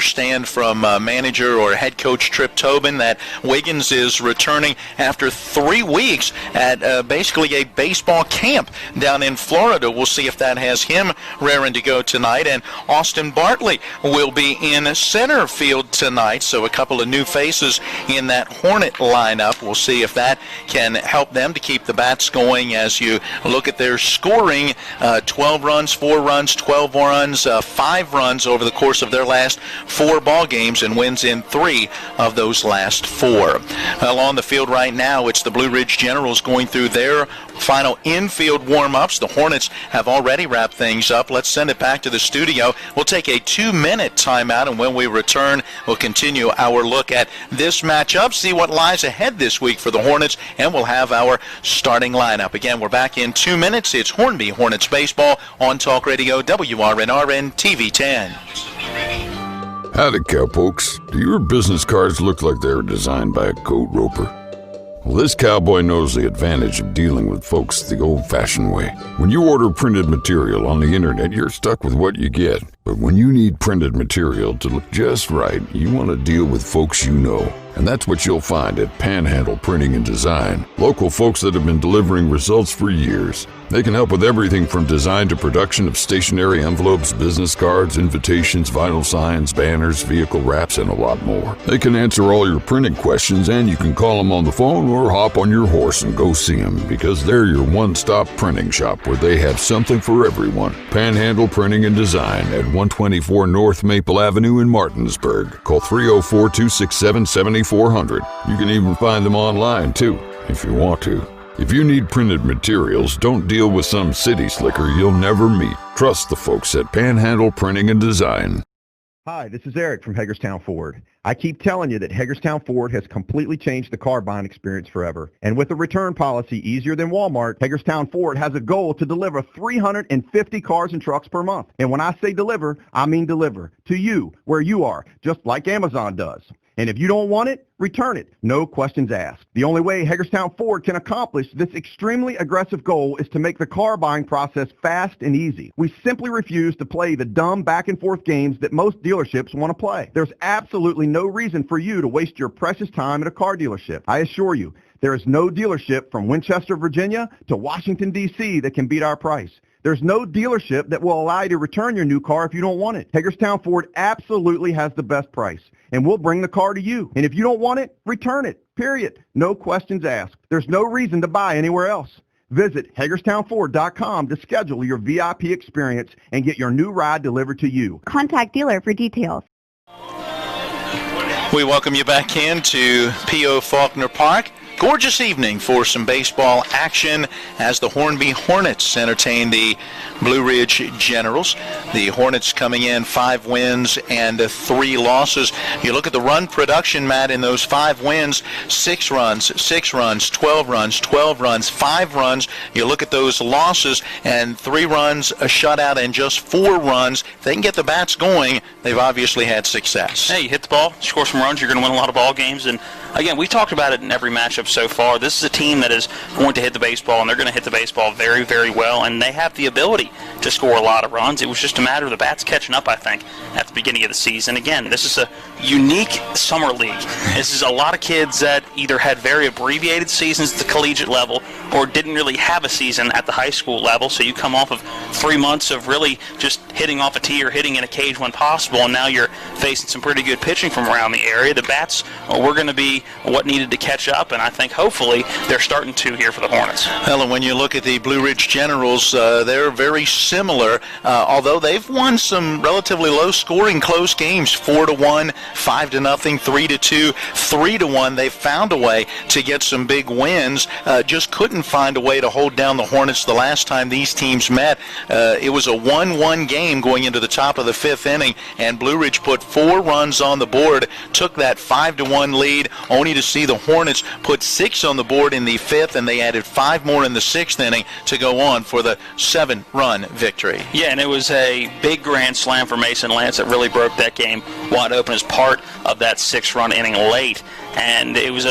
understand from manager or head coach Trip Tobin that Wiggins is returning after 3 weeks at basically a baseball camp down in Florida. We'll see if that has him raring to go tonight. And Austin Bartley will be in center field tonight, so a couple of new faces in that Hornet lineup. We'll see if that can help them to keep the bats going as you look at their scoring. 12 runs, 4 runs, 12 runs, 5 runs over the course of their last 4 ball games, and wins in 3 of those last 4. Well, on the field right now, it's the Blue Ridge Generals going through their final infield warm-ups. The Hornets have already wrapped things up. Let's send it back to the studio. We'll take a 2-minute timeout, and when we return, we'll continue our look at this matchup, see what lies ahead this week for the Hornets, and we'll have our starting lineup. Again, we're back in 2 minutes. It's Hornby Hornets baseball on Talk Radio WRNRN TV 10. Howdy, cowpokes. Do your business cards look like they were designed by a coat roper? Well, this cowboy knows the advantage of dealing with folks the old-fashioned way. When you order printed material on the internet, you're stuck with what you get. But when you need printed material to look just right, you want to deal with folks you know. And that's what you'll find at Panhandle Printing and Design. Local folks that have been delivering results for years. They can help with everything from design to production of stationery envelopes, business cards, invitations, vinyl signs, banners, vehicle wraps, and a lot more. They can answer all your printing questions, and you can call them on the phone or hop on your horse and go see them, because they're your one-stop printing shop where they have something for everyone. Panhandle Printing and Design at 124 North Maple Avenue in Martinsburg. Call 304-267-7400. You can even find them online, too, if you want to. If you need printed materials, don't deal with some city slicker you'll never meet. Trust the folks at Panhandle Printing and Design. Hi, this is Eric from Hagerstown Ford. I keep telling you that Hagerstown Ford has completely changed the car buying experience forever. And with a return policy easier than Walmart, Hagerstown Ford has a goal to deliver 350 cars and trucks per month. And when I say deliver, I mean deliver to you, where you are, just like Amazon does. And if you don't want it, return it. No questions asked. The only way Hagerstown Ford can accomplish this extremely aggressive goal is to make the car buying process fast and easy. We simply refuse to play the dumb back and forth games that most dealerships want to play. There's absolutely no reason for you to waste your precious time at a car dealership. I assure you, there is no dealership from Winchester, Virginia to Washington, D.C. that can beat our price. There's no dealership that will allow you to return your new car if you don't want it. Hagerstown Ford absolutely has the best price, and we'll bring the car to you. And if you don't want it, return it, period. No questions asked. There's no reason to buy anywhere else. Visit HagerstownFord.com to schedule your VIP experience and get your new ride delivered to you. Contact dealer for details. We welcome you back into P.O. Faulkner Park. Gorgeous evening for some baseball action as the Hornby Hornets entertain the Blue Ridge Generals. The Hornets coming in 5 wins and 3 losses. You look at the run production, Matt, in those 5 wins, 6 runs, 6 runs, 12 runs, 12 runs, 5 runs. You look at those losses and 3 runs, a shutout, and just 4 runs. If they can get the bats going, they've obviously had success. Hey, you hit the ball, score some runs, you're going to win a lot of ball games. And again, we've talked about it in every matchup so far. This is a team that is going to hit the baseball, and they're going to hit the baseball very, very well, and they have the ability to score a lot of runs. It was just a matter of the bats catching up, I think, at the beginning of the season. Again, this is a unique summer league. This is a lot of kids that either had very abbreviated seasons at the collegiate level or didn't really have a season at the high school level, so you come off of 3 months of really just hitting off a tee or hitting in a cage when possible, and now you're facing some pretty good pitching from around the area. The bats were going to be what needed to catch up, and I think hopefully they're starting to here for the Hornets. Well, and when you look at the Blue Ridge Generals, they're very similar, although they've won some relatively low-scoring close games, 4-1, 5-0, 3-2, 3-1. They've found a way to get some big wins, just couldn't find a way to hold down the Hornets the last time these teams met. It was a 1-1 game going into the top of the 5th inning, and Blue Ridge put 4 runs on the board, took that 5-1 lead, only to see the Hornets put 6 on the board in the 5th, and they added 5 more in the 6th inning to go on for the 7-run victory. Yeah, and it was a big grand slam for Mason Lance that really broke that game wide open as part of that 6-run inning late, and it was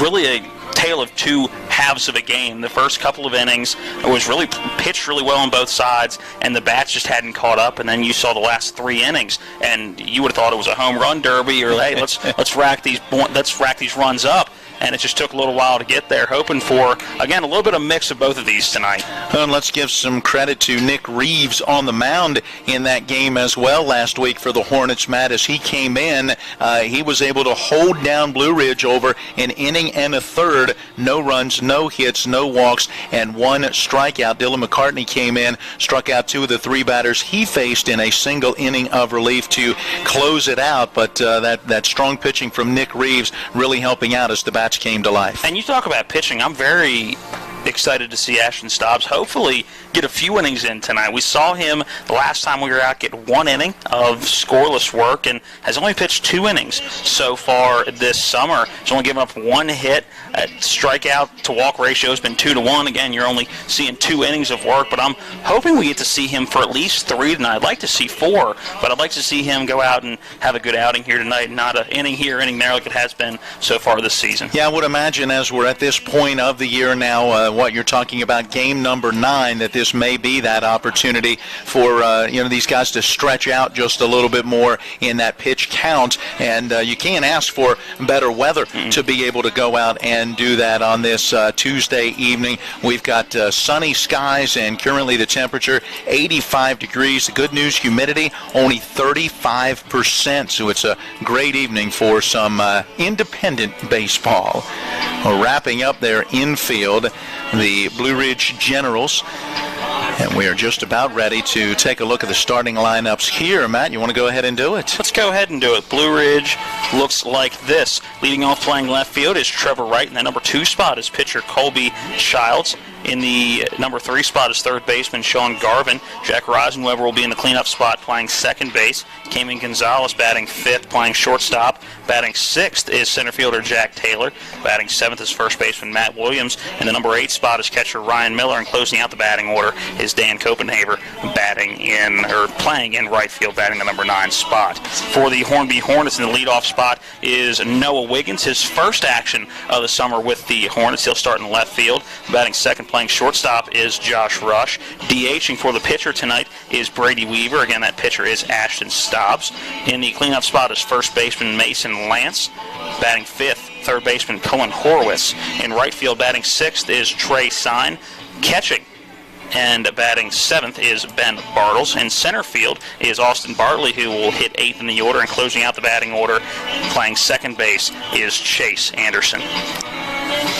really a tale of two halves of a game. The first couple of innings was really pitched really well on both sides, and the bats just hadn't caught up. And then you saw the last 3 innings, and you would have thought it was a home run derby, or hey, let's rack these runs up. And it just took a little while to get there, hoping for, again, a little bit of mix of both of these tonight. And let's give some credit to Nick Reeves on the mound in that game as well last week for the Hornets, Matt. As he came in, he was able to hold down Blue Ridge over an inning and a third. No runs, no hits, no walks, and 1 strikeout. Dylan McCartney came in, struck out 2 of the 3 batters he faced in a single inning of relief to close it out. But that strong pitching from Nick Reeves really helping out as the bats came to life. And you talk about pitching. I'm very excited to see Ashton Stobbs hopefully get a few innings in tonight. We saw him the last time we were out get 1 inning of scoreless work and has only pitched 2 innings so far this summer. He's only given up 1 hit. Strikeout to walk ratio has been 2-1. Again, you're only seeing 2 innings of work, but I'm hoping we get to see him for at least 3 tonight. I'd like to see 4, but I'd like to see him go out and have a good outing here tonight, not an inning here, inning there like it has been so far this season. Yeah, I would imagine as we're at this point of the year now, what you're talking about, game number 9, that this may be that opportunity for these guys to stretch out just a little bit more in that pitch count, and you can't ask for better weather to be able to go out and do that on this Tuesday evening. We've got sunny skies, and currently the temperature 85 degrees. The good news, humidity only 35%, so it's a great evening for some independent baseball. We're wrapping up their infield, the Blue Ridge Generals, and we are just about ready to take a look at the starting lineups here. Matt, you want to go ahead and do it? Let's go ahead and do it. Blue Ridge looks like this. Leading off playing left field is Trevor Wright. In the number 2 spot is pitcher Colby Childs. In the number 3 spot is third baseman Sean Garvin. Jack Reisenweber will be in the cleanup spot playing second base. Cayman Gonzalez batting 5th, playing shortstop. Batting 6th is center fielder Jack Taylor. Batting 7th is first baseman Matt Williams. In the number 8 spot is catcher Ryan Miller. And closing out the batting order is Dan Copenhaver playing in right field, batting the number 9 spot. For the Hornby Hornets, in the leadoff spot is Noah Wiggins. His first action of the summer with the Hornets. He'll start in left field. Batting second, playing shortstop, is Josh Rush. DHing for the pitcher tonight is Brady Weaver. Again, that pitcher is Ashton Stobbs. In the cleanup spot is first baseman Mason Lance. Batting 5th, third baseman Cullen Horowitz. In right field, batting 6th is Trey Sine. Catching and batting 7th is Ben Bartles. In center field is Austin Bartley, who will hit 8th in the order. And closing out the batting order, playing second base, is Chase Anderson.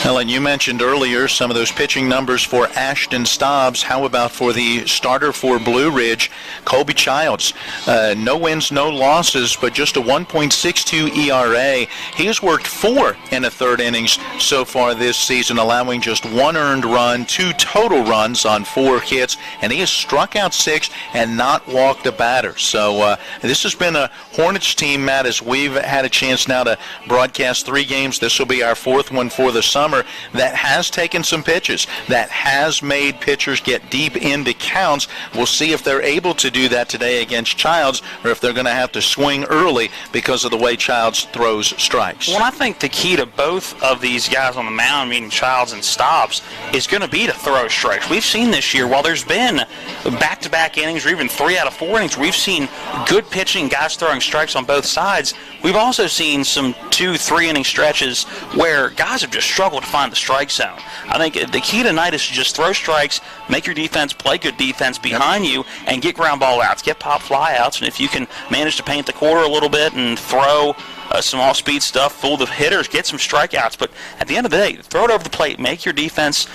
Helen, you mentioned earlier some of those pitching numbers for Ashton Stobbs. How about for the starter for Blue Ridge, Colby Childs? No wins, no losses, but just a 1.62 ERA. He has worked 4 and a third innings so far this season, allowing just 1 earned run, 2 total runs on 4 hits, and he has struck out 6 and not walked a batter. So this has been a Hornets team, Matt, as we've had a chance now to broadcast 3 games. This will be our 4th one for the summer, that has taken some pitches, that has made pitchers get deep into counts. We'll see if they're able to do that today against Childs, or if they're going to have to swing early because of the way Childs throws strikes. Well, I think the key to both of these guys on the mound, meaning Childs and Stobbs, is going to be to throw strikes. We've seen this year, while there's been back-to-back innings or even 3 out of 4 innings, we've seen good pitching, guys throwing strikes on both sides. We've also seen some 2-3 inning stretches where guys have just struggled to find the strike zone. I think the key tonight is to just throw strikes, make your defense play good defense behind you, and get ground ball outs, get pop fly outs, and if you can manage to paint the quarter a little bit and throw some off-speed stuff, fool the hitters, get some strikeouts. But at the end of the day, throw it over the plate, make your defense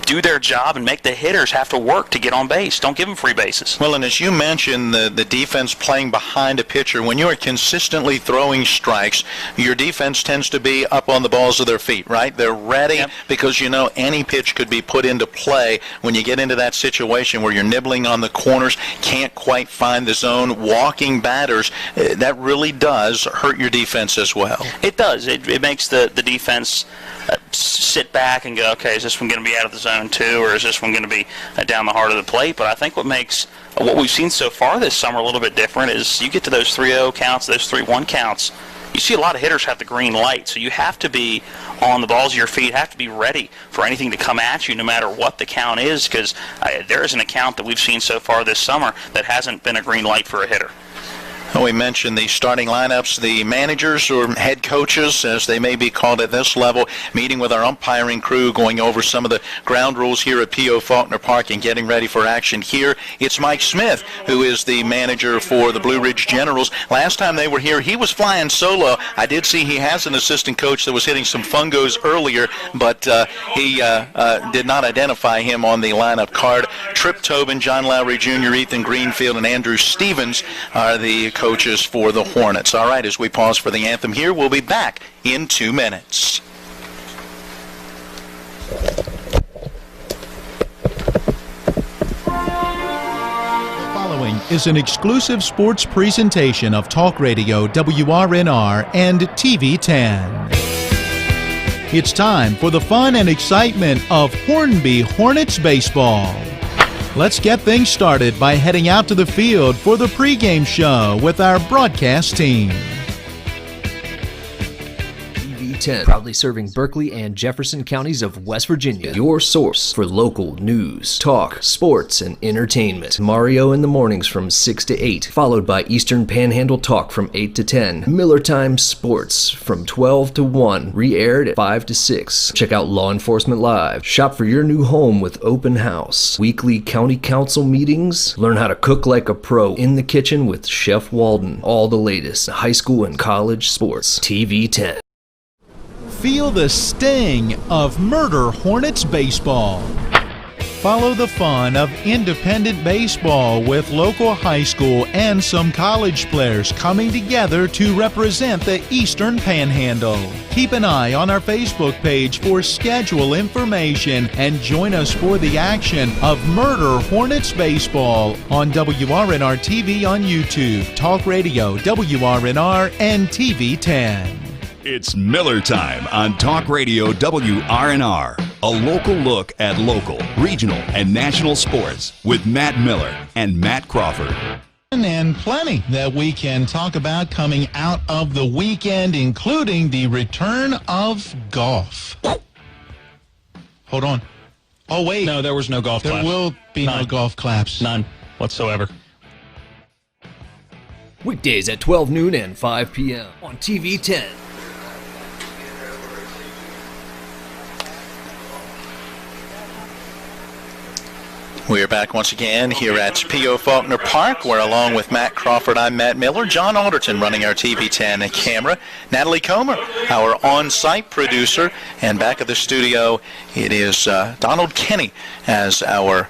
do their job, and make the hitters have to work to get on base. Don't give them free bases. Well, and as you mentioned, the defense playing behind a pitcher, when you are consistently throwing strikes, your defense tends to be up on the balls of their feet, right? They're ready because you know any pitch could be put into play. When you get into that situation where you're nibbling on the corners, can't quite find the zone, walking batters, that really does hurt your defense as well. It does. It makes the defense sit back and go, okay, is this one going to be out of the zone too, or is this one going to be down the heart of the plate? But I think what makes what we've seen so far this summer a little bit different is you get to those 3-0 counts, those 3-1 counts, you see a lot of hitters have the green light, so you have to be on the balls of your feet, have to be ready for anything to come at you no matter what the count is, because there isn't a count that we've seen so far this summer that hasn't been a green light for a hitter. We mentioned the starting lineups, the managers or head coaches, as they may be called at this level, meeting with our umpiring crew, going over some of the ground rules here at P.O. Faulkner Park and getting ready for action here. It's Mike Smith, who is the manager for the Blue Ridge Generals. Last time they were here, he was flying solo. I did see he has an assistant coach that was hitting some fungos earlier, but he did not identify him on the lineup card. Trip Tobin, John Lowry Jr., Ethan Greenfield, and Andrew Stevens are the coaches for the Hornets. All right, as we pause for the anthem here, we'll be back in 2 minutes. The following is an exclusive sports presentation of Talk Radio WRNR and TV 10. It's time for the fun and excitement of Hornby Hornets baseball. Let's get things started by heading out to the field for the pregame show with our broadcast team. Proudly serving Berkeley and Jefferson counties of West Virginia. Your source for local news, talk, sports, and entertainment. Mario in the mornings from 6 to 8, followed by Eastern Panhandle Talk from 8 to 10. Miller Time Sports from 12 to 1, re-aired at 5 to 6. Check out Law Enforcement Live. Shop for your new home with Open House. Weekly county council meetings. Learn how to cook like a pro in the kitchen with Chef Walden. All the latest high school and college sports. TV 10. Feel the sting of Murder Hornets baseball. Follow the fun of independent baseball with local high school and some college players coming together to represent the Eastern Panhandle. Keep an eye on our Facebook page for schedule information and join us for the action of Murder Hornets baseball on WRNR TV on YouTube, Talk Radio, WRNR, and TV 10. It's Miller Time on Talk Radio WRNR. A local look at local, regional, and national sports with Matt Miller and Matt Crawford. And plenty that we can talk about coming out of the weekend, including the return of golf. Hold on. Oh, wait. No, there was no golf claps. There will be no golf claps. None whatsoever. Weekdays at 12 noon and 5 p.m. on TV 10. We are back once again here at P.O. Faulkner Park, where along with Matt Crawford, I'm Matt Miller, John Alderton running our TV 10 camera, Natalie Comer, our on-site producer, and back at the studio, it is Donald Kenny as our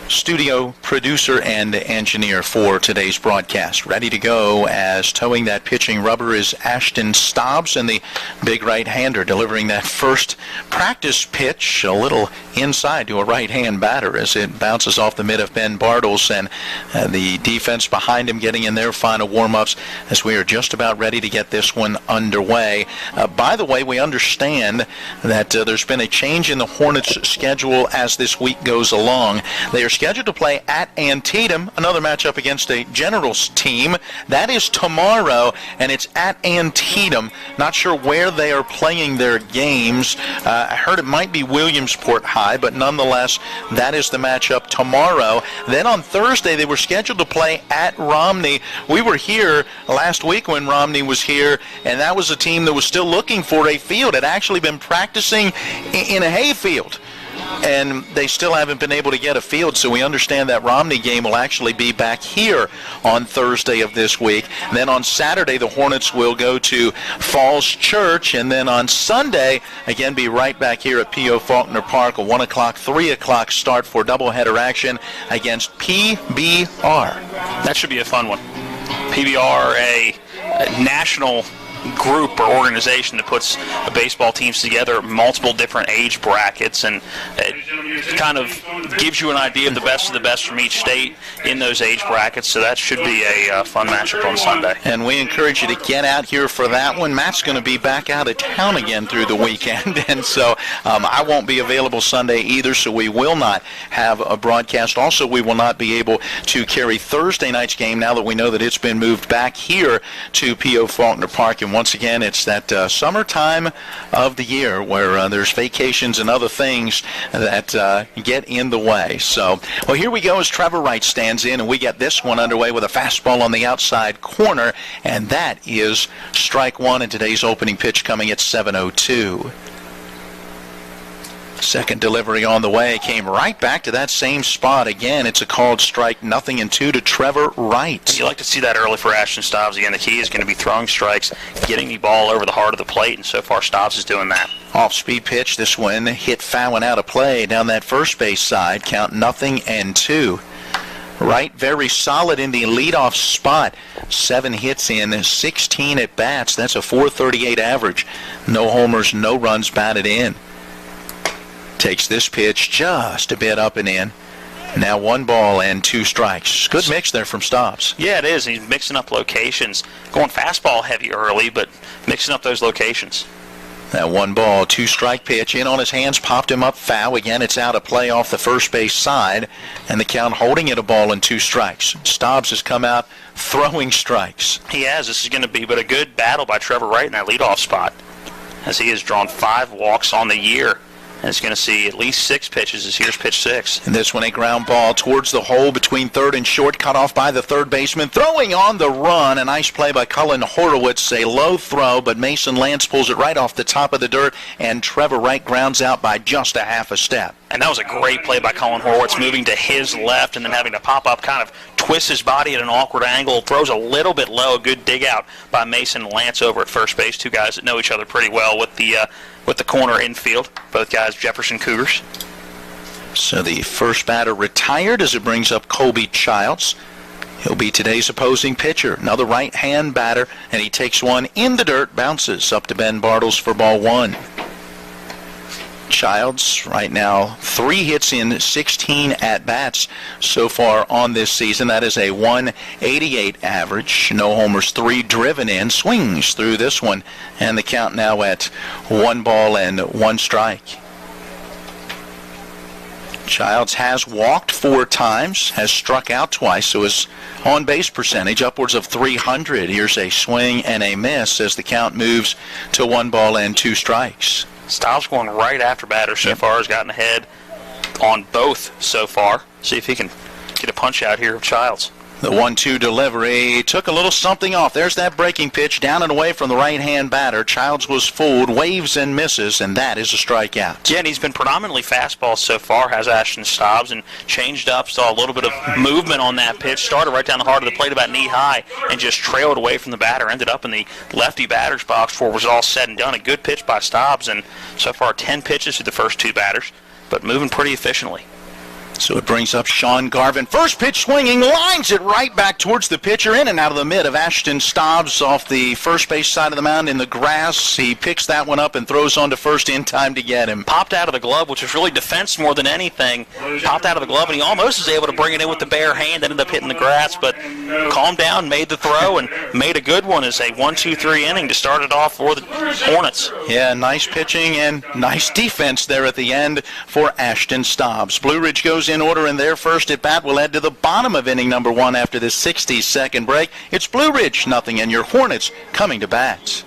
studio producer and engineer for today's broadcast. Ready to go as towing that pitching rubber is Ashton Stobbs, and the big right-hander delivering that first practice pitch a little inside to a right-hand batter as it bounces off the mid of Ben Bartles, and the defense behind him getting in their final warm-ups as we are just about ready to get this one underway. By the way, we understand that there's been a change in the Hornets' schedule as this week goes along. They are scheduled to play at Antietam, another matchup against a Generals team. That is tomorrow, and it's at Antietam. Not sure where they are playing their games. I heard it might be Williamsport High, but nonetheless, that is the matchup tomorrow. Then on Thursday, they were scheduled to play at Romney. We were here last week when Romney was here, and that was a team that was still looking for a field. It had actually been practicing in a hayfield, and they still haven't been able to get a field, so we understand that Romney game will actually be back here on Thursday of this week. And then on Saturday, the Hornets will go to Falls Church, and then on Sunday, again, be right back here at P.O. Faulkner Park, a 1 o'clock, 3 o'clock start for doubleheader action against PBR. That should be a fun one. PBR, a national group or organization that puts baseball teams together, multiple different age brackets, and it kind of gives you an idea of the best from each state in those age brackets. So that should be a fun matchup on Sunday. And we encourage you to get out here for that one. Matt's going to be back out of town again through the weekend, and so I won't be available Sunday either, so we will not have a broadcast. Also, we will not be able to carry Thursday night's game now that we know that it's been moved back here to P.O. Faulkner Park. And once again, it's that summertime of the year where there's vacations and other things that get in the way. So, well, here we go as Trevor Wright stands in, and we get this one underway with a fastball on the outside corner, and that is strike one in today's opening pitch coming at 7:02. Second delivery on the way, came right back to that same spot again. It's a called strike, 0-2 to Trevor Wright. You like to see that early for Ashton Stobbs. Again, the key is going to be throwing strikes, getting the ball over the heart of the plate, and so far Stobbs is doing that. Off-speed pitch, this one hit foul and out of play down that first base side, count 0-2. Wright very solid in the leadoff spot. 7 hits in 16 at bats. That's a .438 average. No homers, no runs batted in. Takes this pitch just a bit up and in. Now 1 ball and 2 strikes. Good mix there from Stobbs. Yeah, it is. He's mixing up locations. Going fastball heavy early, but mixing up those locations. That 1 ball, 2 strike pitch in on his hands, popped him up foul. Again, it's out of play off the first base side, and the count holding it a ball and 2 strikes. Stobbs has come out throwing strikes. He has. This is going to be but a good battle by Trevor Wright in that leadoff spot, as he has drawn 5 walks on the year. And it's going to see at least 6 pitches as here's pitch 6. And this one a ground ball towards the hole between third and short, cut off by the third baseman. Throwing on the run, a nice play by Cullen Horowitz. A low throw, but Mason Lance pulls it right off the top of the dirt, and Trevor Wright grounds out by just a half a step. And that was a great play by Cullen Horowitz, moving to his left and then having to pop up, kind of twist his body at an awkward angle, throws a little bit low. A good dig out by Mason Lance over at first base. 2 guys that know each other pretty well with the corner infield. Both guys Jefferson Cougars. So the first batter retired as it brings up Colby Childs. He'll be today's opposing pitcher. Another right-hand batter, and he takes one in the dirt, bounces up to Ben Bartles for ball 1. Childs right now 3 hits in 16 at-bats so far on this season. That is a .188 average. No homers, 3 driven in. Swings through this one, and the count now at 1 ball and 1 strike. Childs has walked 4 times, has struck out twice, so his on-base percentage upwards of 300. Here's a swing and a miss as the count moves to 1 ball and 2 strikes. Stobbs going right after batters so far, has gotten ahead on both so far. See if he can get a punch out here of Childs. The 1-2 delivery took a little something off. There's that breaking pitch down and away from the right-hand batter. Childs was fooled, waves and misses, and that is a strikeout. Yeah, and he's been predominantly fastball so far, has Ashton Stobbs, and changed up, saw a little bit of movement on that pitch, started right down the heart of the plate about knee-high, and just trailed away from the batter, ended up in the lefty batter's box before it was all said and done. A good pitch by Stobbs, and so far 10 pitches to the first 2 batters, but moving pretty efficiently. So it brings up Sean Garvin. First pitch swinging, lines it right back towards the pitcher, in and out of the mid of Ashton Stobbs off the first base side of the mound in the grass. He picks that one up and throws on to first in time to get him. Popped out of the glove, which was really defense more than anything. Popped out of the glove, and he almost was able to bring it in with the bare hand. Ended up hitting the grass, but calmed down, made the throw, and made a good one as a 1-2-3 inning to start it off for the Hornets. Yeah, nice pitching and nice defense there at the end for Ashton Stobbs. Blue Ridge goes in order, and their first at bat will add to the bottom of inning number 1 after this 60-second break. It's Blue Ridge 0, and your Hornets coming to bat.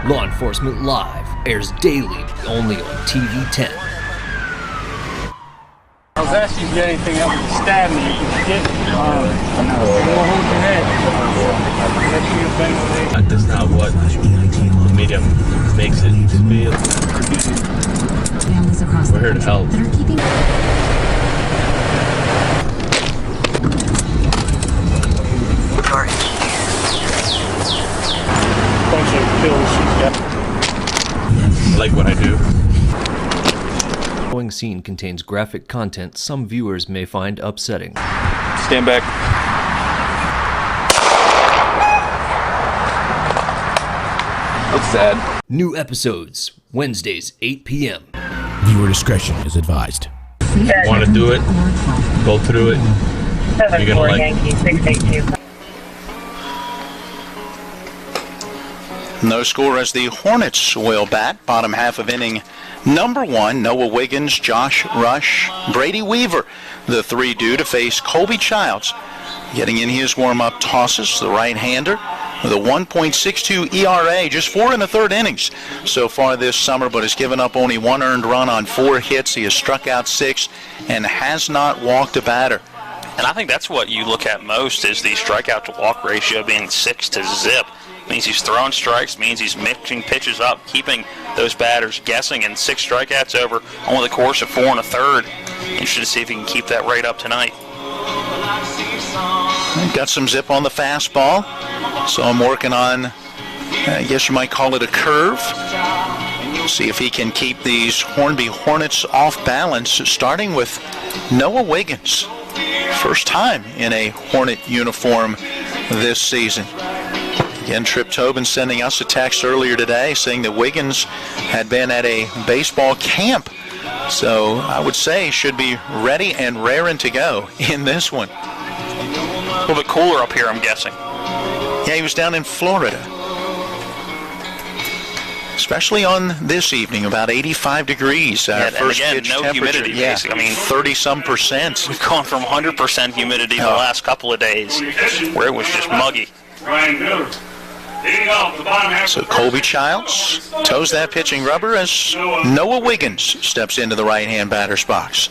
Law Enforcement Live airs daily only on TV 10. I was asking if you had anything that would stab me. You could get it. Hold your head. That's not what the media makes it feel. We're here to help. Bunch of pills she's got. I like what I do. The following scene contains graphic content some viewers may find upsetting. Stand back. That's sad. New episodes, Wednesdays, 8 p.m. Viewer discretion is advised. Want to do it? Go through it. You're gonna like. No score as the Hornets will bat. Bottom half of inning number 1. Noah Wiggins, Josh Rush, Brady Weaver, the 3 due to face Colby Childs. Getting in his warm-up tosses, the right-hander with a 1.62 ERA, just 4 in the 3rd innings so far this summer, but has given up only 1 earned run on 4 hits. He has struck out 6 and has not walked a batter. And I think that's what you look at most is the strikeout to walk ratio being 6 to zip. Means he's throwing strikes, means he's mixing pitches up, keeping those batters guessing, and 6 strikeouts over the course of 4 1/3. Interested to see if he can keep that rate up tonight. Got some zip on the fastball, so I'm working on, I guess you might call it a curve. See if he can keep these Hornby Hornets off balance, starting with Noah Wiggins. First time in a Hornet uniform this season. Again, Trip Tobin sending us a text earlier today saying that Wiggins had been at a baseball camp. So I would say should be ready and raring to go in this one. A little bit cooler up here, I'm guessing. Yeah, he was down in Florida. Especially on this evening, about 85 degrees. First again, pitch no temperature. humidity. Yeah, Basically. I mean, 30-some%. We've gone from 100% humidity the last couple of days, where it was just muggy. So Colby Childs toes that pitching rubber as Noah Wiggins steps into the right-hand batter's box.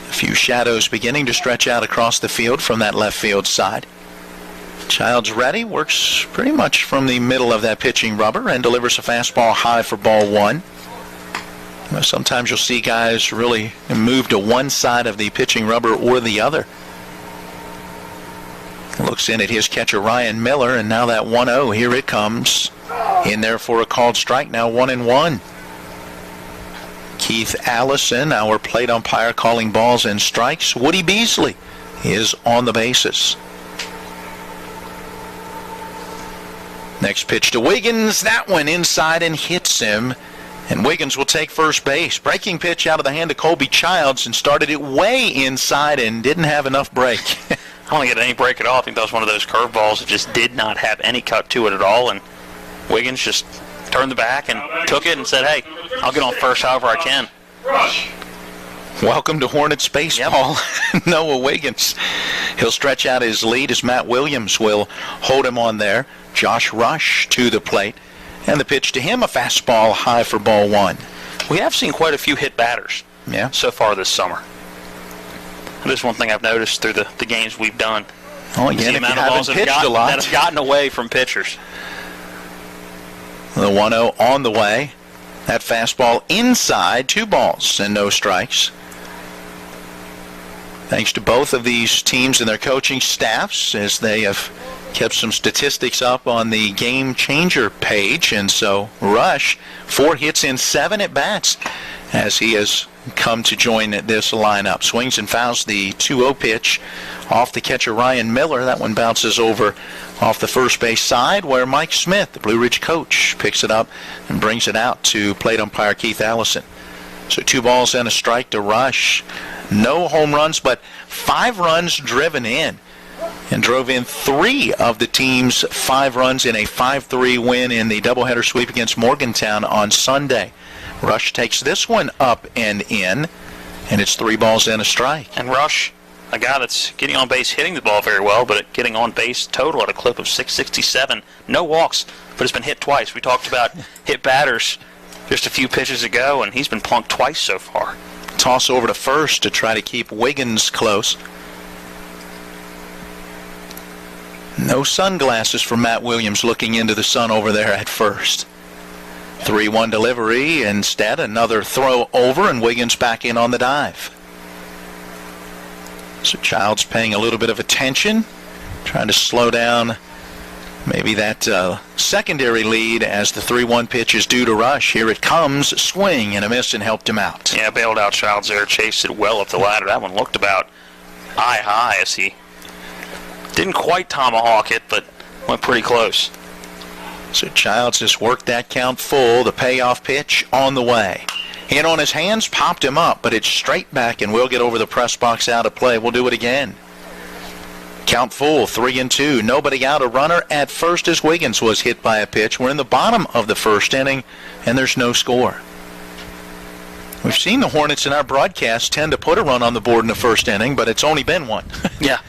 A few shadows beginning to stretch out across the field from that left field side. Childs ready, works pretty much from the middle of that pitching rubber and delivers a fastball high for ball 1. Sometimes you'll see guys really move to one side of the pitching rubber or the other. Looks in at his catcher Ryan Miller, and now that 1-0, here it comes. In there for a called strike, now 1-1. Keith Allison, our plate umpire, calling balls and strikes. Woody Beasley is on the bases. Next pitch to Wiggins. That one inside and hits him. And Wiggins will take first base. Breaking pitch out of the hand of Colby Childs and started it way inside and didn't have enough break. I don't get any break at all. I think that was one of those curveballs that just did not have any cut to it at all. And Wiggins just turned the back and took it and said, hey, I'll get on first however I can. Welcome to Hornets baseball. Yep. Noah Wiggins. He'll stretch out his lead as Matt Williams will hold him on there. Josh Rush to the plate. And the pitch to him, a fastball high for ball 1. We have seen quite a few hit batters so far this summer. That's one thing I've noticed through the games we've done. Oh, again, if you haven't pitched a lot. That have gotten away from pitchers. The 1-0 on the way. That fastball inside, 2 balls and no strikes. Thanks to both of these teams and their coaching staffs as they have kept some statistics up on the game changer page. And so Rush, 4 hits in 7 at-bats as he has come to join this lineup. Swings and fouls the 2-0 pitch off the catcher Ryan Miller. That one bounces over off the first base side where Mike Smith, the Blue Ridge coach, picks it up and brings it out to plate umpire Keith Allison. So 2 balls and a strike to Rush. No home runs, but 5 runs driven in. And drove in 3 of the team's 5 runs in a 5-3 win in the doubleheader sweep against Morgantown on Sunday. Rush takes this one up and in, and it's 3 balls and a strike. And Rush, a guy that's getting on base, hitting the ball very well, but getting on base total at a clip of 667. No walks, but has been hit twice. We talked about hit batters just a few pitches ago, and he's been plunked twice so far. Toss over to first to try to keep Wiggins close. No sunglasses for Matt Williams looking into the sun over there at first. 3-1 delivery. Instead, another throw over, and Wiggins back in on the dive. So Childs paying a little bit of attention, trying to slow down maybe that secondary lead as the 3-1 pitch is due to Rush. Here it comes, swing and a miss, and helped him out. Yeah, bailed out Childs there, chased it well up the ladder. That one looked about eye high as he didn't quite tomahawk it, but went pretty close. So Childs has worked that count full. The payoff pitch on the way. Hit on his hands, popped him up, but it's straight back, and we'll get over the press box out of play. We'll do it again. Count full, 3-2. Nobody out. A runner at first as Wiggins was hit by a pitch. We're in the bottom of the first inning, and there's no score. We've seen the Hornets in our broadcast tend to put a run on the board in the first inning, but it's only been one. Yeah.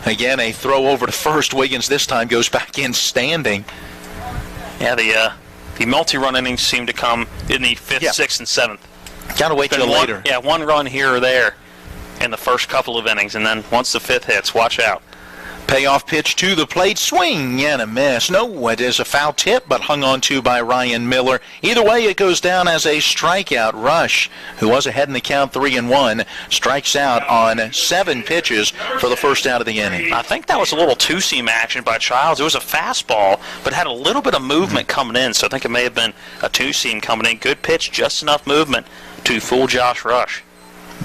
Again, a throw over to first. Wiggins this time goes back in standing. Yeah, the multi-run innings seem to come in the 5th, 6th, and 7th. Got to wait till later. Yeah, one run here or there in the first couple of innings, and then once the 5th hits, watch out. Payoff pitch to the plate, swing and a miss. No, it is a foul tip, but hung on to by Ryan Miller. Either way, it goes down as a strikeout. Rush, who was ahead in the count 3-1, strikes out on 7 pitches for the first out of the inning. I think that was a little two-seam action by Childs. It was a fastball, but had a little bit of movement coming in, so I think it may have been a two-seam coming in. Good pitch, just enough movement to fool Josh Rush.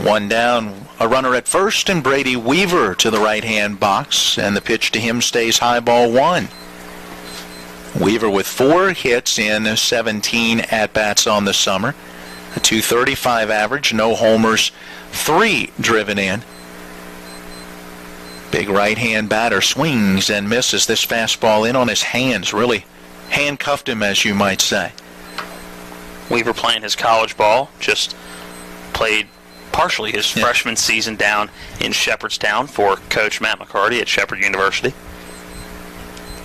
One down, a runner at first, and Brady Weaver to the right-hand box, and the pitch to him stays high, ball 1. Weaver with 4 hits in 17 at-bats on the summer. A .235 average, no homers, 3 driven in. Big right-hand batter swings and misses this fastball in on his hands, really handcuffed him, as you might say. Weaver playing his college ball, just played partially his freshman season down in Shepherdstown for Coach Matt McCarty at Shepherd University.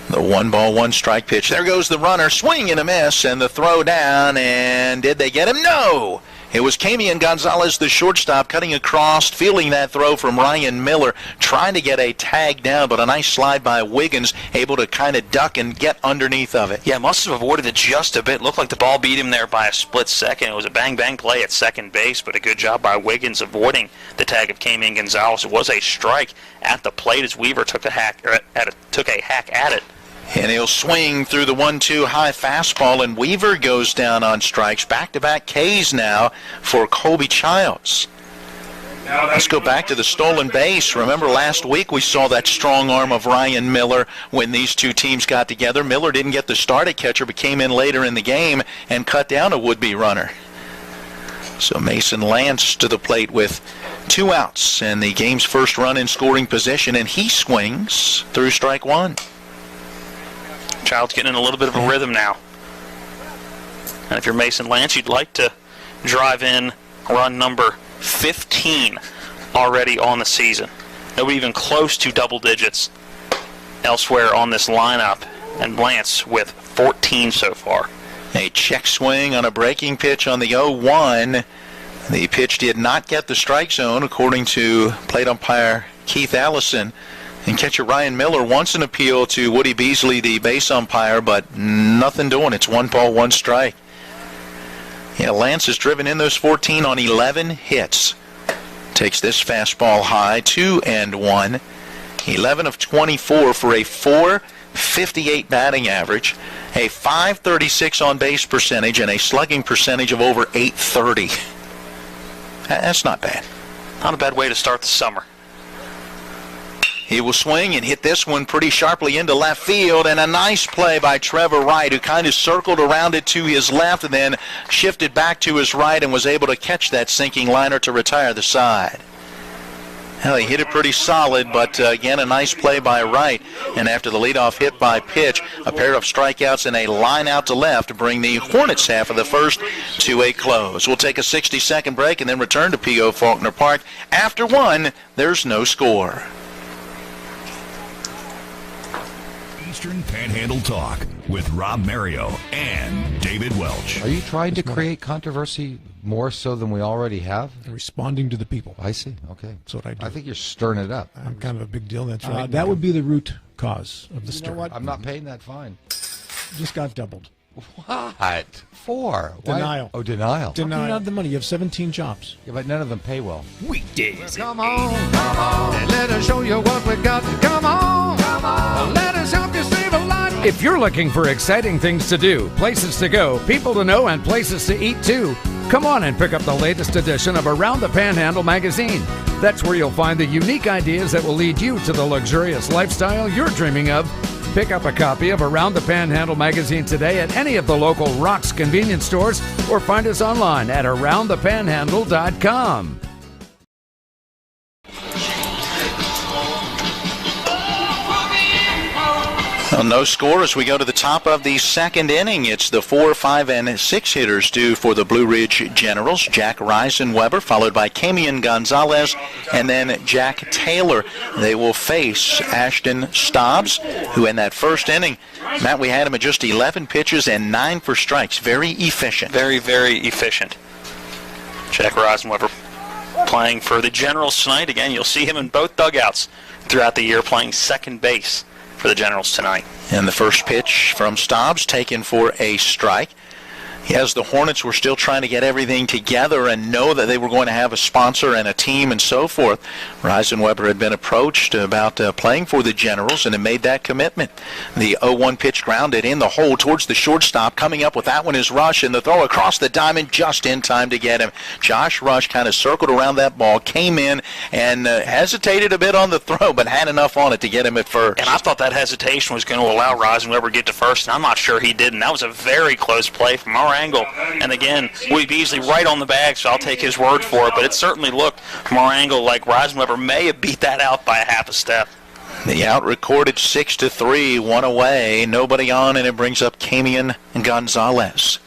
The 1-1 pitch. There goes the runner. Swing and a miss, and the throw down. And did they get him? No! It was Camian Gonzalez, the shortstop, cutting across, feeling that throw from Ryan Miller, trying to get a tag down, but a nice slide by Wiggins, able to kind of duck and get underneath of it. Yeah, must have avoided it just a bit. Looked like the ball beat him there by a split second. It was a bang-bang play at second base, but a good job by Wiggins avoiding the tag of Camian Gonzalez. It was a strike at the plate as Weaver took a hack at it. And he'll swing through the 1-2 high fastball, and Weaver goes down on strikes. Back-to-back Ks now for Colby Childs. Let's go back to the stolen base. Remember last week we saw that strong arm of Ryan Miller when these two teams got together. Miller didn't get the start at catcher, but came in later in the game and cut down a would-be runner. So Mason Lance to the plate with 2 outs and the game's first run in scoring position, and he swings through strike 1. Child's getting in a little bit of a rhythm now. And if you're Mason Lance, you'd like to drive in run number 15 already on the season. Nobody even close to double digits elsewhere on this lineup. And Lance with 14 so far. A check swing on a breaking pitch on the 0-1. The pitch did not get the strike zone, according to plate umpire Keith Allison. And catcher Ryan Miller wants an appeal to Woody Beasley, the base umpire, but nothing doing. It's 1-1 strike. Yeah, Lance has driven in those 14 on 11 hits. Takes this fastball high, 2-1. 11 of 24 for a .458 batting average, a .536 on-base percentage, and a slugging percentage of over .830. That's not bad. Not a bad way to start the summer. He will swing and hit this one pretty sharply into left field, and a nice play by Trevor Wright, who kind of circled around it to his left and then shifted back to his right and was able to catch that sinking liner to retire the side. Well, he hit it pretty solid, but again, a nice play by Wright. And after the leadoff hit by pitch, a pair of strikeouts and a line out to left to bring the Hornets half of the first to a close. We'll take a 60-second break and then return to P.O. Faulkner Park. After 1, there's no score. Eastern Panhandle Talk with Rob Mario and David Welch. Are you trying to create controversy more so than we already have? Responding to the people. I see. Okay. That's what I do. I think you're stirring it up. I'm kind of a big deal. That's right. That would be the root cause of the stir. You know what? I'm not paying that fine. Just got doubled. What? For? Denial. Why? Oh, denial. How can you not have the money? You have 17 jobs. Yeah, but none of them pay well. Weekdays. Come on, let us show you what we got. Come on, let us help you save a life. If you're looking for exciting things to do, places to go, people to know, and places to eat too, Come on and pick up the latest edition of Around the Panhandle magazine. That's where you'll find the unique ideas that will lead you to the luxurious lifestyle you're dreaming of. Pick up a copy of Around the Panhandle magazine today at any of the local Rock's convenience stores or find us online at AroundThePanhandle.com. Well, no score as we go to the top of the second inning. It's the 4, 5, and 6 hitters due for the Blue Ridge Generals. Jack Reisenweber, followed by Camion Gonzalez, and then Jack Taylor. They will face Ashton Stobbs, who in that first inning, Matt, we had him at just 11 pitches and 9 for strikes. Very efficient. Very, very efficient. Jack Reisenweber playing for the Generals tonight. Again, you'll see him in both dugouts throughout the year playing second base for the Generals tonight. And the first pitch from Stobbs taken for a strike. As the Hornets were still trying to get everything together and know that they were going to have a sponsor and a team and so forth, Reisenweber had been approached about playing for the Generals and had made that commitment. The 0-1 pitch grounded in the hole towards the shortstop. Coming up with that one is Rush, and the throw across the diamond just in time to get him. Josh Rush kind of circled around that ball, came in and hesitated a bit on the throw, but had enough on it to get him at first. And I thought that hesitation was going to allow Reisenweber to get to first, and I'm not sure he didn't. That was a very close play from our angle. And again, Woody Beasley right on the bag, so I'll take his word for it. But it certainly looked from our angle like Reisenweber may have beat that out by a half a step. The out recorded 6-3, one away, nobody on, and it brings up Camion Gonzalez.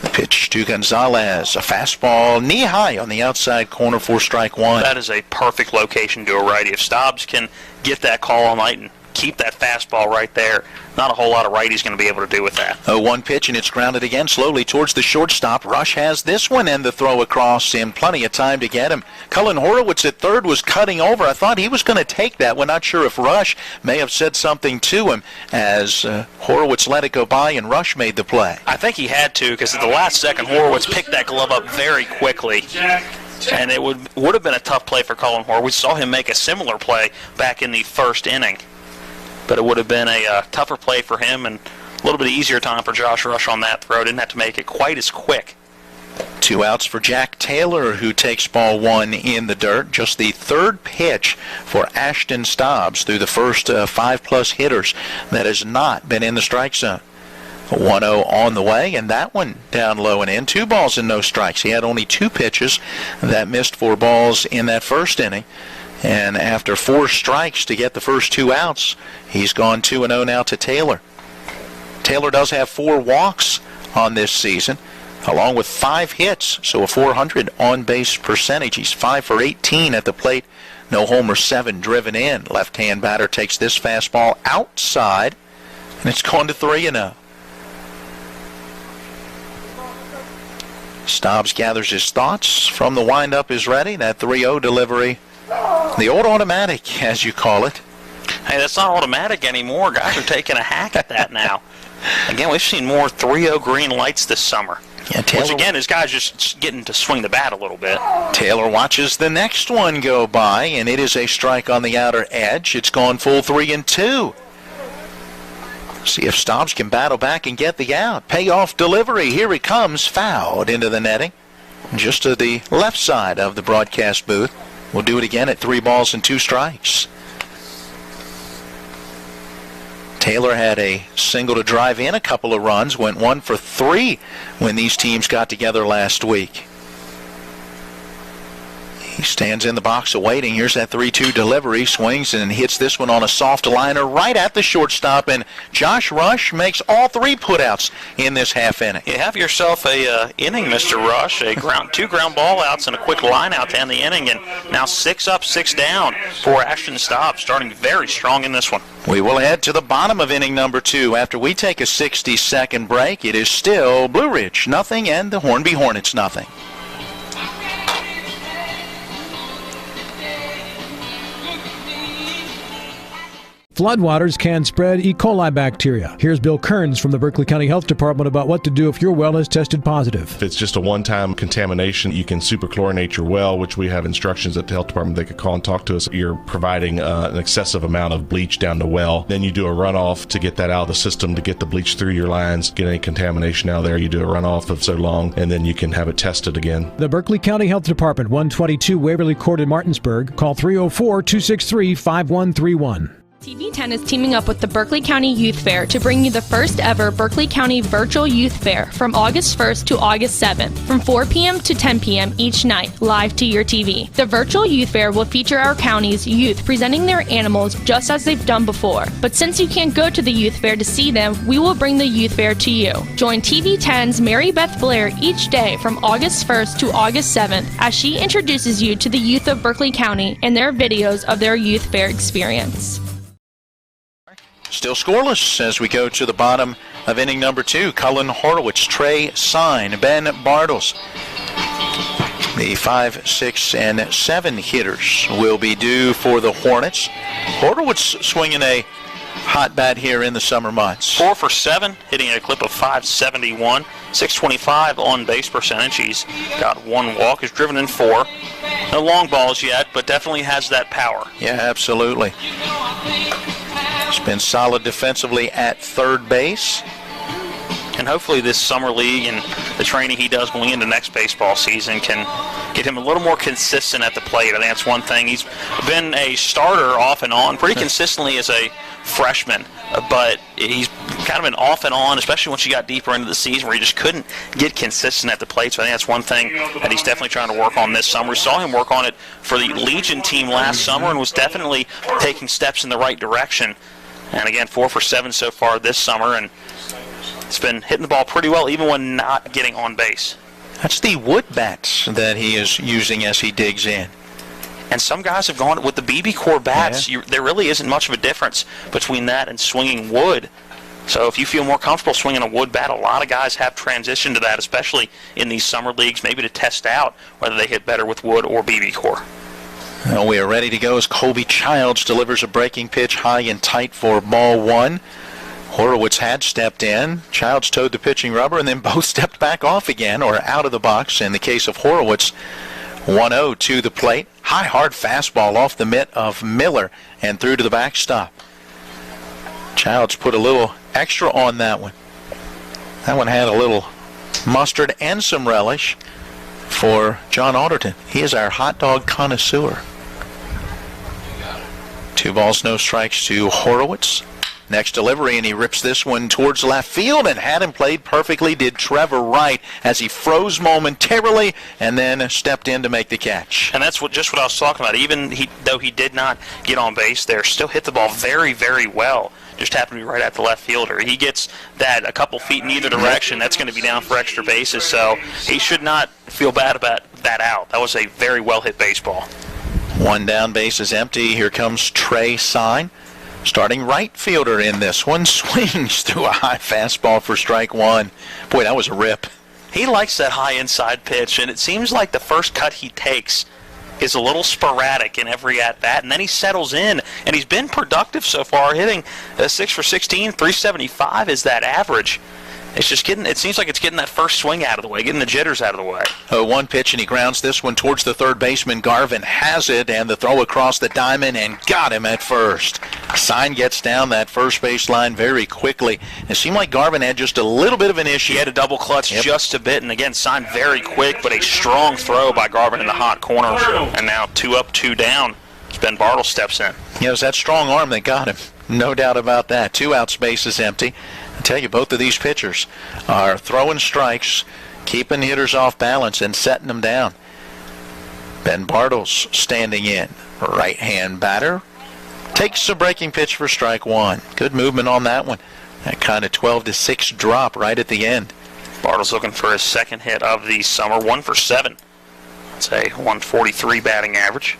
The pitch to Gonzalez, a fastball knee high on the outside corner for strike one. That is a perfect location to a righty. If Stobbs can get that call all night and keep that fastball right there, not a whole lot of righties going to be able to do with that. 0-1 pitch, and it's grounded again slowly towards the shortstop. Rush has this one and the throw across in plenty of time to get him. Cullen Horowitz at third was cutting over. I thought he was going to take that. We're not sure if Rush may have said something to him as Horowitz let it go by and Rush made the play. I think he had to, because at the last second Horowitz picked that glove up very quickly. And it would have been a tough play for Cullen Horowitz. We saw him make a similar play back in the first inning. But it would have been a tougher play for him and a little bit easier time for Josh Rush on that throw. Didn't have to make it quite as quick. 2 outs for Jack Taylor, who takes ball one in the dirt. Just the third pitch for Ashton Stobbs through the first 5+ hitters that has not been in the strike zone. 1-0 on the way, and that one down low and in. 2 balls and no strikes. He had only 2 pitches that missed 4 balls in that first inning. And after 4 strikes to get the first 2 outs, he's gone 2-0 now to Taylor. Taylor does have 4 walks on this season, along with 5 hits, so a .400 on-base percentage. He's 5 for 18 at the plate. No homers, 7 driven in. Left-hand batter takes this fastball outside, and it's gone to 3-0. Stobbs gathers his thoughts from the windup is ready. That 3-0 delivery. The old automatic, as you call it. Hey, that's not automatic anymore. Guys are taking a hack at that now. Again, we've seen more 3-0 green lights this summer. Yeah, Taylor, which, again, is guys just getting to swing the bat a little bit. Taylor watches the next one go by, and it is a strike on the outer edge. It's gone full 3-2. See if Stobbs can battle back and get the out. Payoff delivery. Here it comes, fouled into the netting. Just to the left side of the broadcast booth. We'll do it again at 3 balls and 2 strikes. Taylor had a single to drive in, a couple of runs, went 1 for 3 when these teams got together last week. He stands in the box awaiting. Here's that 3-2 delivery. Swings and hits this one on a soft liner right at the shortstop. And Josh Rush makes all 3 putouts in this half inning. You have yourself a inning, Mr. Rush. 2 ground ball outs and a quick line out to end the inning. And now 6 up, 6 down for Ashton Stobbs, starting very strong in this one. We will head to the bottom of inning number 2 after we take a 60-second break. It is still Blue Ridge nothing and the Hornby Hornets nothing. Floodwaters can spread E. coli bacteria. Here's Bill Kearns from the Berkeley County Health Department about what to do if your well is tested positive. If it's just a one-time contamination, you can superchlorinate your well, which we have instructions at the health department. They could call and talk to us. You're providing an excessive amount of bleach down the well. Then you do a runoff to get that out of the system, to get the bleach through your lines, get any contamination out of there. You do a runoff of so long, and then you can have it tested again. The Berkeley County Health Department, 122 Waverly Court in Martinsburg. Call 304-263-5131. TV10 is teaming up with the Berkeley County Youth Fair to bring you the first ever Berkeley County Virtual Youth Fair from August 1st to August 7th, from 4 p.m. to 10 p.m. each night, live to your TV. The Virtual Youth Fair will feature our county's youth presenting their animals just as they've done before. But since you can't go to the Youth Fair to see them, we will bring the Youth Fair to you. Join TV10's Mary Beth Blair each day from August 1st to August 7th as she introduces you to the youth of Berkeley County and their videos of their Youth Fair experience. Still scoreless as we go to the bottom of inning number 2. Cullen Horowitz, Trey Sign, Ben Bartles. The 5, 6, and 7 hitters will be due for the Hornets. Horowitz swinging a hot bat here in the summer months. 4 for 7, hitting a clip of 571, 625 on base percentage. He's got 1 walk, has driven in 4. No long balls yet, but definitely has that power. Yeah, absolutely. He's been solid defensively at third base. And hopefully this summer league and the training he does going into next baseball season can get him a little more consistent at the plate. I think that's one thing. He's been a starter off and on pretty consistently as a freshman, but he's kind of been off and on, especially once you got deeper into the season where he just couldn't get consistent at the plate. So I think that's one thing that he's definitely trying to work on this summer. We saw him work on it for the Legion team last summer and was definitely taking steps in the right direction. And again, 4 for 7 so far this summer, and it's been hitting the ball pretty well even when not getting on base. That's the wood bats that he is using as he digs in. And some guys have gone with the BB core bats. Yeah. There really isn't much of a difference between that and swinging wood. So if you feel more comfortable swinging a wood bat, a lot of guys have transitioned to that, especially in these summer leagues, maybe to test out whether they hit better with wood or BB core. Well, we are ready to go as Colby Childs delivers a breaking pitch high and tight for ball 1. Horowitz had stepped in. Childs towed the pitching rubber, and then both stepped back off again, or out of the box. In the case of Horowitz, 1-0 to the plate. High, hard fastball off the mitt of Miller and through to the backstop. Childs put a little extra on that one. That one had a little mustard and some relish for John Alderton. He is our hot dog connoisseur. 2 balls, no strikes to Horowitz. Next delivery, and he rips this one towards left field, and had him played perfectly, did Trevor Wright as he froze momentarily and then stepped in to make the catch. And that's just what I was talking about. Even though he did not get on base there, still hit the ball very, very well. Just happened to be right at the left fielder. He gets that a couple feet in either direction. That's going to be down for extra bases, so he should not feel bad about that out. That was a very well-hit baseball. 1 down, base is empty. Here comes Trey Sign. Starting right fielder in this one, swings through a high fastball for strike 1. Boy, that was a rip. He likes that high inside pitch, and it seems like the first cut he takes is a little sporadic in every at-bat, and then he settles in, and he's been productive so far, hitting 6 for 16, 375 is that average. It's just it seems like it's getting that first swing out of the way, getting the jitters out of the way. 1 pitch, and he grounds this one towards the third baseman. Garvin has it, and the throw across the diamond, and got him at first. Sign gets down that first base line very quickly. It seemed like Garvin had just a little bit of an issue. He had a double clutch just a bit, and again, Sign very quick, but a strong throw by Garvin in the hot corner. And now 2 up, 2 down. Ben Bartle steps in. Yeah, it was that strong arm that got him. No doubt about that. 2 outs, base is empty. I tell you, both of these pitchers are throwing strikes, keeping hitters off balance, and setting them down. Ben Bartles standing in. Right-hand batter. Takes a breaking pitch for strike 1. Good movement on that one. That kind of 12-6 drop right at the end. Bartles looking for his second hit of the summer. 1 for 7. That's a 143 batting average.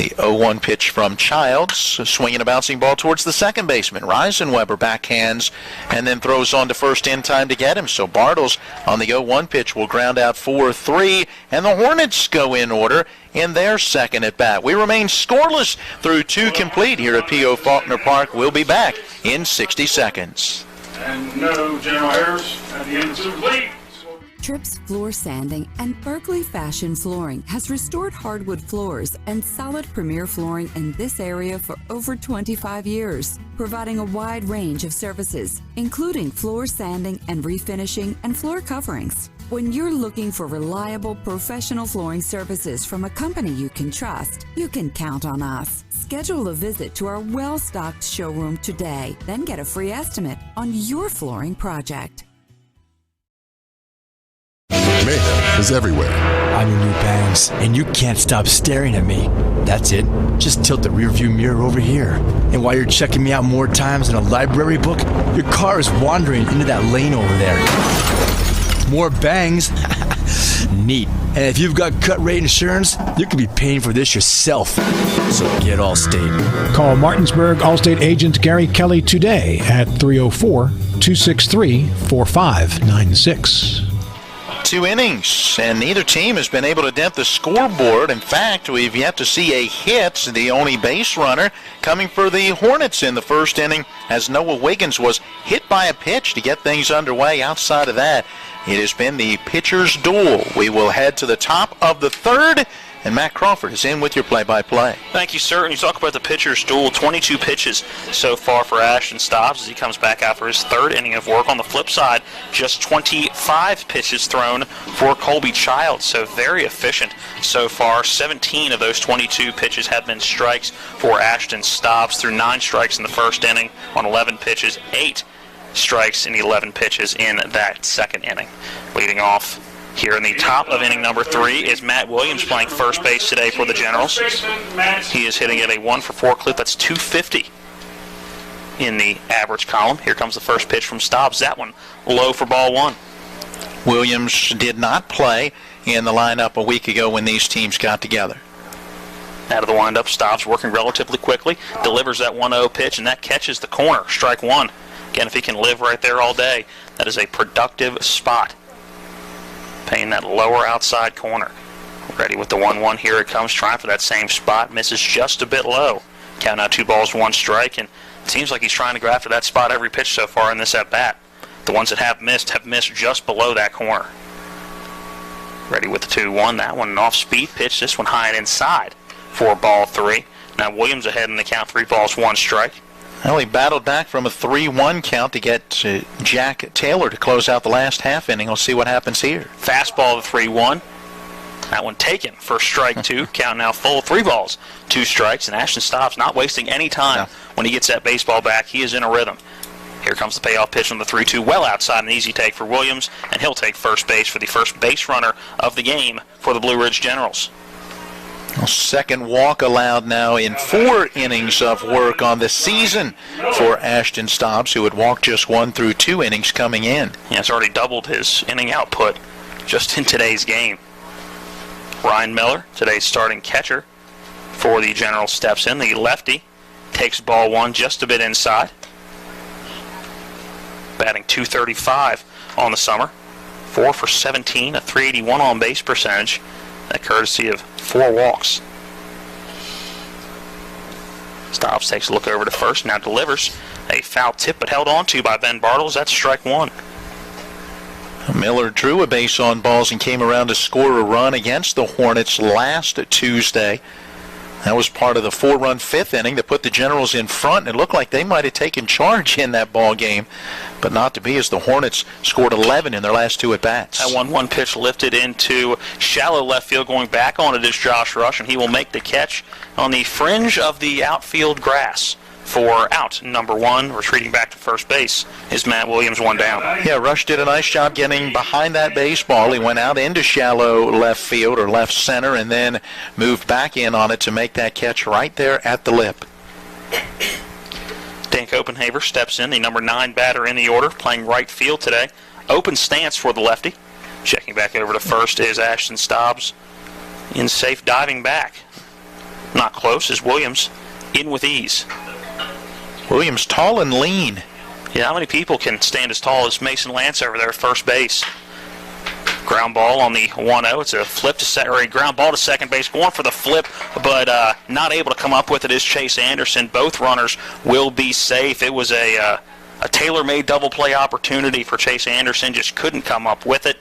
The 0-1 pitch from Childs, swinging a bouncing ball towards the second baseman. Reisenweber backhands and then throws on to first in time to get him. So Bartles on the 0-1 pitch will ground out 4-3, and the Hornets go in order in their second at bat. We remain scoreless through 2 complete here at P.O. Faulkner Park. We'll be back in 60 seconds. And no general errors at the end of 2 complete. Trips Floor Sanding and Berkeley Fashion Flooring has restored hardwood floors and solid premier flooring in this area for over 25 years, providing a wide range of services, including floor sanding and refinishing and floor coverings. When you're looking for reliable professional flooring services from a company you can trust, you can count on us. Schedule a visit to our well-stocked showroom today, then get a free estimate on your flooring project. Mayhem is everywhere. I'm your new Bangs, and you can't stop staring at me. That's it. Just tilt the rearview mirror over here. And while you're checking me out more times than a library book, your car is wandering into that lane over there. More bangs? Neat. And if you've got cut rate insurance, you could be paying for this yourself. So get Allstate. Call Martinsburg Allstate agent Gary Kelly today at 304-263-4596. 2 innings, and neither team has been able to dent the scoreboard. In fact, we've yet to see a hit. The only base runner coming for the Hornets in the first inning, as Noah Wiggins was hit by a pitch to get things underway. Outside of that, it has been the pitcher's duel. We will head to the top of the third, and Matt Crawford is in with your play-by-play. Thank you, sir. And you talk about the pitcher's duel, 22 pitches so far for Ashton Stobbs as he comes back out for his third inning of work. On the flip side, just 25 pitches thrown for Colby Childs, so very efficient so far. 17 of those 22 pitches have been strikes for Ashton Stobbs, through 9 strikes in the first inning on 11 pitches, 8 strikes in 11 pitches in that second inning. Leading off here in the top of inning number 3 is Matt Williams, playing first base today for the Generals. He is hitting at a 1-for-4 clip. That's 250 in the average column. Here comes the first pitch from Stobbs. That one low for ball 1. Williams did not play in the lineup a week ago when these teams got together. Out of the windup, Stobbs working relatively quickly, delivers that 1-0 pitch, and that catches the corner. Strike 1. Again, if he can live right there all day, that is a productive spot. Paying that lower outside corner. Ready with the 1-1. Here it comes, trying for that same spot. Misses just a bit low. Count out 2 balls, 1 strike, and it seems like he's trying to go after that spot every pitch so far in this at-bat. The ones that have missed just below that corner. Ready with the 2-1. That one an off-speed pitch. This one high and inside for ball 3. Now Williams ahead in the count, 3 balls, 1 strike. Well, he battled back from a 3-1 count to get Jack Taylor to close out the last half inning. We'll see what happens here. Fastball to 3-1. That one taken for strike 2. Count now full, 3 balls, 2 strikes. And Ashton Stobbs not wasting any time when he gets that baseball back. He is in a rhythm. Here comes the payoff pitch on the 3-2. Well outside, an easy take for Williams. And he'll take first base for the first base runner of the game for the Blue Ridge Generals. Second walk allowed now in 4 innings of work on the season for Ashton Stobbs, who had walked just 1 through 2 innings coming in. He has already doubled his inning output just in today's game. Ryan Miller, today's starting catcher for the Generals, steps in. The lefty takes ball 1 just a bit inside. Batting .235 on the summer. 4 for 17, a .381 on base percentage. That courtesy of 4 walks. Stobbs takes a look over to first, now delivers a foul tip, but held on to by Ben Bartles. That's strike 1. Miller drew a base on balls and came around to score a run against the Hornets last Tuesday. That was part of the 4-run 5th inning that put the Generals in front. It looked like they might have taken charge in that ball game, but not to be, as the Hornets scored 11 in their last 2 at-bats. That 1-1 pitch lifted into shallow left field. Going back on it is Josh Rush, and he will make the catch on the fringe of the outfield grass for out number 1. Retreating back to first base is Matt Williams, 1 down. Yeah, Rush did a nice job getting behind that baseball. He went out into shallow left field or left center and then moved back in on it to make that catch right there at the lip. Dan Copenhaver steps in, the number 9 batter in the order, playing right field today. Open stance for the lefty. Checking back over to first is Ashton Stobbs in safe diving back. Not close as Williams in with ease. Williams tall and lean. Yeah, how many people can stand as tall as Mason Lance over there at first base? Ground ball on the 1-0. It's a flip to or a ground ball to second base. Going for the flip, but not able to come up with it is Chase Anderson. Both runners will be safe. It was a tailor-made double play opportunity for Chase Anderson. Just couldn't come up with it.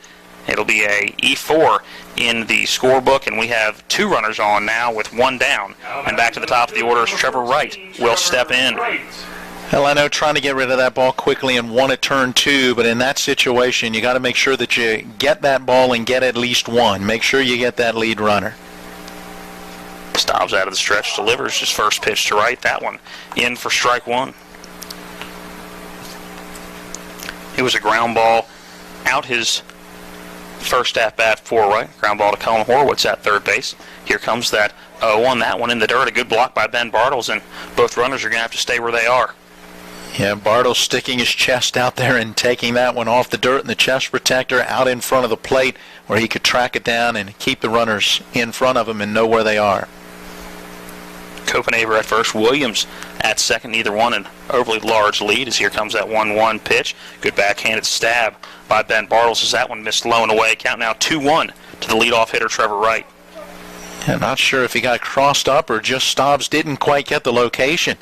It'll be a E4 in the scorebook, and we have 2 runners on now with 1 down. And back to the top of the order is Trevor Wright will step in. Well, I know trying to get rid of that ball quickly and want to turn 2, but in that situation, you got to make sure that you get that ball and get at least 1. Make sure you get that lead runner. Stobbs out of the stretch, delivers his first pitch to Wright. That one in for strike 1. It was a ground ball out his first at-bat for Wright. Ground ball to Colin Horowitz at third base. Here comes that 0-1. That one in the dirt. A good block by Ben Bartles, and both runners are going to have to stay where they are. Yeah, Bartles sticking his chest out there and taking that one off the dirt and the chest protector out in front of the plate where he could track it down and keep the runners in front of him and know where they are. Copenhaver at first, Williams at second. Neither one an overly large lead as here comes that 1-1 pitch. Good backhanded stab by Ben Bartles as that one missed low and away. Count now 2-1 to the leadoff hitter Trevor Wright. Yeah, not sure if he got crossed up or just Stobbs didn't quite get the location.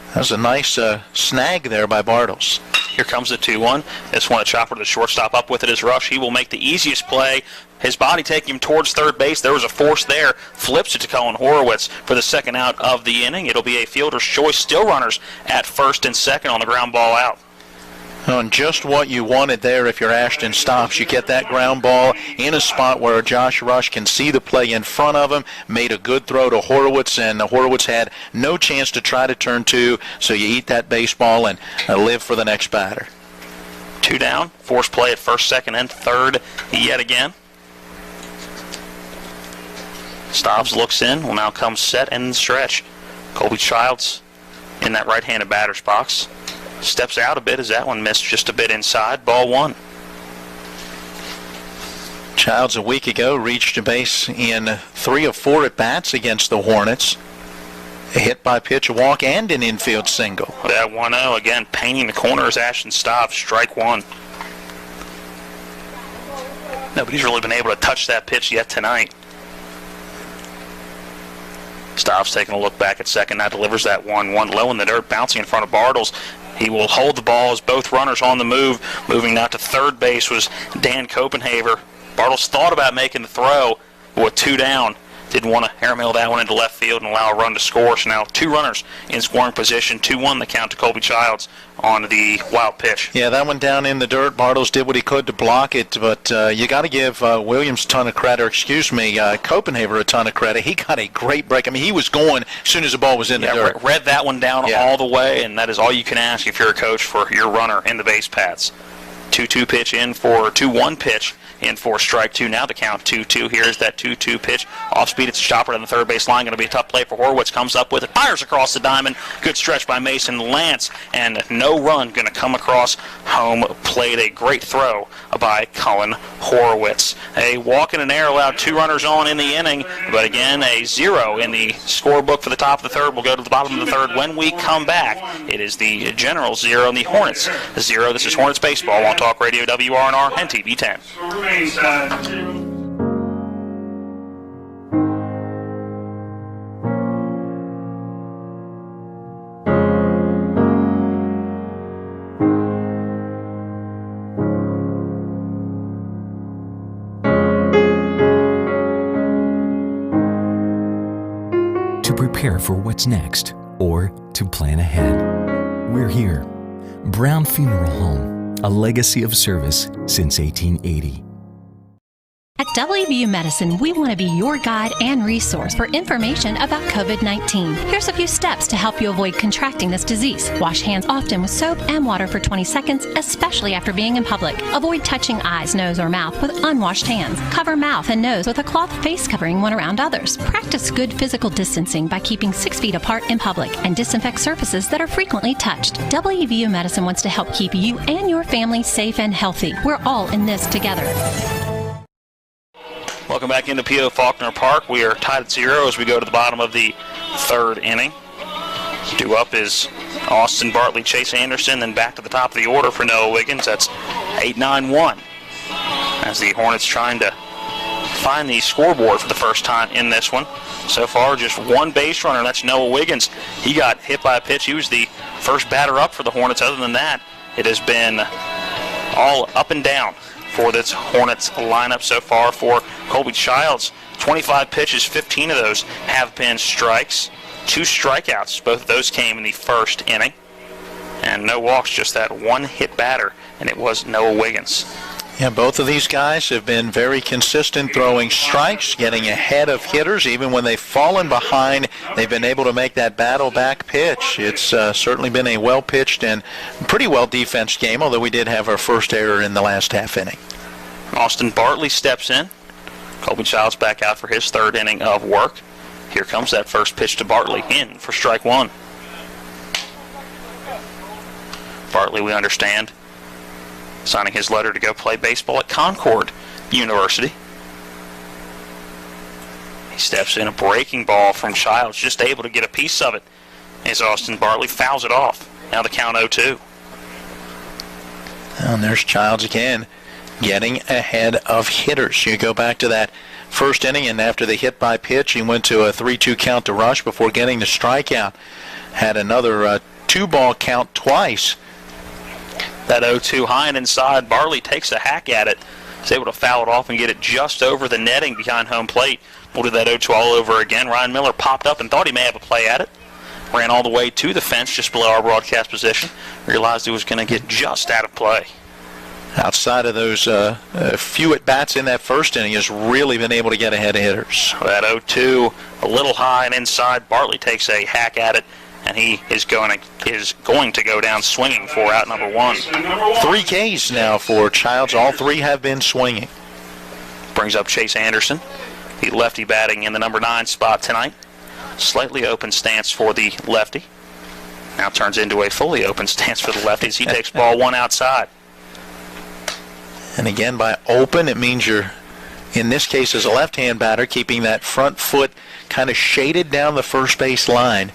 That was a nice snag there by Bartles. Here comes the 2-1. This one a chopper to the shortstop. Up with it is Rush. He will make the easiest play. His body taking him towards third base. There was a force there. Flips it to Colin Horowitz for the second out of the inning. It'll be a fielder's choice. Still runners at first and second on the ground ball out. And just what you wanted there if you're Ashton Stobbs. You get that ground ball in a spot where Josh Rush can see the play in front of him. Made a good throw to Horowitz, and Horowitz had no chance to try to turn 2, so you eat that baseball and live for the next batter. 2 down. Force play at first, second, and third yet again. Stobbs looks in. Will now come set and stretch. Colby Childs in that right-handed batter's box. Steps out a bit as that one missed just a bit inside. Ball 1. Childs a week ago reached a base in 3 of 4 at-bats against the Hornets. A hit by pitch, a walk, and an infield single. That 1-0 again, painting the corner as Ashton Stobbs, strike 1. Nobody's really been able to touch that pitch yet tonight. Stobbs taking a look back at second. Now delivers that 1-1 low in the dirt, bouncing in front of Bartles. He will hold the ball as both runners on the move. Moving now to third base was Dan Copenhaver. Bartles thought about making the throw, but with 2 down, didn't want to airmail that one into left field and allow a run to score. So now 2 runners in scoring position. 2-1 the count to Colby Childs on the wild pitch. Yeah, that one down in the dirt. Bartles did what he could to block it, but you got to give Williams a ton of credit, Copenhaver a ton of credit. He got a great break. I mean, he was going as soon as the ball was in the dirt. Read that one down all the way, and that is all you can ask if you're a coach for your runner in the base paths. 2-2 pitch in for 2-1 pitch in for strike 2. Now the count 2-2. Here's that 2-2 pitch. Off speed, it's a chopper on the third base line. Going to be a tough play for Horowitz. Comes up with it. Fires across the diamond. Good stretch by Mason Lance. And no run going to come across home plate. A great throw by Colin Horowitz. A walk and an error allowed 2 runners on in the inning. But again, a 0 in the scorebook for the top of the third. We'll go to the bottom of the third when we come back. It is the Generals 0 and the Hornets 0. This is Hornets Baseball on Talk Radio WRNR and TV 10. To prepare for what's next or to plan ahead, we're here. Brown Funeral Home, a legacy of service since 1880. At WVU Medicine, we want to be your guide and resource for information about COVID-19. Here's a few steps to help you avoid contracting this disease. Wash hands often with soap and water for 20 seconds, especially after being in public. Avoid touching eyes, nose, or mouth with unwashed hands. Cover mouth and nose with a cloth face covering when around others. Practice good physical distancing by keeping 6 feet apart in public and disinfect surfaces that are frequently touched. WVU Medicine wants to help keep you and your family safe and healthy. We're all in this together. Welcome back into P.O. Faulkner Park. We are tied at 0 as we go to the bottom of the third inning. Due up is Austin Bartley, Chase Anderson, then back to the top of the order for Noah Wiggins. That's 8-9-1. As the Hornets trying to find the scoreboard for the first time in this one. So far, just one base runner, that's Noah Wiggins. He got hit by a pitch. He was the first batter up for the Hornets. Other than that, it has been all up and down for this Hornets lineup so far for Colby Childs. 25 pitches, 15 of those have been strikes. 2 strikeouts, both of those came in the first inning. And no walks, just that one hit batter, and it was Noah Wiggins. Yeah, both of these guys have been very consistent throwing strikes, getting ahead of hitters. Even when they've fallen behind, they've been able to make that battle-back pitch. It's certainly been a well-pitched and pretty well-defensed game, although we did have our first error in the last half inning. Austin Bartley steps in. Colby Childs back out for his third inning of work. Here comes that first pitch to Bartley, in for strike one. Bartley, we understand, signing his letter to go play baseball at Concord University. He steps in, a breaking ball from Childs, just able to get a piece of it as Austin Bartley fouls it off. Now the count 0-2. And there's Childs again, getting ahead of hitters. You go back to that first inning, and after the hit by pitch, he went to a 3-2 count to Rush before getting the strikeout. Had another 2-ball count twice. That 0-2 high and inside. Bartley takes a hack at it. He's able to foul it off and get it just over the netting behind home plate. We'll do that 0-2 all over again. Ryan Miller popped up and thought he may have a play at it. Ran all the way to the fence just below our broadcast position. Realized he was going to get just out of play. Outside of those few at-bats in that first inning, has really been able to get ahead of hitters. That 0-2, a little high and inside. Bartley takes a hack at it, and he is going to go down swinging for out number 1. 3 Ks now for Childs. All 3 have been swinging. Brings up Chase Anderson, the lefty batting in the number 9 spot tonight. Slightly open stance for the lefty. Now turns into a fully open stance for the lefty as he takes ball 1 outside. And again, by open, it means you're, in this case, as a left-hand batter, keeping that front foot kind of shaded down the first base line.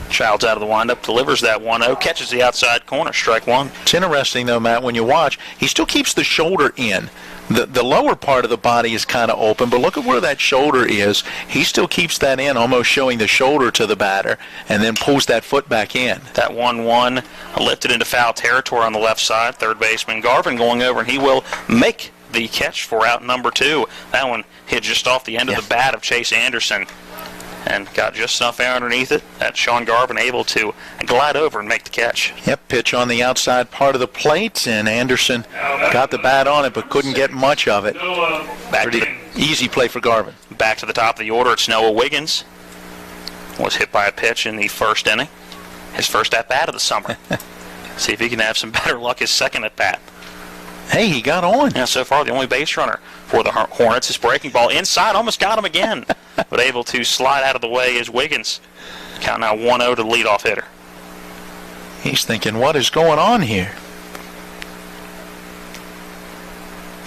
Childs out of the windup, delivers that 1-0, catches the outside corner, strike 1. It's interesting, though, Matt, when you watch, he still keeps the shoulder in. The lower part of the body is kind of open, but look at where that shoulder is. He still keeps that in, almost showing the shoulder to the batter, and then pulls that foot back in. That 1-1 lifted into foul territory on the left side. Third baseman Garvin going over, and he will make the catch for out number 2. That one hit just off the end of the bat of Chase Anderson and got just enough air underneath it that Sean Garvin able to glide over and make the catch. Yep, pitch on the outside part of the plate, and Anderson got the bat on it but couldn't get much of it. Easy play for Garvin. Back to the top of the order, it's Noah Wiggins. Was hit by a pitch in the first inning. His first at-bat of the summer. See if he can have some better luck his second at-bat. Hey, he got on. Yeah, so far the only base runner for the Hornets is breaking ball inside. Almost got him again, but able to slide out of the way is Wiggins. Count now 1-0 to the leadoff hitter. He's thinking, what is going on here?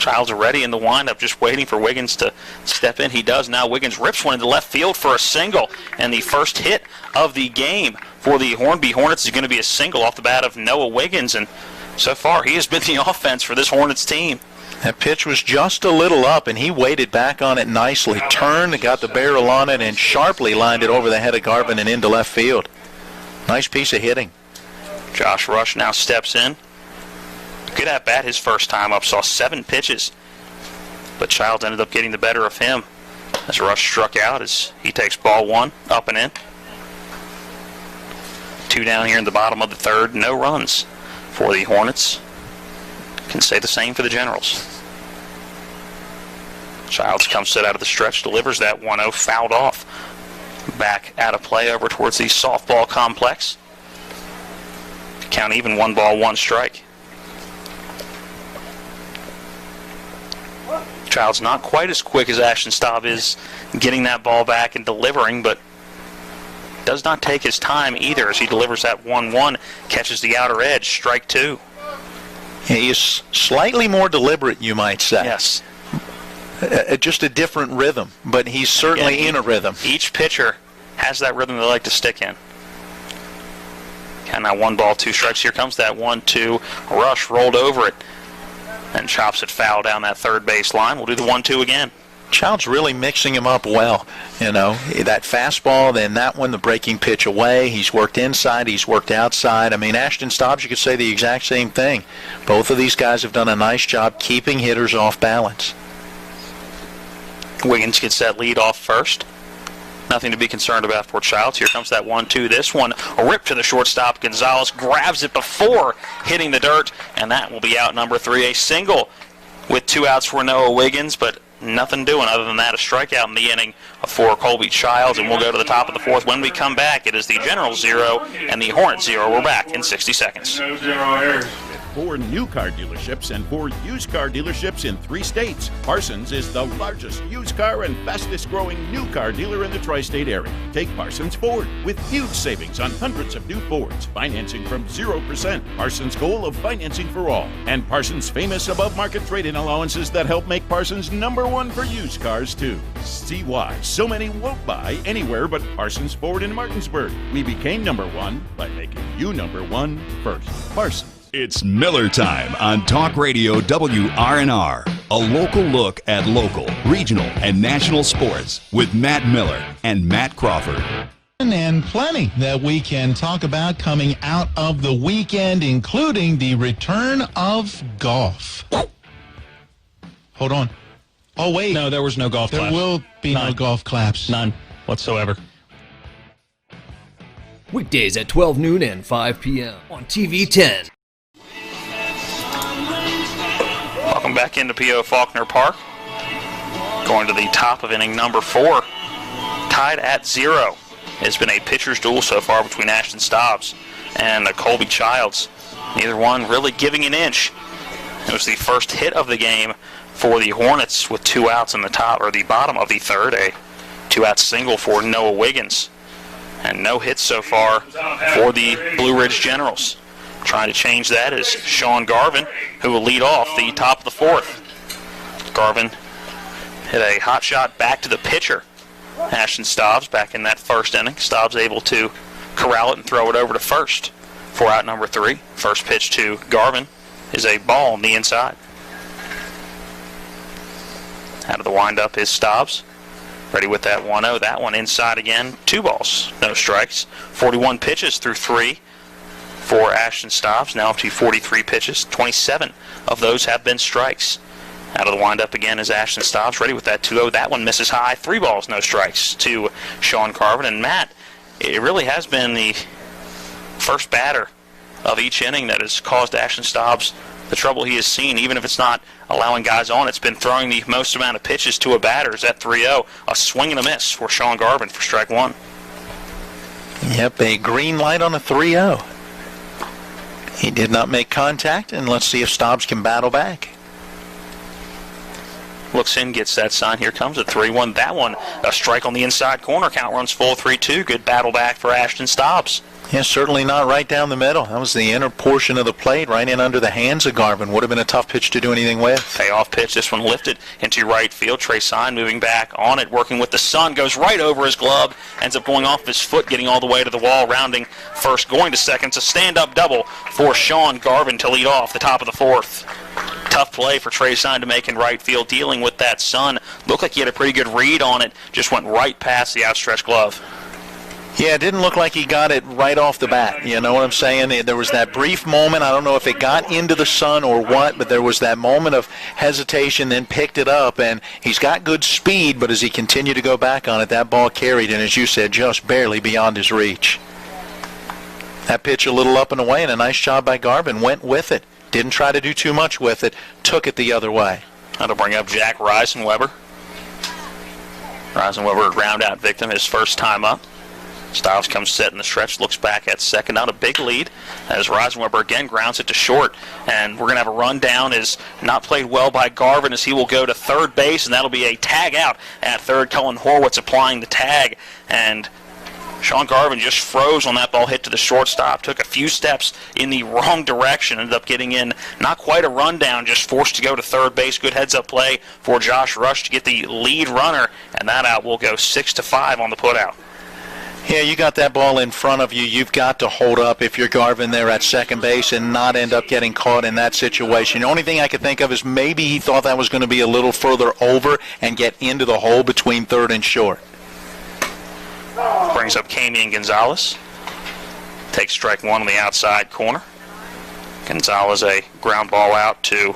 Childs ready in the windup, just waiting for Wiggins to step in. He does now. Wiggins rips one into left field for a single, and the first hit of the game for the Hornby Hornets is going to be a single off the bat of Noah Wiggins, and so far he has been the offense for this Hornets team. That pitch was just a little up, and he waited back on it nicely. Turned, got the barrel on it, and sharply lined it over the head of Garvin and into left field. Nice piece of hitting. Josh Rush now steps in. Good at bat his first time up. Saw 7 pitches, but Childs ended up getting the better of him as Rush struck out as he takes ball 1 up and in. 2 down here in the bottom of the third. No runs for the Hornets. Can say the same for the Generals. Childs comes set out of the stretch, delivers that 1-0, fouled off. Back out of play over towards the softball complex. Count even, 1 ball, 1 strike. Childs not quite as quick as Ashton Staub is getting that ball back and delivering, but does not take his time either as he delivers that 1-1, catches the outer edge, strike 2. He is slightly more deliberate, you might say. Yes. Just a different rhythm, but he's certainly in a rhythm. Each pitcher has that rhythm they like to stick in. And now 1 ball, 2 strikes. Here comes that 1-2 rush, rolled over it, and chops it foul down that third base line. We'll do the 1-2 again. Child's really mixing him up well. You know, that fastball, then that one, the breaking pitch away. He's worked inside, he's worked outside. I mean, Ashton Stobbs, you could say the exact same thing. Both of these guys have done a nice job keeping hitters off balance. Wiggins gets that lead off first. Nothing to be concerned about for Childs. Here comes that 1-2. This one, a rip to the shortstop. Gonzalez grabs it before hitting the dirt, and that will be out number 3. A single with 2 outs for Noah Wiggins, but nothing doing other than that. A strikeout in the inning for Colby Childs, and we'll go to the top of the 4th. When we come back, it is the Generals 0 and the Hornets 0. We're back in 60 seconds. 4 new car dealerships and 4 used car dealerships in 3 states. Parsons is the largest used car and fastest growing new car dealer in the tri-state area. Take Parsons Ford with huge savings on hundreds of new Fords, financing from 0%. Parsons' goal of financing for all. And Parsons' famous above market trade-in allowances that help make Parsons #1 for used cars too. See why so many won't buy anywhere but Parsons Ford in Martinsburg. We became #1 by making you #1 first. Parsons. It's Miller time on Talk Radio WRNR. A local look at local, regional, and national sports with Matt Miller and Matt Crawford. And plenty that we can talk about coming out of the weekend, including the return of golf. Hold on. Oh, wait. No, there was no golf claps. There will be no golf claps. None whatsoever. Weekdays at 12 noon and 5 p.m. on TV 10. Welcome back into P.O. Faulkner Park. Going to the top of inning number 4. Tied at 0. It's been a pitcher's duel so far between Ashton Stobbs and Colby Childs. Neither one really giving an inch. It was the first hit of the game for the Hornets with 2 outs in the top or the bottom of the 3rd. A 2-out single for Noah Wiggins. And no hits so far for the Blue Ridge Generals. Trying to change that is Sean Garvin, who will lead off the top of the 4th. Garvin hit a hot shot back to the pitcher, Ashton Stobbs, back in that first inning. Stobbs able to corral it and throw it over to first for out number 3. First pitch to Garvin is a ball on the inside. Out of the windup is Stobbs. Ready with that 1-0. That one inside again. 2 balls, no strikes. 41 pitches through 3 for Ashton Stobbs. Now up to 43 pitches. 27 of those have been strikes. Out of the windup again is Ashton Stobbs. Ready with that 2-0. That one misses high. 3 balls, no strikes to Sean Garvin. And Matt, it really has been the first batter of each inning that has caused Ashton Stobbs the trouble he has seen, even if it's not allowing guys on. It's been throwing the most amount of pitches to a batter. Is at 3-0. A swing and a miss for Sean Garvin for strike 1. Yep, a green light on a 3-0. He did not make contact, and let's see if Stobbs can battle back. Looks in, gets that sign. Here comes a 3-1. That one, a strike on the inside corner. Count runs full 3-2. Good battle back for Ashton Stobbs. Yeah, certainly not right down the middle. That was the inner portion of the plate, right in under the hands of Garvin. Would have been a tough pitch to do anything with. Payoff pitch. This one lifted into right field. Trey Sign moving back on it, working with the sun. Goes right over his glove. Ends up going off his foot, getting all the way to the wall, rounding first, going to second. It's a stand-up double for Sean Garvin to lead off the top of the 4th. Tough play for Trey Sign to make in right field, dealing with that sun. Looked like he had a pretty good read on it. Just went right past the outstretched glove. Yeah, it didn't look like he got it right off the bat. You know what I'm saying? There was that brief moment. I don't know if it got into the sun or what, but there was that moment of hesitation, then picked it up. And he's got good speed, but as he continued to go back on it, that ball carried, and as you said, just barely beyond his reach. That pitch a little up and away, and a nice job by Garvin. Went with it. Didn't try to do too much with it. Took it the other way. That'll bring up Jack Reisenweber. Reisenweber, a ground-out victim, his first time up. Stiles comes set in the stretch, looks back at second. Not a big lead as Reisenweber again grounds it to short. And we're going to have a run down. Is not played well by Garvin as he will go to third base, and that'll be a tag out at third. Cullen Horwitz applying the tag. And Sean Garvin just froze on that ball hit to the shortstop. Took a few steps in the wrong direction. Ended up getting in not quite a rundown, just forced to go to third base. Good heads-up play for Josh Rush to get the lead runner. And that out will go 6-5 on the putout. Yeah, you got that ball in front of you. You've got to hold up if you're Garvin there at second base and not end up getting caught in that situation. The only thing I could think of is maybe he thought that was going to be a little further over and get into the hole between third and short. Brings up Camian Gonzalez. Takes strike one on the outside corner. Gonzalez a ground ball out to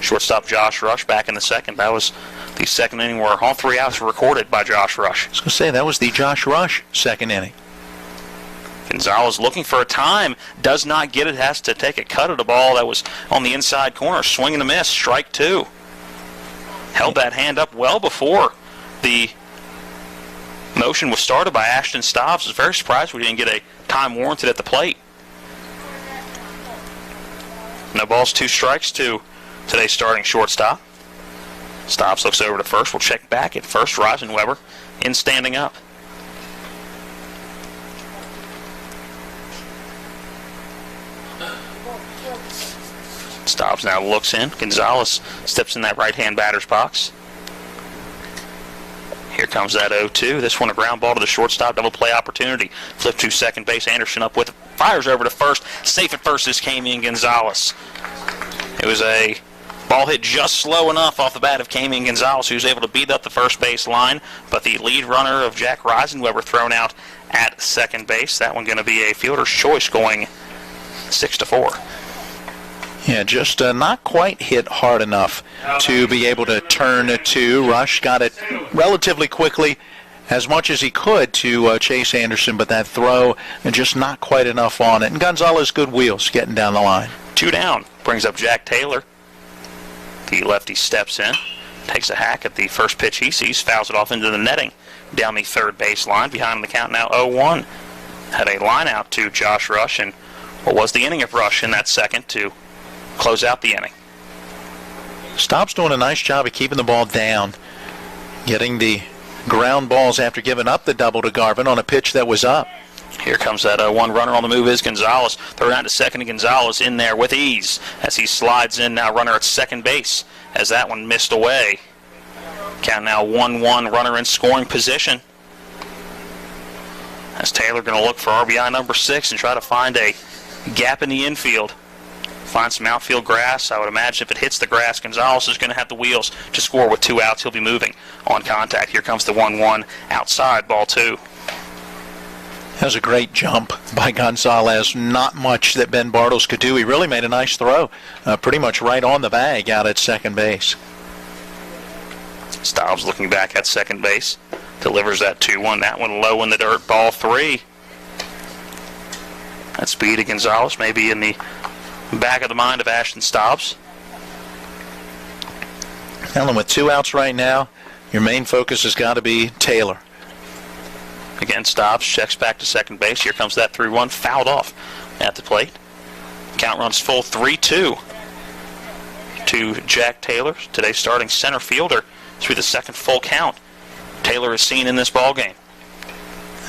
shortstop Josh Rush back in the second. That was the second inning where all 3 outs were recorded by Josh Rush. I was going to say, that was the Josh Rush second inning. Gonzalez looking for a time, does not get it, has to take a cut at the ball that was on the inside corner. Swing and a miss, strike 2. Held that hand up well before the motion was started by Ashton Stobbs. I was very surprised we didn't get a time warranted at the plate. No balls, 2 strikes to today's starting shortstop. Stobbs looks over to first. We'll check back at first. Reisenweber in standing up. Stobbs now looks in. Gonzalez steps in that right-hand batter's box. Here comes that 0-2. This one a ground ball to the shortstop. Double play opportunity. Flip to second base. Anderson up with it. Fires over to first. Safe at first is Camian Gonzalez. It was a ball hit just slow enough off the bat of Camian Gonzalez, who was able to beat up the first base line, but the lead runner of Jack Reisenweber thrown out at second base. That one going to be a fielder's choice, going 6-4. Yeah, just not quite hit hard enough to be able to turn it to. Rush got it relatively quickly, as much as he could, to Chase Anderson, but that throw just not quite enough on it. And Gonzalez, good wheels getting down the line. 2 down. Brings up Jack Taylor. The lefty steps in, takes a hack at the first pitch he sees, fouls it off into the netting down the third base line. Behind the count now 0-1. Had a line out to Josh Rush, and what was the inning of Rush in that second to close out the inning. Stobbs doing a nice job of keeping the ball down, getting the ground balls after giving up the double to Garvin on a pitch that was up. Here comes that 1 runner on the move is Gonzalez. Throw down to second, and Gonzalez in there with ease as he slides in. Now runner at second base as that one missed away. Count now 1-1, runner in scoring position. As Taylor going to look for RBI number 6 and try to find a gap in the infield. Find some outfield grass. I would imagine if it hits the grass, Gonzalez is going to have the wheels to score with 2 outs. He'll be moving on contact. Here comes the 1-1 outside, ball 2. That was a great jump by Gonzalez. Not much that Ben Bartles could do. He really made a nice throw, pretty much right on the bag out at second base. Stobbs looking back at second base. Delivers that 2-1. That one low in the dirt, ball 3. That speed of Gonzalez maybe in the back of the mind of Ashton Stobbs. Ellen, with 2 outs right now, your main focus has got to be Taylor. Again, Stobbs checks back to second base. Here comes that 3-1, fouled off at the plate. Count runs full 3-2 to Jack Taylor, today's starting center fielder, through the second full count Taylor is seen in this ballgame.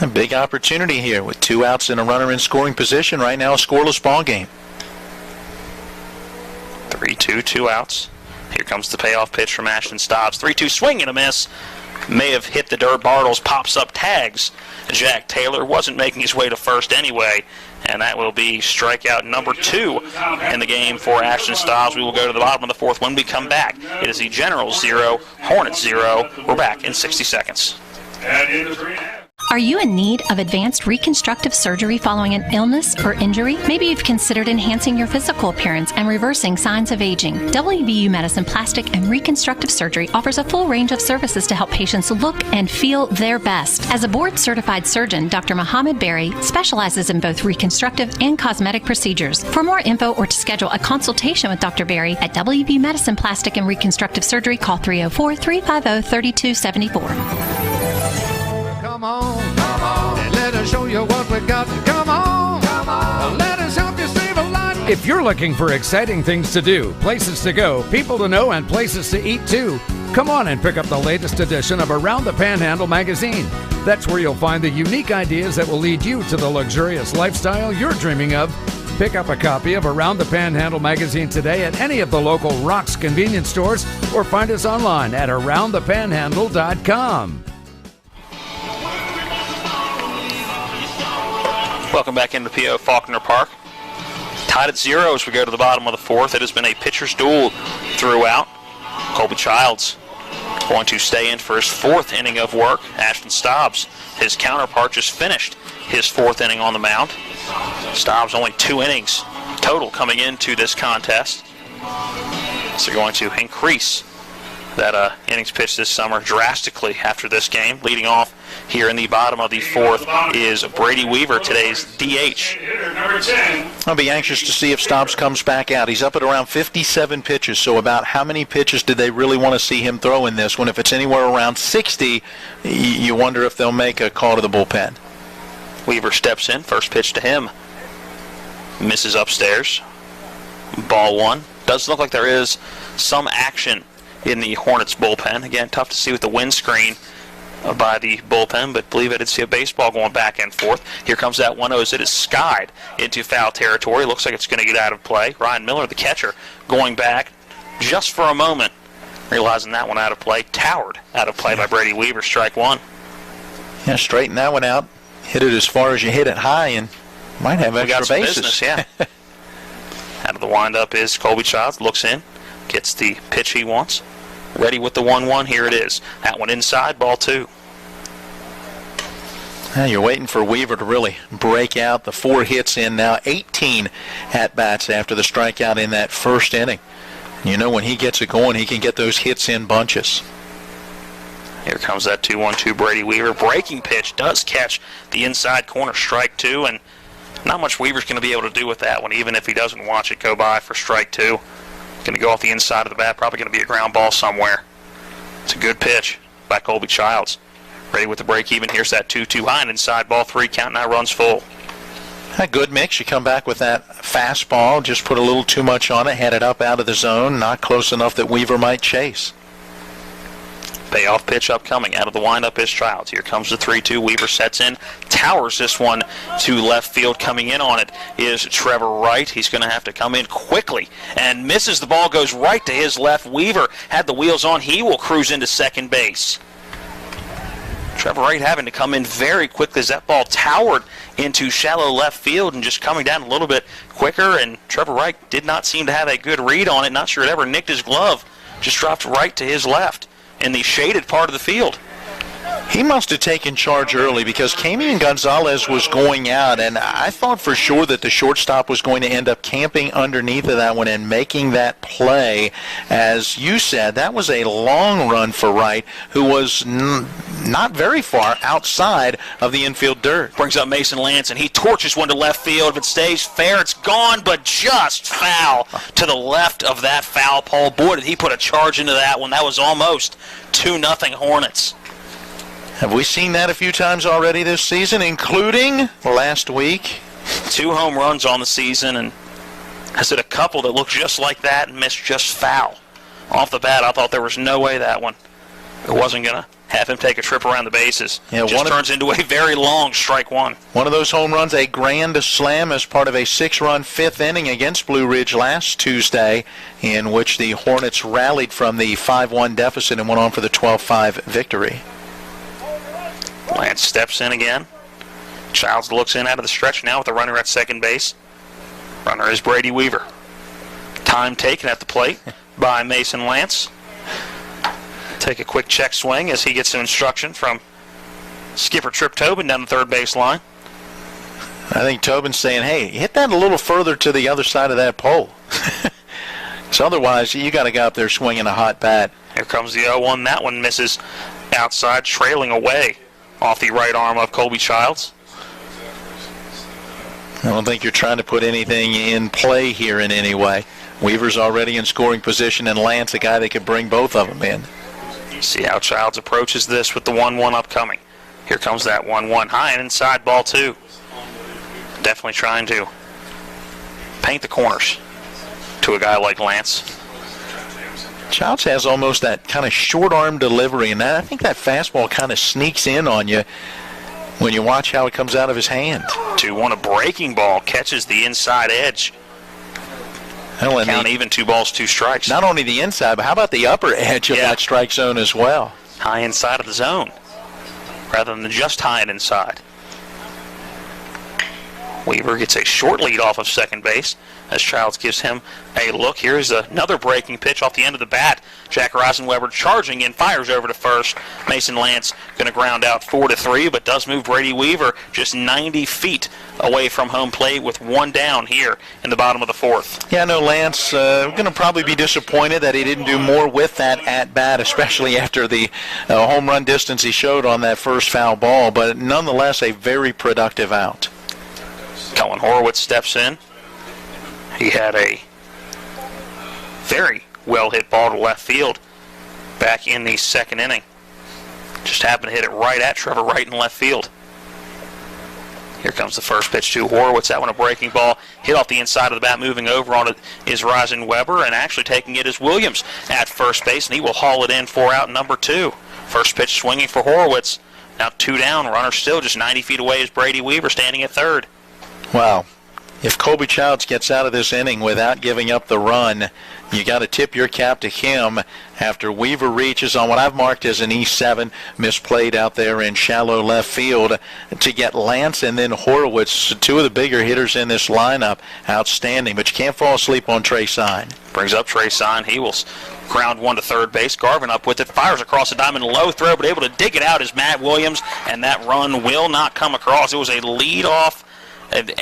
A big opportunity here with 2 outs and a runner in scoring position. Right now, a scoreless ballgame. 3-2, 2 outs. Here comes the payoff pitch from Ashton Stobbs. 3-2 swing and a miss. May have hit the dirt. Bartles pops up, tags Jack Taylor. Wasn't making his way to first anyway. And that will be strikeout number 2 in the game for Ashton Stobbs. We will go to the bottom of the 4th when we come back. It is the Generals 0, Hornets 0. We're back in 60 seconds. Are you in need of advanced reconstructive surgery following an illness or injury? Maybe you've considered enhancing your physical appearance and reversing signs of aging. WVU Medicine Plastic and Reconstructive Surgery offers a full range of services to help patients look and feel their best. As a board-certified surgeon, Dr. Mohammed Berry specializes in both reconstructive and cosmetic procedures. For more info or to schedule a consultation with Dr. Berry at WVU Medicine Plastic and Reconstructive Surgery, call 304-350-3274. Come on, and let us show you what we got. Come on, let us help you save a life. If you're looking for exciting things to do, places to go, people to know, and places to eat too, come on and pick up the latest edition of Around the Panhandle magazine. That's where you'll find the unique ideas that will lead you to the luxurious lifestyle you're dreaming of. Pick up a copy of Around the Panhandle magazine today at any of the local Rock's convenience stores or find us online at aroundthepanhandle.com. Welcome back into P.O. Faulkner Park. Tied at 0 as we go to the bottom of the fourth. It has been a pitcher's duel throughout. Colby Childs going to stay in for his fourth inning of work. Ashton Stobbs, his counterpart, just finished his fourth inning on the mound. Stobbs only 2 innings total coming into this contest. So going to increase that innings pitched this summer drastically after this game. Leading off here in the bottom of the fourth is Brady Weaver, today's DH. I'll be anxious to see if Stobbs comes back out. He's up at around 57 pitches, so about how many pitches do they really want to see him throw in this one? If it's anywhere around 60, you wonder if they'll make a call to the bullpen. Weaver steps in, first pitch to him. Misses upstairs. Ball 1. Does look like there is some action in the Hornets bullpen. Again, tough to see with the windscreen by the bullpen, but believe I did see a baseball going back and forth. Here comes that 1-0 as it is skied into foul territory. Looks like it's going to get out of play. Ryan Miller, the catcher, going back just for a moment, realizing that one out of play. Towered out of play by Brady Weaver, strike 1. Yeah, straighten that one out. Hit it as far as you hit it high and might have extra bases. Business, yeah. Out of the windup is Colby Childs. Looks in, gets the pitch he wants. Ready with the 1-1. Here it is. That one inside, ball 2. Now you're waiting for Weaver to really break out. The 4 hits in now, 18 at-bats after the strikeout in that first inning. You know when he gets it going, he can get those hits in bunches. Here comes that 2-1-2 Brady Weaver. Breaking pitch does catch the inside corner, strike 2, and not much Weaver's going to be able to do with that one, even if he doesn't watch it go by for strike 2. Going to go off the inside of the bat, probably going to be a ground ball somewhere. It's a good pitch by Colby Childs. Ready with the break even. Here's that 2-2 high and inside, ball 3, count now, runs full. A good mix. You come back with that fastball, just put a little too much on it, had it up out of the zone, not close enough that Weaver might chase. Payoff pitch upcoming. Out of the windup is Childs. Here comes the 3-2. Weaver sets in. Towers this one to left field. Coming in on it is Trevor Wright. He's going to have to come in quickly and misses. The ball goes right to his left. Weaver had the wheels on. He will cruise into second base. Trevor Wright having to come in very quickly as that ball towered into shallow left field and just coming down a little bit quicker. And Trevor Wright did not seem to have a good read on it. Not sure it ever nicked his glove. Just dropped right to his left in the shaded part of the field. He must have taken charge early because Camian Gonzalez was going out, and I thought for sure that the shortstop was going to end up camping underneath of that one and making that play. As you said, that was a long run for Wright, who was not very far outside of the infield dirt. Brings up Mason Lance, and he torches one to left field. If it stays fair, it's gone, but just foul to the left of that foul pole. Boy, did he put a charge into that one. That was almost 2-0 Hornets. Have we seen that a few times already this season, including last week? 2 home runs on the season, and I said a couple that looked just like that and missed just foul. Off the bat, I thought there was no way that one it wasn't going to have him take a trip around the bases. Yeah, just turns into a very long strike 1. One of those home runs, a grand slam as part of a 6-run 5th inning against Blue Ridge last Tuesday, in which the Hornets rallied from the 5-1 deficit and went on for the 12-5 victory. Lance steps in again. Childs looks in out of the stretch now with the runner at second base. Runner is Brady Weaver. Time taken at the plate by Mason Lance. Take a quick check swing as he gets some instruction from skipper Trip Tobin down the third base line. I think Tobin's saying, hey, hit that a little further to the other side of that pole. So otherwise, you got to go up there swinging a hot bat. Here comes the 0-1. That one misses outside, trailing away off the right arm of Colby Childs. I don't think you're trying to put anything in play here in any way. Weaver's already in scoring position, and Lance, a guy that could bring both of them in. See how Childs approaches this with the 1-1 upcoming. Here comes that 1-1 high and inside, ball 2. Definitely trying to paint the corners to a guy like Lance. Childs has almost that kind of short arm delivery, and I think that fastball kind of sneaks in on you when you watch how it comes out of his hand. 2-1, a breaking ball catches the inside edge. Count even 2 balls, 2 strikes. Not only the inside, but how about the upper edge of that strike zone as well? High inside of the zone rather than just high and inside. Weaver gets a short lead off of second base as Childs gives him a look. Here's another breaking pitch off the end of the bat. Jack Rosenweber charging in, fires over to first. Mason Lance going to ground out 4-3, but does move Brady Weaver just 90 feet away from home plate with one down here in the bottom of the fourth. Yeah, I know Lance going to probably be disappointed that he didn't do more with that at-bat, especially after the home run distance he showed on that first foul ball, but nonetheless a very productive out. Cullen Horowitz steps in. He had a very well-hit ball to left field back in the second inning. Just happened to hit it right at Trevor Wright in left field. Here comes the first pitch to Horowitz. That one a breaking ball. Hit off the inside of the bat. Moving over on it is Rosenweber, and actually taking it is Williams at first base, and he will haul it in for out number 2. First pitch swinging for Horowitz. Now 2 down. Runner still just 90 feet away is Brady Weaver standing at third. Wow. If Colby Childs gets out of this inning without giving up the run, you got to tip your cap to him after Weaver reaches on what I've marked as an E7, misplayed out there in shallow left field, to get Lance and then Horowitz, 2 of the bigger hitters in this lineup. Outstanding, but you can't fall asleep on Trey Sign. Brings up Trey Sign. He will ground one to third base. Garvin up with it, fires across the diamond, low throw, but able to dig it out is Matt Williams, and that run will not come across. It was a lead-off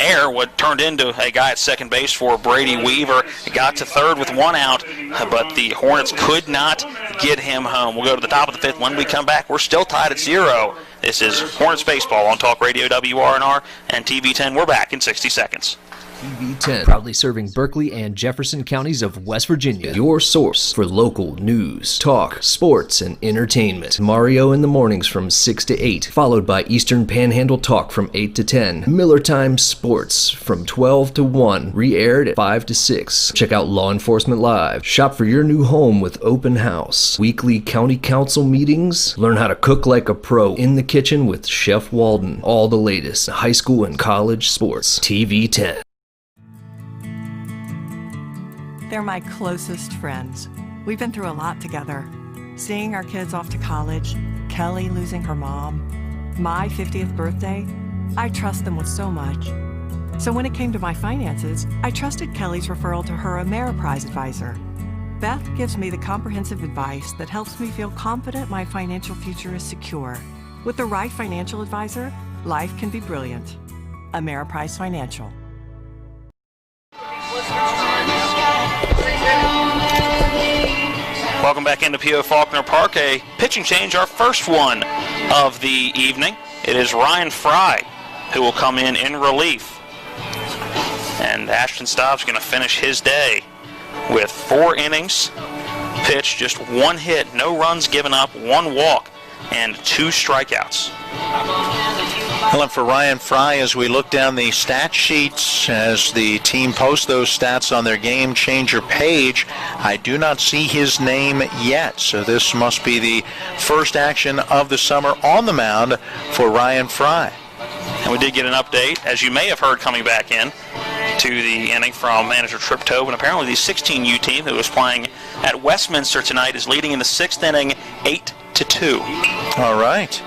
air, what turned into a guy at second base for Brady Weaver. It got to third with 1 out, but the Hornets could not get him home. We'll go to the top of the 5th. When we come back, we're still tied at 0. This is Hornets Baseball on Talk Radio WRNR and TV 10. We're back in 60 seconds. TV 10, proudly serving Berkeley and Jefferson counties of West Virginia. Your source for local news, talk, sports, and entertainment. Mario in the mornings from 6 to 8, followed by Eastern Panhandle Talk from 8 to 10. Miller Time Sports from 12 to 1, re-aired at 5 to 6. Check out Law Enforcement Live. Shop for your new home with Open House. Weekly county council meetings. Learn how to cook like a pro in the kitchen with Chef Walden. All the latest high school and college sports. TV 10. They're my closest friends. We've been through a lot together. Seeing our kids off to college, Kelly losing her mom, my 50th birthday, I trust them with so much. So when it came to my finances, I trusted Kelly's referral to her Ameriprise advisor. Beth gives me the comprehensive advice that helps me feel confident my financial future is secure. With the right financial advisor, life can be brilliant. Ameriprise Financial. Welcome back into P.O. Faulkner Park. A pitching change, our first one of the evening. It is Ryan Fry who will come in relief. And Ashton Staub's going to finish his day with 4 innings pitched, just 1 hit, no runs given up, 1 walk, and 2 strikeouts. Well, for Ryan Fry, as we look down the stat sheets, as the team posts those stats on their game changer page, I do not see his name yet. So this must be the first action of the summer on the mound for Ryan Fry. And we did get an update, as you may have heard coming back in to the inning, from manager Trip Tobin. Apparently the 16U team who is playing at Westminster tonight is leading in the 6th inning 8-2. All right.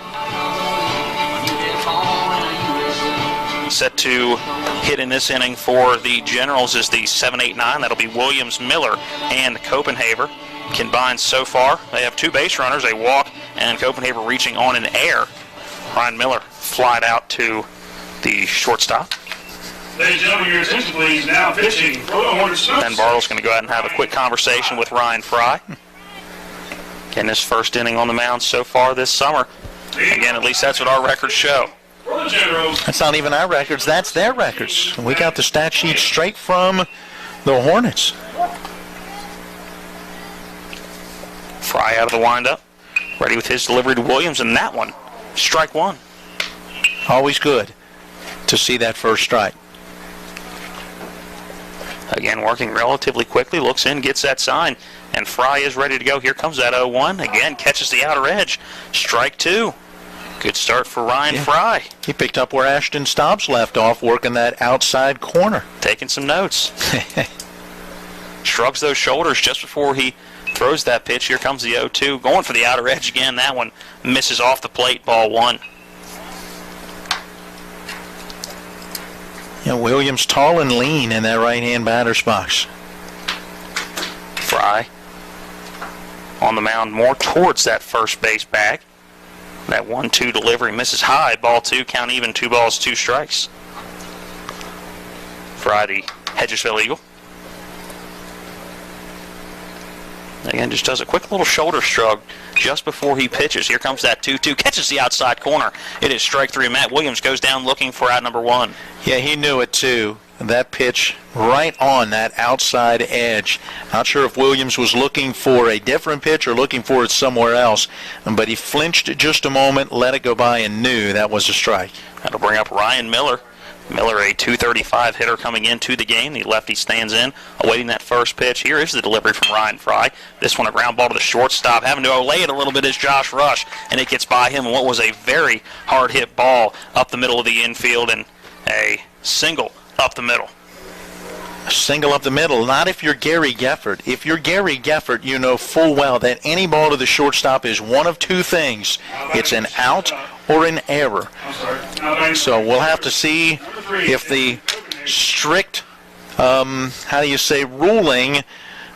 Set to hit in this inning for the Generals is the 7-8-9. That'll be Williams, Miller, and Copenhaver. Combined so far, they have 2 base runners, a walk, and Copenhaver reaching on an air. Ryan Miller flied out to the shortstop. Ladies and gentlemen, your attention please. Now pitching for the Hornets. Ben Bartle's going to go ahead and have a quick conversation with Ryan Fry. Getting his first inning on the mound so far this summer. Again, at least that's what our records show. That's not even our records, that's their records. We got the stat sheet straight from the Hornets. Fry out of the windup, ready with his delivery to Williams, and that one, strike 1. Always good to see that first strike. Again, working relatively quickly, looks in, gets that sign, and Fry is ready to go. Here comes that 0-1. Again, catches the outer edge. Strike 2. Good start for Ryan Fry. He picked up where Ashton Staub's left off, working that outside corner. Taking some notes. Shrugs those shoulders just before he throws that pitch. Here comes the 0-2. Going for the outer edge again. That one misses off the plate. Ball 1. And Williams tall and lean in that right-hand batter's box. Fry on the mound more towards that first base bag. That 1-2 delivery misses high. Ball 2, count even, 2 balls, 2 strikes. Fry, the Hedgesville Eagle. Again, just does a quick little shoulder shrug just before he pitches. Here comes that 2-2. Catches the outside corner. It is strike 3. Matt Williams goes down looking for out number 1. Yeah, he knew it too. That pitch right on that outside edge. Not sure if Williams was looking for a different pitch or looking for it somewhere else, but he flinched just a moment, let it go by, and knew that was a strike. That'll bring up Ryan Miller. Miller, a .235 hitter coming into the game. The lefty stands in, awaiting that first pitch. Here is the delivery from Ryan Fry. This one a ground ball to the shortstop. Having to lay it a little bit is Josh Rush, and it gets by him in what was a very hard-hit ball up the middle of the infield, and a single up the middle. A single up the middle. Not if you're Gary Gefford. If you're Gary Gefford, you know full well that any ball to the shortstop is one of two things. It's an out or an error. So we'll have to see if the strict, ruling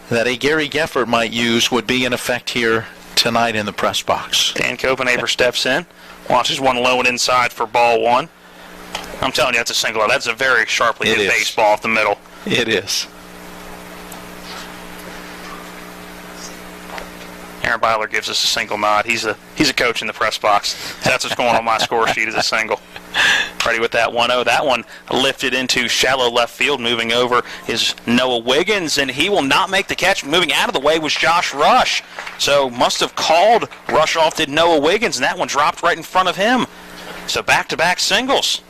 that a Gary Gefford might use would be in effect here tonight in the press box. Dan Copenhaver steps in, watches one low and inside for ball 1. I'm telling you, that's a single out. That's a very sharply hit baseball off the middle. It is. Aaron Byler gives us a single nod. He's a coach in the press box. That's what's going on my score sheet is a single. Ready with that 1-0. That one lifted into shallow left field. Moving over is Noah Wiggins, and he will not make the catch. Moving out of the way was Josh Rush. So must have called Rush off, did Noah Wiggins, and that one dropped right in front of him. So back-to-back singles.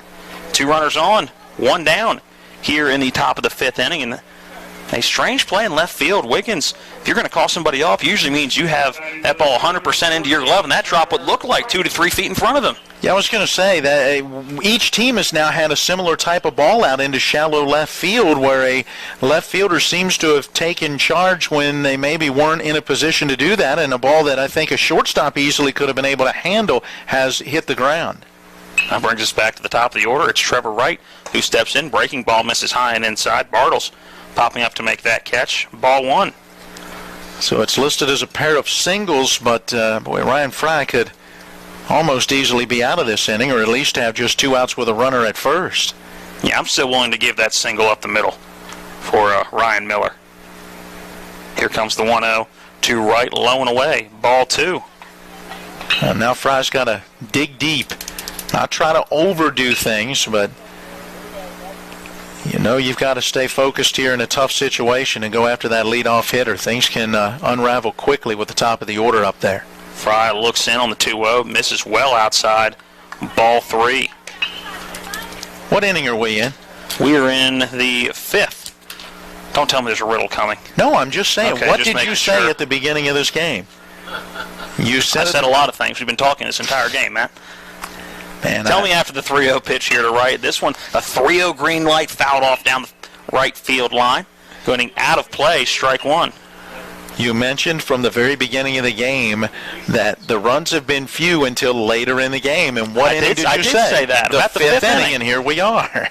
2 runners on, 1 down here in the top of the 5th inning. And a strange play in left field. Wiggins, if you're going to call somebody off, usually means you have that ball 100% into your glove, and that drop would look like 2 to 3 feet in front of him. Yeah, I was going to say that each team has now had a similar type of ball out into shallow left field where a left fielder seems to have taken charge when they maybe weren't in a position to do that, and a ball that I think a shortstop easily could have been able to handle has hit the ground. That brings us back to the top of the order. It's Trevor Wright who steps in. Breaking ball misses high and inside. Bartles popping up to make that catch. Ball 1. So it's listed as a pair of singles, but Ryan Fry could almost easily be out of this inning, or at least have just 2 outs with a runner at first. Yeah, I'm still willing to give that single up the middle for Ryan Miller. Here comes the 1-0 to Wright, low and away. Ball 2. Now Fry's got to dig deep. Not try to overdo things, but you know you've got to stay focused here in a tough situation and go after that leadoff hitter. Things can unravel quickly with the top of the order up there. Fry looks in on the 2-0, misses well outside. Ball 3. What inning are we in? We are in the 5th. Don't tell me there's a riddle coming. No, I'm just saying. Okay, what just did you say sure at the beginning of this game? I said a lot of things. We've been talking this entire game, Matt. Man, Tell me after the 3-0 pitch here to Wright. This one, a 3-0 green light fouled off down the right field line. Going out of play, strike 1. You mentioned from the very beginning of the game that the runs have been few until later in the game. And what inning did you say? I did say that. The About 5th inning, and here we are.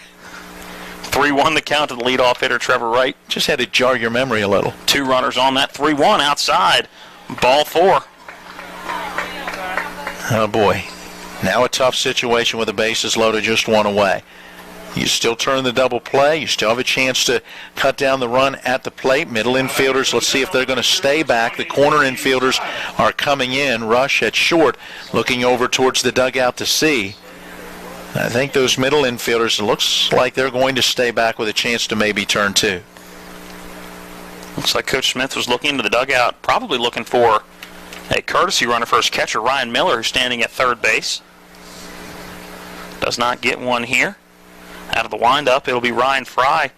3-1 the count to the leadoff hitter, Trevor Wright. Just had to jar your memory a little. 2 runners on that 3-1 outside. Ball 4. Oh, boy. Now a tough situation with the bases loaded, just 1 away. You still turn the double play. You still have a chance to cut down the run at the plate. Middle infielders, let's see if they're going to stay back. The corner infielders are coming in. Rush at short, looking over towards the dugout to see. I think those middle infielders, it looks like they're going to stay back with a chance to maybe turn 2. Looks like Coach Smith was looking into the dugout, probably looking for a courtesy runner for his catcher, Ryan Miller, who's standing at third base. Does not get one here. Out of the windup, it'll be Ryan Fry,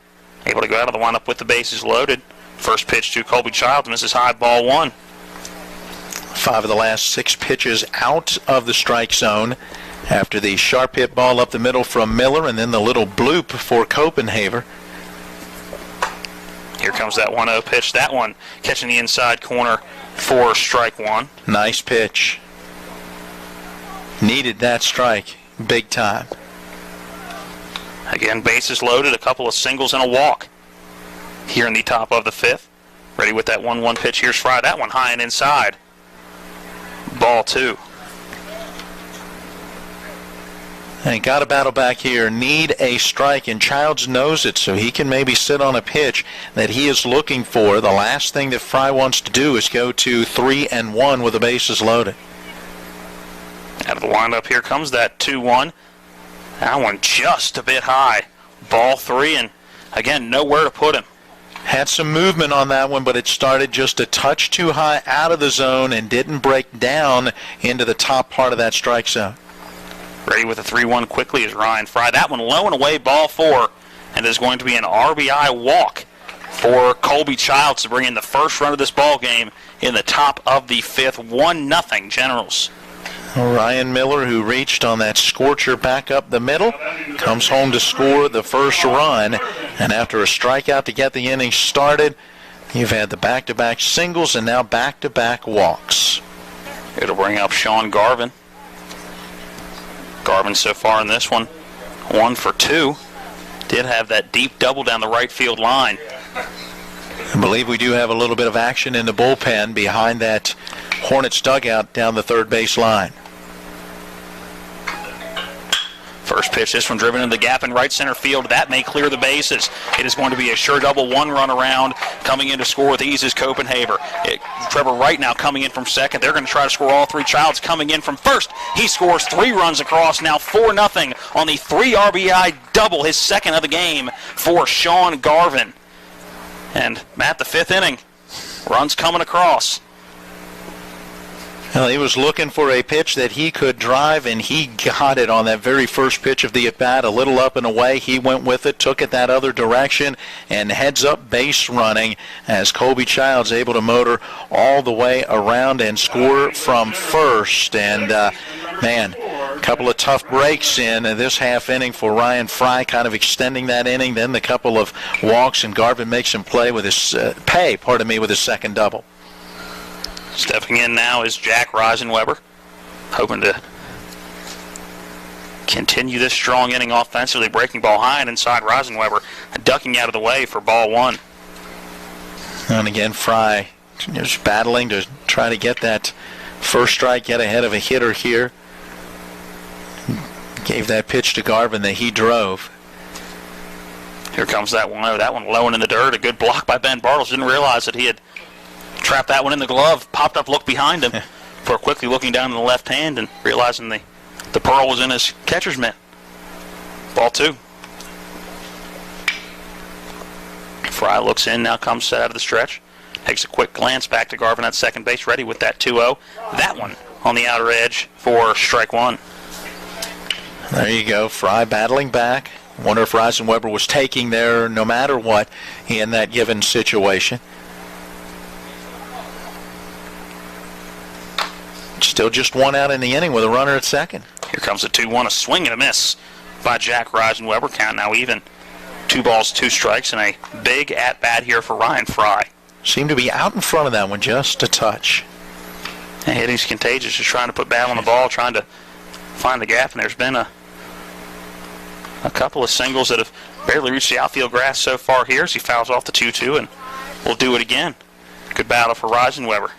able to go out of the windup with the bases loaded. First pitch to Colby Childs, misses high, ball 1. 5 of the last 6 pitches out of the strike zone after the sharp hit ball up the middle from Miller, and then the little bloop for Copenhaver. Here comes that 1-0 pitch. That one catching the inside corner for strike 1. Nice pitch. Needed that strike big time. Again, bases loaded, a couple of singles and a walk here in the top of the 5th. Ready with that 1-1 pitch. Here's Fry. That one high and inside. Ball 2. And got to battle back here. Need a strike, and Childs knows it, so he can maybe sit on a pitch that he is looking for. The last thing that Fry wants to do is go to 3-1 with the bases loaded. Out of the windup, here comes that 2-1. That one just a bit high. Ball 3, and again, nowhere to put him. Had some movement on that one, but it started just a touch too high out of the zone and didn't break down into the top part of that strike zone. Ready with a 3-1 quickly is Ryan Fry. That one low and away, ball 4, and there's going to be an RBI walk for Colby Childs to bring in the first run of this ball game in the top of the 5th. 1-0 Generals. Ryan Miller, who reached on that scorcher back up the middle, comes home to score the first run. And after a strikeout to get the inning started, you've had the back-to-back singles and now back-to-back walks. It'll bring up Sean Garvin. Garvin so far in this one, 1 for 2. Did have that deep double down the right field line. I believe we do have a little bit of action in the bullpen behind that Hornets dugout down the third base line. First pitch, this one driven into the gap in right center field. That may clear the bases. It is going to be a sure double, 1 run around. Coming in to score with ease is Copenhaver. Trevor Wright now coming in from second. They're going to try to score all 3. Childs coming in from first. He scores 3 runs across, now 4-0 on the 3 RBI double, his second of the game for Sean Garvin. And Matt, the 5th inning, runs coming across. Well, he was looking for a pitch that he could drive, and he got it on that very first pitch of the at-bat. A little up and away. He went with it, took it that other direction, and heads up base running as Colby Childs able to motor all the way around and score from first. And, man, a couple of tough breaks in this half inning for Ryan Fry, kind of extending that inning. Then the couple of walks, and Garvin makes him with his second double. Stepping in now is Jack Reisenweber, hoping to continue this strong inning offensively, breaking ball high and inside. Reisenweber ducking out of the way for ball 1. And again, Fry just battling to try to get that first strike, get ahead of a hitter here. Gave that pitch to Garvin that he drove. Here comes that one low and in the dirt. A good block by Ben Bartles. Didn't realize that he had trapped that one in the glove. Popped up, looked behind him for quickly looking down in the left hand and realizing the pearl was in his catcher's mitt. Ball 2. Fry looks in, now comes set out of the stretch. Takes a quick glance back to Garvin at second base, ready with that 2-0. That one on the outer edge for strike 1. There you go, Fry battling back. Wonder if Reisenweber was taking there no matter what in that given situation. Still just 1 out in the inning with a runner at second. Here comes a 2-1, a swing and a miss by Jack Reisenweber. Count now even. 2 balls, 2 strikes, and a big at-bat here for Ryan Fry. Seemed to be out in front of that one just a touch. And hitting's contagious, just trying to put bat on the ball, trying to find the gap, and there's been a couple of singles that have barely reached the outfield grass so far here as he fouls off the 2-2, and we'll do it again. Good battle for Reisenweber.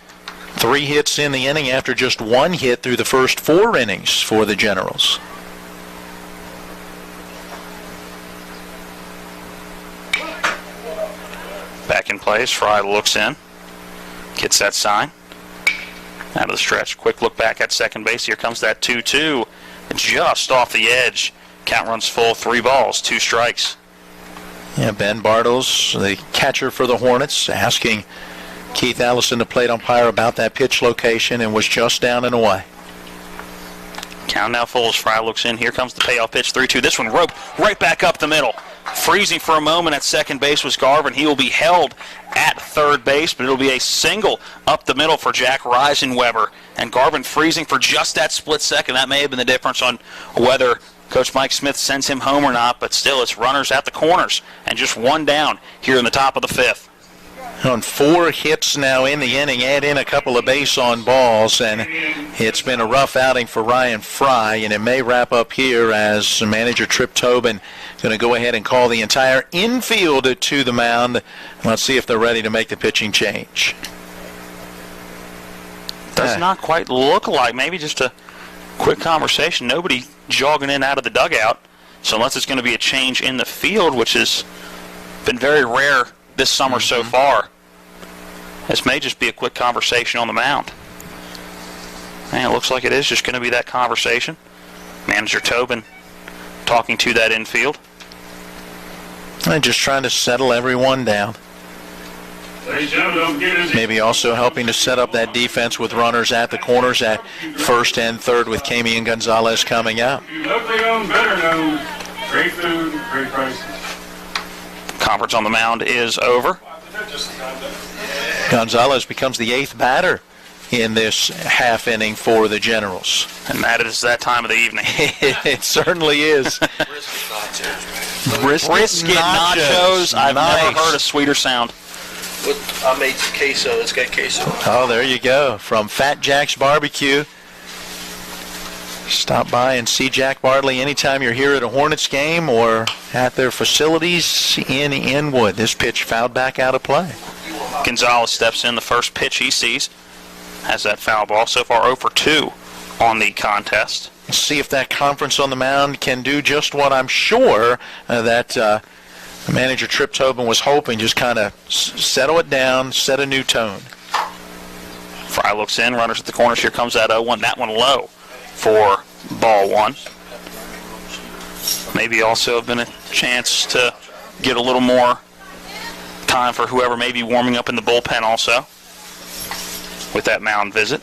3 hits in the inning after just 1 hit through the first 4 innings for the Generals. Back in place, Fry looks in, gets that sign. Out of the stretch, quick look back at second base. Here comes that 2-2, just off the edge. Count runs full, 3 balls, 2 strikes. Yeah, Ben Bartles, the catcher for the Hornets, asking Keith Allison, the plate umpire, about that pitch location, and was just down and away. Count now full as Fry looks in. Here comes the payoff pitch, 3-2. This one roped right back up the middle. Freezing for a moment at second base was Garvin. He will be held at third base, but it'll be a single up the middle for Jack Reisenweber. And Garvin freezing for just that split second. That may have been the difference on whether Coach Mike Smith sends him home or not, but still it's runners at the corners and just 1 down here in the top of the 5th. on 4 hits now in the inning, add in a couple of base on balls, and it's been a rough outing for Ryan Fry, and it may wrap up here as manager Trip Tobin going to go ahead and call the entire infield to the mound. Let's see if they're ready to make the pitching change. Does not quite look like, maybe just a quick conversation. Nobody jogging in out of the dugout. So unless it's going to be a change in the field, which has been very rare this summer so far, this may just be a quick conversation on the mound. And it looks like it is just going to be that conversation. Manager Tobin talking to that infield. And just trying to settle everyone down. Maybe also helping to set up that defense with runners at the corners at first and third with Camian Gonzalez coming out. Locally owned, better known, great food, great prices. Conference on the mound is over. Gonzalez becomes the 8th batter in this half inning for the Generals. And that is that time of the evening. It certainly is. Brisket nachos. I've never heard a sweeter sound. I made some queso. Let's get queso. Oh, there you go. From Fat Jack's Barbecue. Stop by and see Jack Bartley anytime you're here at a Hornets game or at their facilities in Inwood. This pitch fouled back out of play. Gonzalez steps in. The first pitch he sees has that foul ball. So far 0 for 2 on the contest. Let's see if that conference on the mound can do just what I'm sure that manager Trip Tobin was hoping, just kind of settle it down, set a new tone. Fry looks in, runners at the corners. Here comes that 0-1. That one low for ball 1. Maybe also have been a chance to get a little more time for whoever may be warming up in the bullpen also with that mound visit.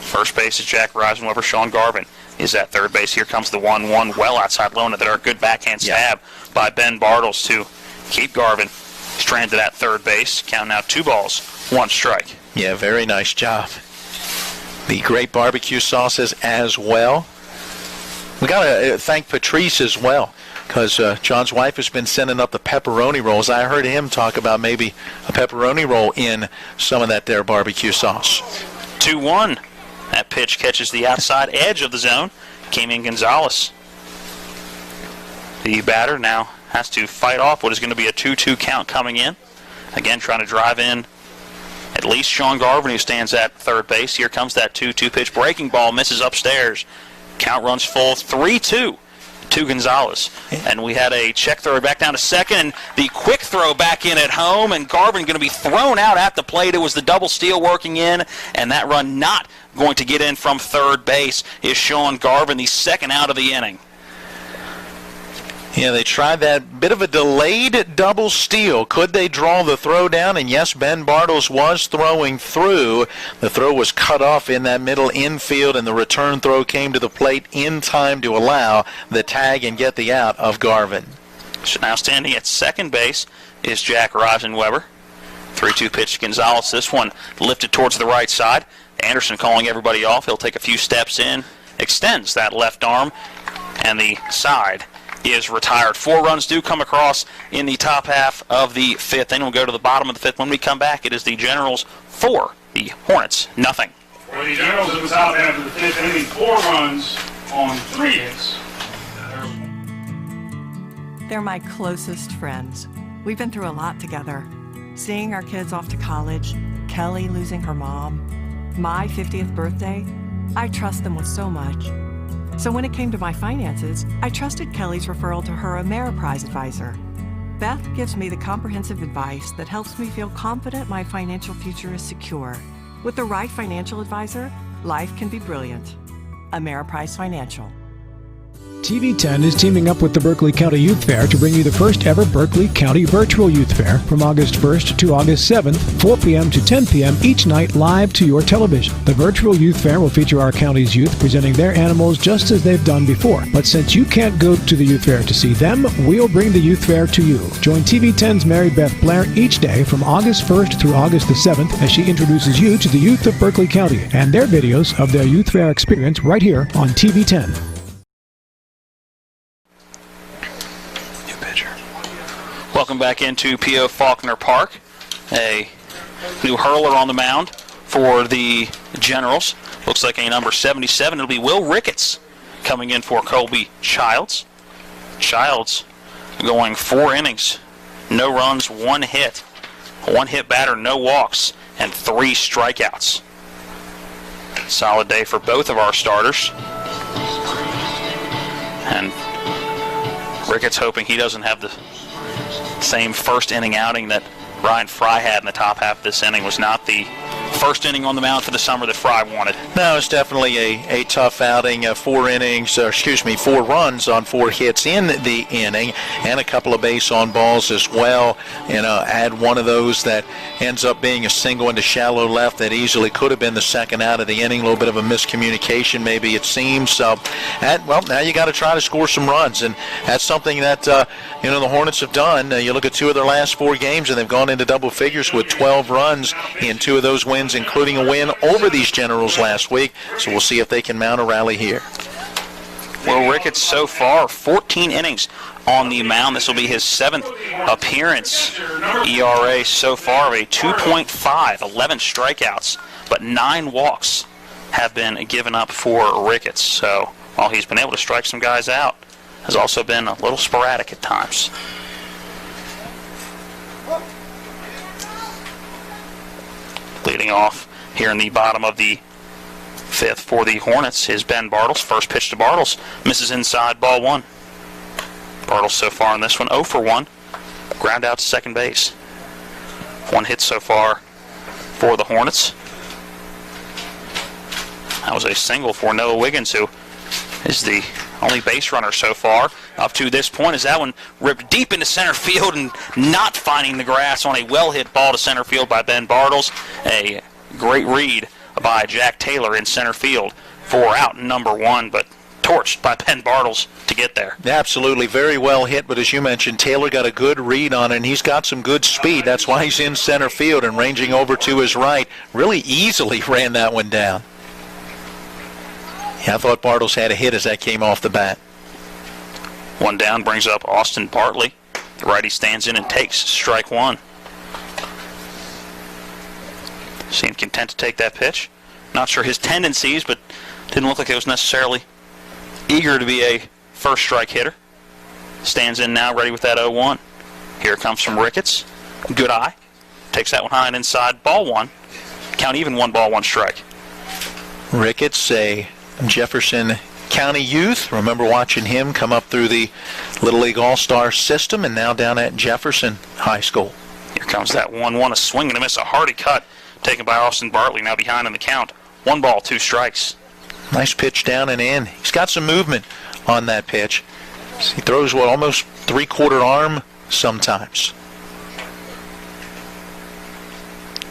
First base is Jack Reisenweber. Sean Garvin is at third base. Here comes the 1-1 well outside Lona. There are good backhand stab by Ben Bartles to keep Garvin stranded at third base. Count now 2 balls, 1 strike. Yeah, very nice job. The great barbecue sauces as well. We got to thank Patrice as well, because John's wife has been sending up the pepperoni rolls. I heard him talk about maybe a pepperoni roll in some of that there barbecue sauce. 2-1. That pitch catches the outside edge of the zone. Camian Gonzalez, the batter, now has to fight off what is going to be a 2-2 count coming in. Again, trying to drive in at least Sean Garvin, who stands at third base. Here comes that 2-2 pitch. Breaking ball misses upstairs. Count runs full, 3-2 to Gonzalez. And we had a check throw back down to second, and the quick throw back in at home, and Garvin going to be thrown out at the plate. It was the double steal working in, and that run not going to get in from third base is Sean Garvin, the second out of the inning. Yeah, they tried that bit of a delayed double steal. Could they draw the throw down? And yes, Ben Bartles was throwing through. The throw was cut off in that middle infield, and the return throw came to the plate in time to allow the tag and get the out of Garvin. So now standing at second base is Jack Reisenweber. 3-2 pitch to Gonzalez. This one lifted towards the right side. Anderson calling everybody off. He'll take a few steps in, extends that left arm, and the side is retired. 4 runs do come across in the top half of the 5th. Then we'll go to the bottom of the 5th. When we come back, it is the Generals 4, the Hornets nothing. For the Generals in the top half of the 5th inning, 4 runs on 3 hits. They're my closest friends. We've been through a lot together. Seeing our kids off to college, Kelly losing her mom, my 50th birthday, I trust them with so much. So when it came to my finances, I trusted Kelly's referral to her Ameriprise advisor. Beth gives me the comprehensive advice that helps me feel confident my financial future is secure. With the right financial advisor, life can be brilliant. Ameriprise Financial. TV10 is teaming up with the Berkeley County Youth Fair to bring you the first ever Berkeley County Virtual Youth Fair from August 1st to August 7th, 4 p.m. to 10 p.m. each night live to your television. The Virtual Youth Fair will feature our county's youth presenting their animals just as they've done before. But since you can't go to the Youth Fair to see them, we'll bring the Youth Fair to you. Join TV10's Mary Beth Blair each day from August 1st through August the 7th as she introduces you to the youth of Berkeley County and their videos of their Youth Fair experience right here on TV10. Welcome back into P.O. Faulkner Park. A new hurler on the mound for the Generals. Looks like a number 77. It'll be Will Ricketts coming in for Colby Childs. Childs going 4 innings, no runs, 1 hit. 1 hit batter, no walks, and 3 strikeouts. Solid day for both of our starters. And Ricketts hoping he doesn't have the same first inning outing that Ryan Fry had in the top half of this inning. Was not the first inning on the mound for the summer that Fry wanted. No, it's definitely a tough outing. 4 runs on 4 hits in the inning, and a couple of base on balls as well. Add one of those that ends up being a single into shallow left that easily could have been the second out of the inning. A little bit of a miscommunication, maybe it seems. So, now you got to try to score some runs, and that's something that the Hornets have done. You look at 2 of their last 4 games, and they've gone into double figures with 12 runs in 2 of those wins, including a win over these Generals last week. So we'll see if they can mount a rally here. Will Ricketts so far 14 innings on the mound. This will be his 7th appearance. ERA so far of a 2.5, 11 strikeouts, but 9 walks have been given up for Ricketts. So while he's been able to strike some guys out, has also been a little sporadic at times. Leading off here in the bottom of the 5th for the Hornets is Ben Bartles. First pitch to Bartles. Misses inside, ball 1. Bartles so far in this one, 0 for 1. Ground out to second base. 1 hit so far for the Hornets. That was a single for Noah Wiggins, who is the only base runner so far up to this point, as that one ripped deep into center field and not finding the grass on a well-hit ball to center field by Ben Bartles. A great read by Jack Taylor in center field for out number 1, but torched by Ben Bartles to get there. Absolutely, very well hit, but as you mentioned, Taylor got a good read on it, and he's got some good speed. That's why he's in center field and ranging over to his right. Really easily ran that one down. Yeah, I thought Bartles had a hit as that came off the bat. 1 down brings up Austin Bartley. The righty stands in and takes strike 1. Seemed content to take that pitch. Not sure his tendencies, but didn't look like it was necessarily eager to be a first strike hitter. Stands in now, ready with that 0-1. Here it comes from Ricketts. Good eye. Takes that one high and inside. Ball 1. Count even, 1 ball, 1 strike. Ricketts, a Jefferson County youth. Remember watching him come up through the Little League All-Star system, and now down at Jefferson High School. Here comes that 1-1, a swing and a miss, a hearty cut taken by Austin Bartley, now behind in the count. 1 ball, 2 strikes. Nice pitch down and in. He's got some movement on that pitch. He throws, almost 3/4 arm sometimes.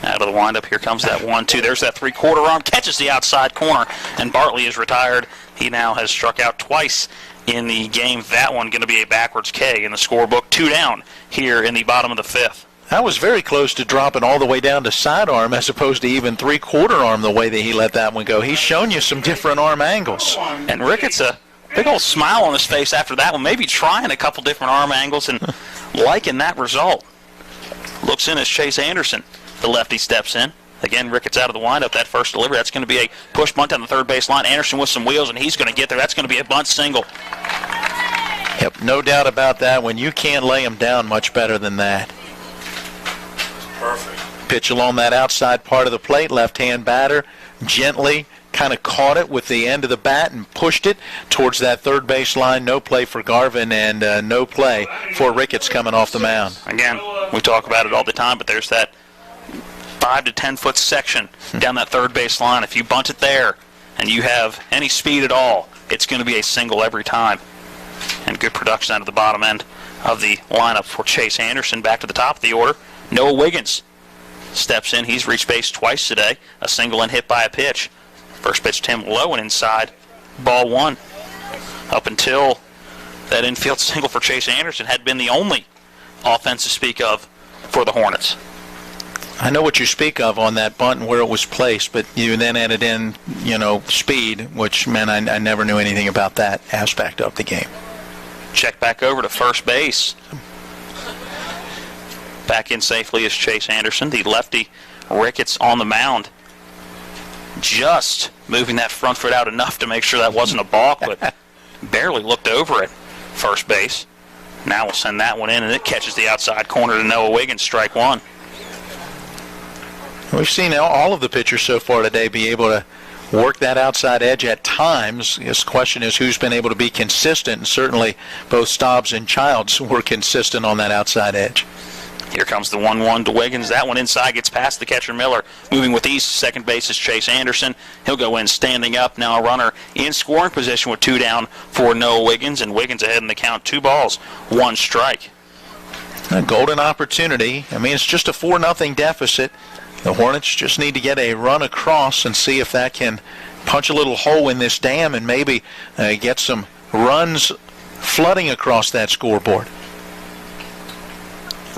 Out of the windup, here comes that 1-2. There's that 3/4 arm, catches the outside corner, and Bartley is retired. He now has struck out twice in the game. That one going to be a backwards K in the scorebook. 2 down here in the bottom of the 5th. That was very close to dropping all the way down to sidearm as opposed to even 3/4 arm the way that he let that one go. He's shown you some different arm angles. And Ricketts, a big old smile on his face after that one, maybe trying a couple different arm angles and liking that result. Looks in as Chase Anderson, the lefty, steps in. Again, Ricketts out of the windup. That first delivery, that's going to be a push bunt on the third base line. Anderson with some wheels, and he's going to get there. That's going to be a bunt single. Yep, no doubt about that. When you can't lay him down much better than that. Perfect. Pitch along that outside part of the plate. Left-hand batter gently kind of caught it with the end of the bat and pushed it towards that third base line. No play for Garvin, and no play for Ricketts coming off the mound. Again, we talk about it all the time, but there's that 5 to 10 foot section down that third base line. If you bunt it there and you have any speed at all, it's going to be a single every time. And good production out of the bottom end of the lineup for Chase Anderson. Back to the top of the order, Noah Wiggins steps in. He's reached base twice today, a single and hit by a pitch. First pitch to him low and inside, ball 1. Up until that infield single for Chase Anderson had been the only offense to speak of for the Hornets. I know what you speak of on that bunt and where it was placed, but you then added in, speed, which, man, I never knew anything about that aspect of the game. Check back over to first base. Back in safely is Chase Anderson, the lefty. Ricketts on the mound. Just moving that front foot out enough to make sure that wasn't a balk, but barely looked over at first base. Now we'll send that one in, and it catches the outside corner to Noah Wiggins, strike one. We've seen all of the pitchers so far today be able to work that outside edge at times. This question is who's been able to be consistent, and certainly both Stobbs and Childs were consistent on that outside edge. Here comes the 1-1 to Wiggins. That one inside gets past the catcher Miller. Moving with ease, second base is Chase Anderson. He'll go in standing up. Now a runner in scoring position with 2 down for Noah Wiggins, and Wiggins ahead in the count. 2 balls, 1 strike. A golden opportunity. I mean, it's just a 4-0 deficit. The Hornets just need to get a run across and see if that can punch a little hole in this dam and maybe get some runs flooding across that scoreboard.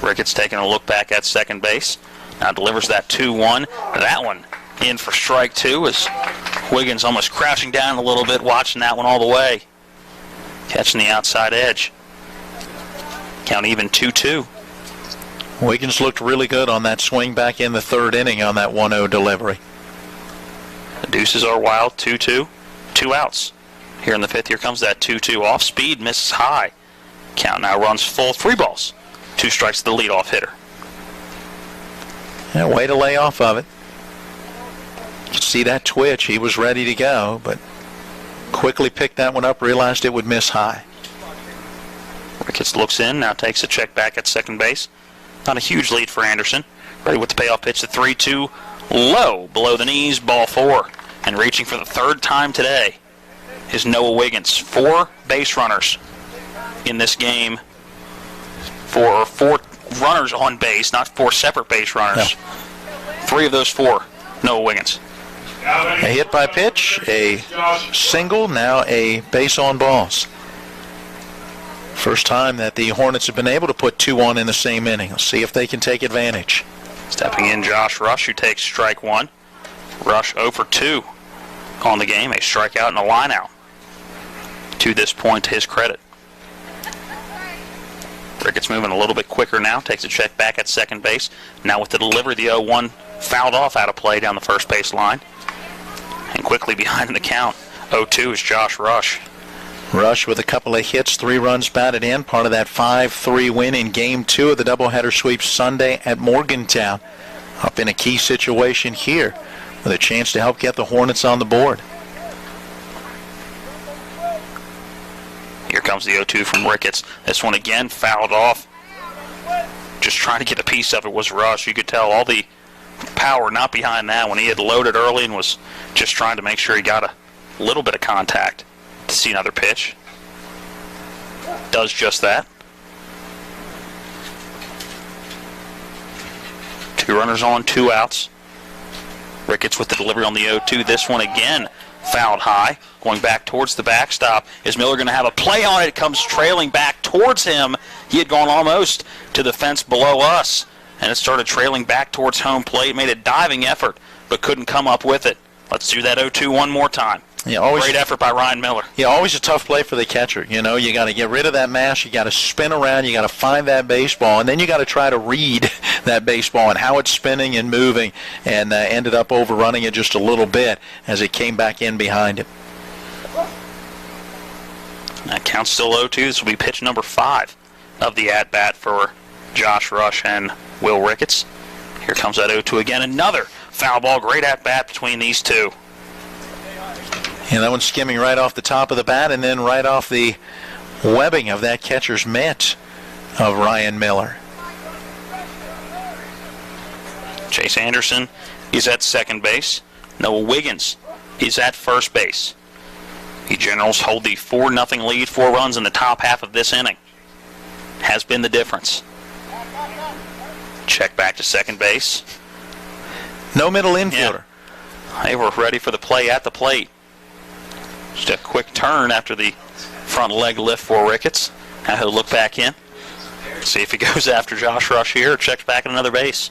Ricketts taking a look back at second base. Now delivers that 2-1. That one in for strike 2 as Wiggins almost crouching down a little bit, watching that one all the way. Catching the outside edge. Count even 2-2. Wiggins looked really good on that swing back in the 3rd inning on that 1-0 delivery. The deuces are wild, 2-2. 2 outs. Here in the 5th, here comes that 2-2. Off speed, misses high. Count now runs full, 3 balls. 2 strikes to the leadoff hitter. Yeah, way to lay off of it. You can see that twitch. He was ready to go, but quickly picked that one up, realized it would miss high. Ricketts looks in, now takes a check back at second base. Not a huge lead for Anderson. Ready with the payoff pitch, the 3-2 low, below the knees, ball 4. And reaching for the 3rd time today is Noah Wiggins. 4 base runners in this game. 4 runners on base, not 4 separate base runners. No. 3 of those 4, Noah Wiggins. A hit by pitch, a single, now a base on balls. First time that the Hornets have been able to put 2 on in the same inning. Let's see if they can take advantage. Stepping in, Josh Rush, who takes strike 1. Rush 0 for 2 on the game, a strikeout and a line out. To this point, to his credit. Ricketts moving a little bit quicker now, takes a check back at second base. Now with the delivery, the 0-1 fouled off out of play down the first base line. And quickly behind the count, 0-2 is Josh Rush. Rush with a couple of hits, 3 runs batted in, part of that 5-3 win in Game 2 of the doubleheader sweep Sunday at Morgantown. Up in a key situation here with a chance to help get the Hornets on the board. Here comes the 0-2 from Ricketts. This one again fouled off. Just trying to get a piece of it was Rush. You could tell all the power not behind that when he had loaded early and was just trying to make sure he got a little bit of contact to see another pitch. Does just that. 2 runners on, 2 outs. Ricketts with the delivery on the 0-2. This one again fouled high. Going back towards the backstop. Is Miller going to have a play on it? It comes trailing back towards him. He had gone almost to the fence below us, and it started trailing back towards home plate. Made a diving effort, but couldn't come up with it. Let's do that 0-2 one more time. Yeah, always, great effort by Ryan Miller. Yeah, always a tough play for the catcher. You know, you got to get rid of that mash. You got to spin around. You got to find that baseball, and then you got to try to read that baseball and how it's spinning and moving. And ended up overrunning it just a little bit as it came back in behind him. That count's still 0-2. This will be pitch number 5 of the at-bat for Josh Rush and Will Ricketts. Here comes that 0-2 again. Another foul ball. Great at-bat between these two. And that one's skimming right off the top of the bat and then right off the webbing of that catcher's mitt of Ryan Miller. Chase Anderson is at second base. Noah Wiggins is at first base. The Generals hold the 4-0 lead, 4 runs in the top half of this inning. Has been the difference. Check back to second base. No middle infielder. Yeah. They were ready for the play at the plate. Just a quick turn after the front leg lift for Ricketts. Now he'll look back in. See if he goes after Josh Rush here or checks back at another base.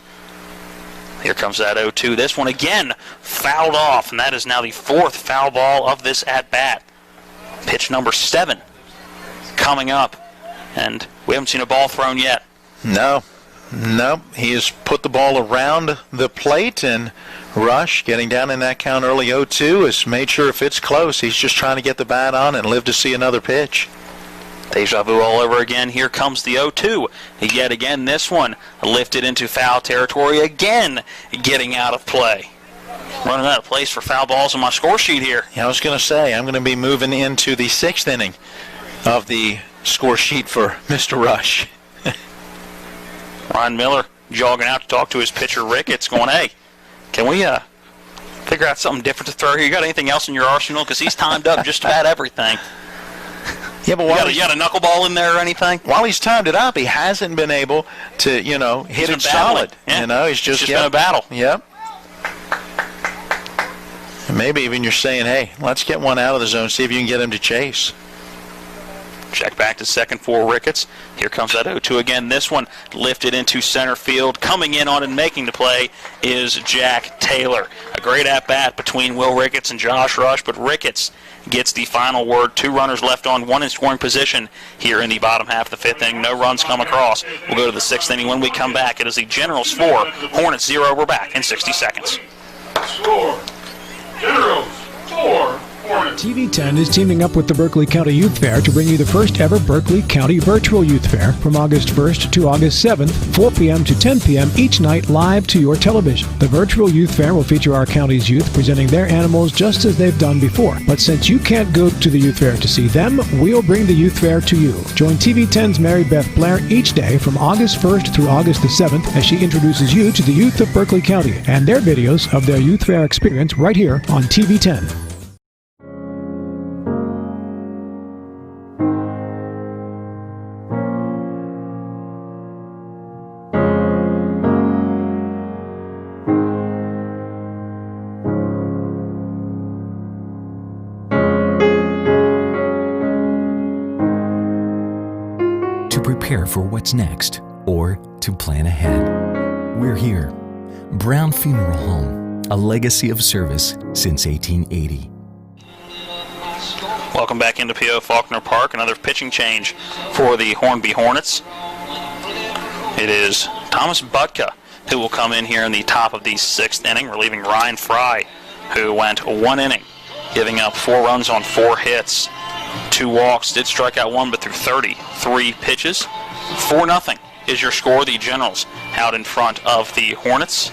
Here comes that 0-2. This one again fouled off, and that is now the 4th foul ball of this at-bat. Pitch number 7 coming up, and we haven't seen a ball thrown yet. No, Nope, he has put the ball around the plate, and Rush, getting down in that count early 0-2, has made sure if it's close, he's just trying to get the bat on and live to see another pitch. Deja vu all over again. Here comes the 0-2. Yet again, this one lifted into foul territory, again getting out of play. Running out of place for foul balls on my score sheet here. Yeah, I was going to say, I'm going to be moving into the 6th inning of the score sheet for Mr. Rush. Ryan Miller jogging out to talk to his pitcher Ricketts, going, hey, can we figure out something different to throw here? You got anything else in your arsenal? Because he's timed up just about everything. Yeah, but you got a knuckleball in there or anything? While he's timed it up, he hasn't been able to, hit it solid. Yeah. He's just been a battle. Yep. And maybe even you're saying, hey, let's get one out of the zone, see if you can get him to chase. Check back to second for Ricketts. Here comes that 0-2 again. This one lifted into center field. Coming in on and making the play is Jack Taylor. A great at-bat between Will Ricketts and Josh Rush, but Ricketts gets the final word. 2 runners left on, 1 in scoring position here in the bottom half of the 5th inning. No runs come across. We'll go to the 6th inning. When we come back, it is the Generals 4, Hornets 0. We're back in 60 seconds. Score. Generals 4. TV 10 is teaming up with the Berkeley County Youth Fair to bring you the first ever Berkeley County Virtual Youth Fair from August 1st to August 7th, 4 p.m. to 10 p.m. each night live to your television. The Virtual Youth Fair will feature our county's youth presenting their animals just as they've done before. But since you can't go to the Youth Fair to see them, we'll bring the Youth Fair to you. Join TV 10's Mary Beth Blair each day from August 1st through August the 7th as she introduces you to the youth of Berkeley County and their videos of their Youth Fair experience right here on TV 10. Prepare for what's next or to plan ahead. We're here. Brown Funeral Home, a legacy of service since 1880. Welcome back into P.O. Faulkner Park. Another pitching change for the Hornby Hornets. It is Thomas Butka who will come in here in the top of the 6th inning, relieving Ryan Fry, who went 1 inning, giving up 4 runs on 4 hits. 2 walks, did strike out 1, but through 33 pitches. 4-0 is your score. The Generals out in front of the Hornets.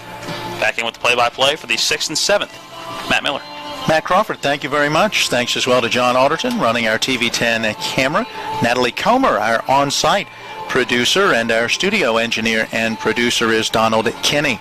Back in with the play-by-play for the 6th and 7th. Matt Miller. Matt Crawford, thank you very much. Thanks as well to John Alderton running our TV 10 camera. Natalie Comer, our on-site producer, and our studio engineer and producer is Donald Kinney.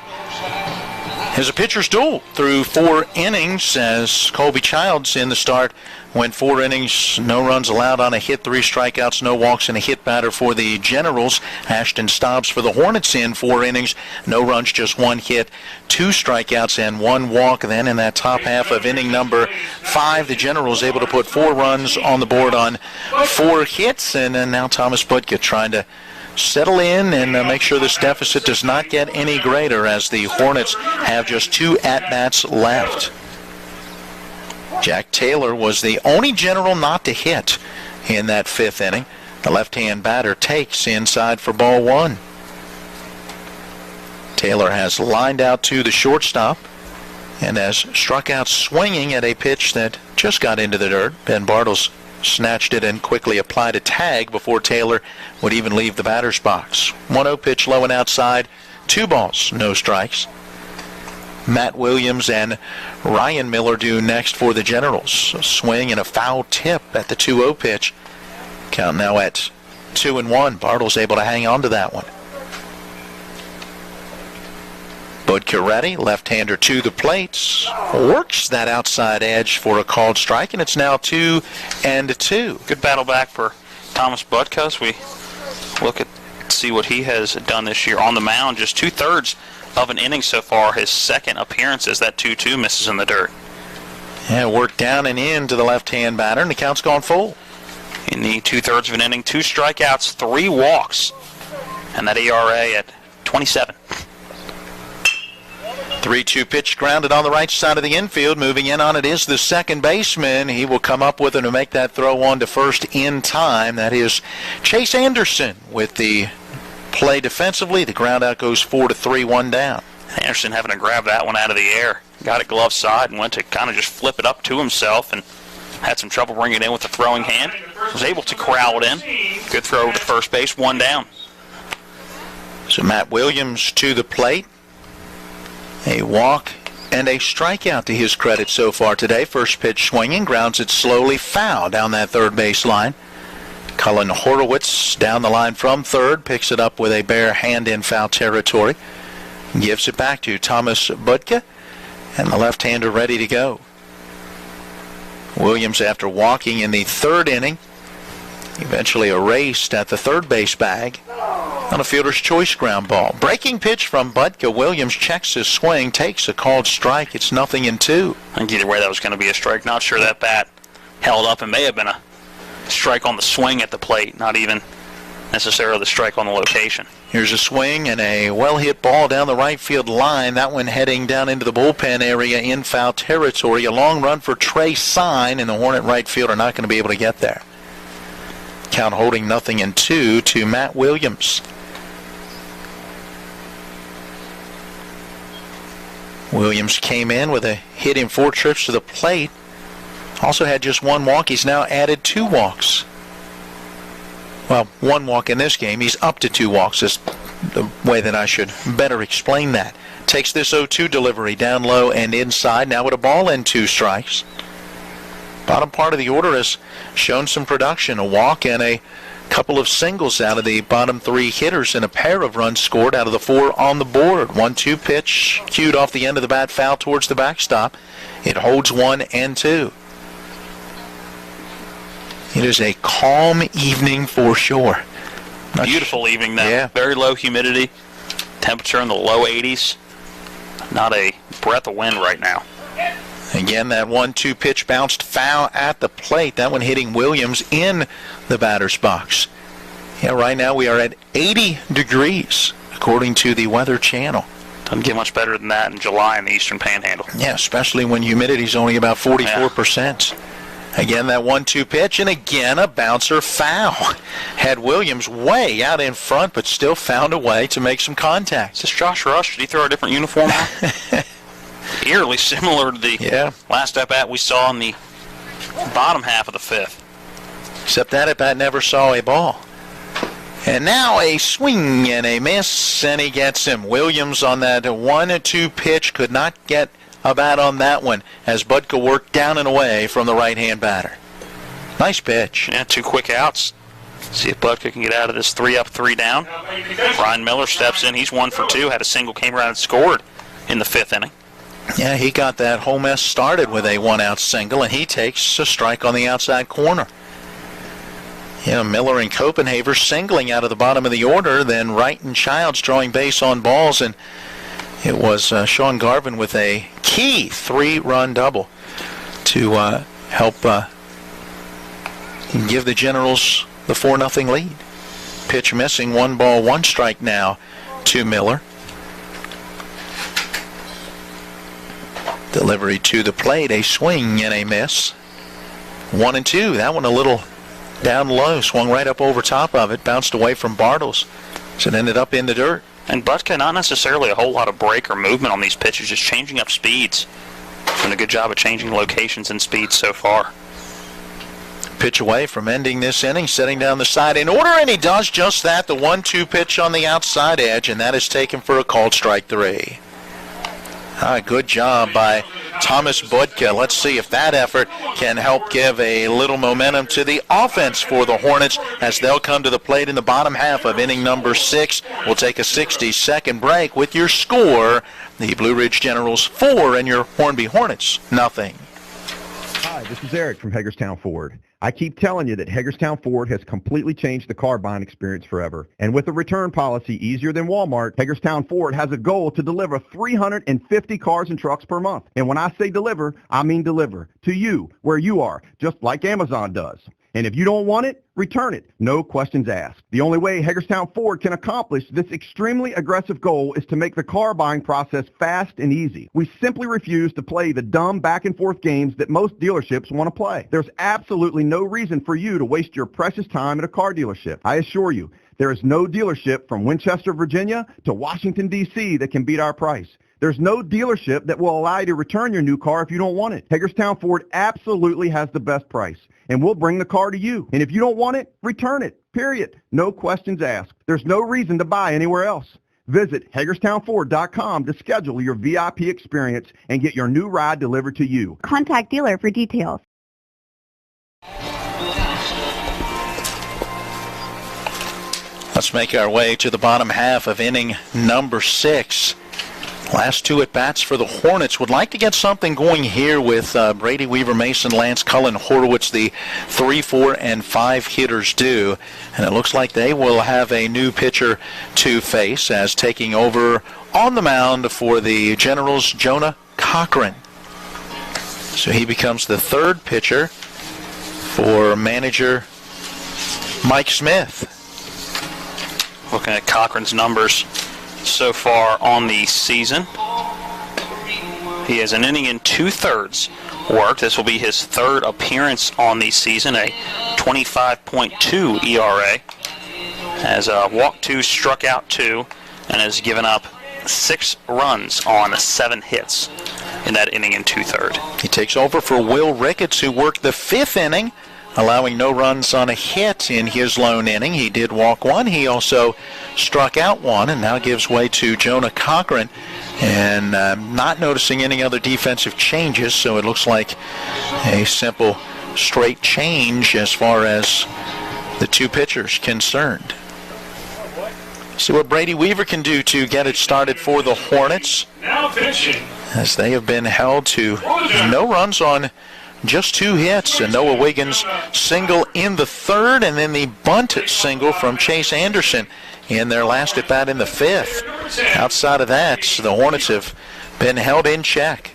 Here's a pitcher's duel through 4 innings as Colby Childs in the start went 4 innings, no runs allowed on a hit, 3 strikeouts, no walks, and a hit batter for the Generals. Ashton Stobbs for the Hornets in 4 innings, no runs, just 1 hit, 2 strikeouts, and 1 walk. Then in that top half of inning number 5, the Generals able to put 4 runs on the board on 4 hits, and then now Thomas Butka trying to settle in and make sure this deficit does not get any greater as the Hornets have just 2 at-bats left. Jack Taylor was the only General not to hit in that 5th inning. The left-hand batter takes inside for ball 1. Taylor has lined out to the shortstop and has struck out swinging at a pitch that just got into the dirt. Ben Bartles snatched it and quickly applied a tag before Taylor would even leave the batter's box. 1-0 pitch low and outside, 2 balls, no strikes. Matt Williams and Ryan Miller do next for the Generals. A swing and a foul tip at the 2-0 pitch. Count now at 2-1. Bartles able to hang on to that one. Butka ready, left-hander to the plate, works that outside edge for a called strike, and it's now 2-2. Good battle back for Thomas Butka as we look at see what he has done this year on the mound. Just 2/3 of an inning so far. His 2nd appearance as that 2-2 misses in the dirt. Yeah, worked down and in to the left-hand batter, and the count's gone full. In the 2/3 of an inning, 2 strikeouts, 3 walks, and that ERA at 27. 3-2 pitch grounded on the right side of the infield. Moving in on it is the second baseman. He will come up with it and make that throw on to first in time. That is Chase Anderson with the play defensively. The ground out goes 4-3, 1 down. Anderson having to grab that one out of the air. Got it glove side and went to kind of just flip it up to himself and had some trouble bringing it in with the throwing hand. Was able to corral it in. Good throw to first base, 1 down. So Matt Williams to the plate. A walk and a strikeout to his credit so far today. First pitch swinging, grounds it slowly foul down that third base line. Cullen Horowitz down the line from third, picks it up with a bare hand in foul territory. Gives it back to Thomas Budka, and the left-hander ready to go. Williams, after walking in the third inning, eventually erased at the third base bag on a fielder's choice ground ball. Breaking pitch from Budka. Williams checks his swing, takes a called strike. It's 0-2. I think either way that was going to be a strike. Not sure that bat held up. It may have been a strike on the swing at the plate, not even necessarily the strike on the location. Here's a swing and a well-hit ball down the right field line. That one heading down into the bullpen area in foul territory. A long run for Trey Sign, and the Hornet right fielder not going to be able to get there. Count holding 0-2 to Matt Williams. Williams came in with a hit in 4 trips to the plate. Also had just 1 walk. He's now added 2 walks. Well, 1 walk in this game. He's up to 2 walks is the way that I should better explain that. Takes this 0-2 delivery down low and inside. Now with a ball and 2 strikes. Bottom part of the order has shown some production. A walk and a couple of singles out of the bottom 3 hitters and a pair of runs scored out of the 4 on the board. 1-2 pitch cued off the end of the bat, foul towards the backstop. It holds 1-2. It is a calm evening for sure. Beautiful evening now. Yeah. Very low humidity. Temperature in the low 80s. Not a breath of wind right now. Again, that 1-2 pitch bounced foul at the plate. That one hitting Williams in the batter's box. Yeah, right now we are at 80 degrees, according to the Weather Channel. Doesn't get much better than that in July in the Eastern Panhandle. Yeah, especially when humidity is only about 44%. Again, that 1-2 pitch, and again a bouncer foul. Had Williams way out in front, but still found a way to make some contact. Is this Josh Rush? Did he throw a different uniform on? Eerily similar to the last at-bat we saw in the bottom half of the 5th. Except that at-bat never saw a ball. And now a swing and a miss, and he gets him. Williams on that 1-2 pitch could not get a bat on that one as Budka worked down and away from the right-hand batter. Nice pitch. Yeah, 2 quick outs. See if Budka can get out of this 3 up, 3 down. Brian Miller steps in. He's 1 for 2. Had a single, came around and scored in the 5th inning. Yeah, he got that whole mess started with a 1-out single, and he takes a strike on the outside corner. Yeah, Miller and Copenhaver singling out of the bottom of the order, then Wright and Childs drawing base on balls, and it was Sean Garvin with a key 3-run double to help give the Generals the 4-0 lead. Pitch missing, 1 ball, 1 strike now to Miller. Delivery to the plate, a swing and a miss. 1-2. That one a little down low, swung right up over top of it, bounced away from Bartles, so it ended up in the dirt. And Budka, not necessarily a whole lot of break or movement on these pitches, just changing up speeds. Doing a good job of changing locations and speeds so far. Pitch away from ending this inning, setting down the side in order, and he does just that. The 1-2 pitch on the outside edge, and that is taken for a called strike 3. Good job by Thomas Budka. Let's see if that effort can help give a little momentum to the offense for the Hornets as they'll come to the plate in the bottom half of inning number 6. We'll take a 60-second break with your score. The Blue Ridge Generals 4 and your Hornby Hornets 0. Hi, this is Eric from Hagerstown Ford. I keep telling you that Hagerstown Ford has completely changed the car buying experience forever. And with a return policy easier than Walmart, Hagerstown Ford has a goal to deliver 350 cars and trucks per month. And when I say deliver, I mean deliver to you, where you are, just like Amazon does. And if you don't want it, return it. No questions asked. The only way Hagerstown Ford can accomplish this extremely aggressive goal is to make the car buying process fast and easy. We simply refuse to play the dumb back and forth games that most dealerships want to play. There's absolutely no reason for you to waste your precious time at a car dealership. I assure you, there is no dealership from Winchester, Virginia to Washington, D.C. that can beat our price. There's no dealership that will allow you to return your new car if you don't want it. Hagerstown Ford absolutely has the best price, and we'll bring the car to you. And if you don't want it, return it, period. No questions asked. There's no reason to buy anywhere else. Visit HagerstownFord.com to schedule your VIP experience and get your new ride delivered to you. Contact dealer for details. Let's make our way to the bottom half of inning number 6. Last 2 at-bats for the Hornets. Would like to get something going here with Brady Weaver, Mason Lance, Cullen Horowitz, the 3, 4, and 5 hitters do. And it looks like they will have a new pitcher to face as taking over on the mound for the Generals, Jonah Cochran. So he becomes the 3rd pitcher for manager Mike Smith. Looking at Cochran's numbers so far on the season, he has an inning and 2/3 work. This will be his 3rd appearance on the season, a 25.2 ERA. Has walked 2, struck out 2, and has given up 6 runs on 7 hits in that inning and 2/3. He takes over for Will Ricketts, who worked the 5th inning, allowing no runs on a hit in his lone inning. He did walk 1. He also struck out 1, and now gives way to Jonah Cochran. And not noticing any other defensive changes, so it looks like a simple straight change as far as the 2 pitchers concerned. See what Brady Weaver can do to get it started for the Hornets, Now pitching, as they have been held to no runs on just 2 hits. And Noah Wiggins single in the 3rd, and then the bunt single from Chase Anderson in their last at bat in the 5th. Outside of that, the Hornets have been held in check.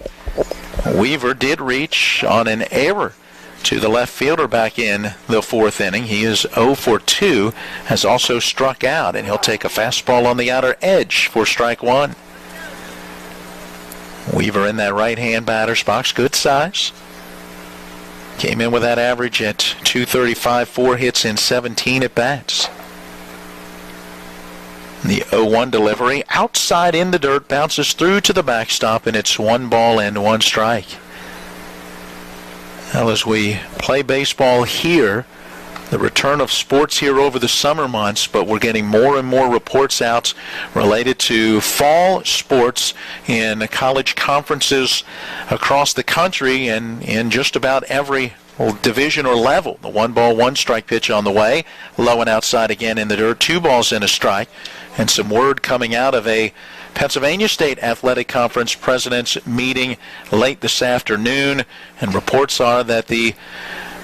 Weaver did reach on an error to the left fielder back in the 4th inning. He is 0 for 2, has also struck out, and he'll take a fastball on the outer edge for strike 1. Weaver in that right-hand batter's box, good size. Came in with that average at .235, 4 hits in 17 at-bats. The 0-1 delivery outside in the dirt, bounces through to the backstop, and it's 1 ball and 1 strike. Well, as we play baseball here, the return of sports here over the summer months, but we're getting more and more reports out related to fall sports in college conferences across the country and in just about every division or level. The 1 ball, 1 strike pitch on the way, low and outside again in the dirt, 2 balls and a strike, and some word coming out of a Pennsylvania State Athletic Conference president's meeting late this afternoon, and reports are that the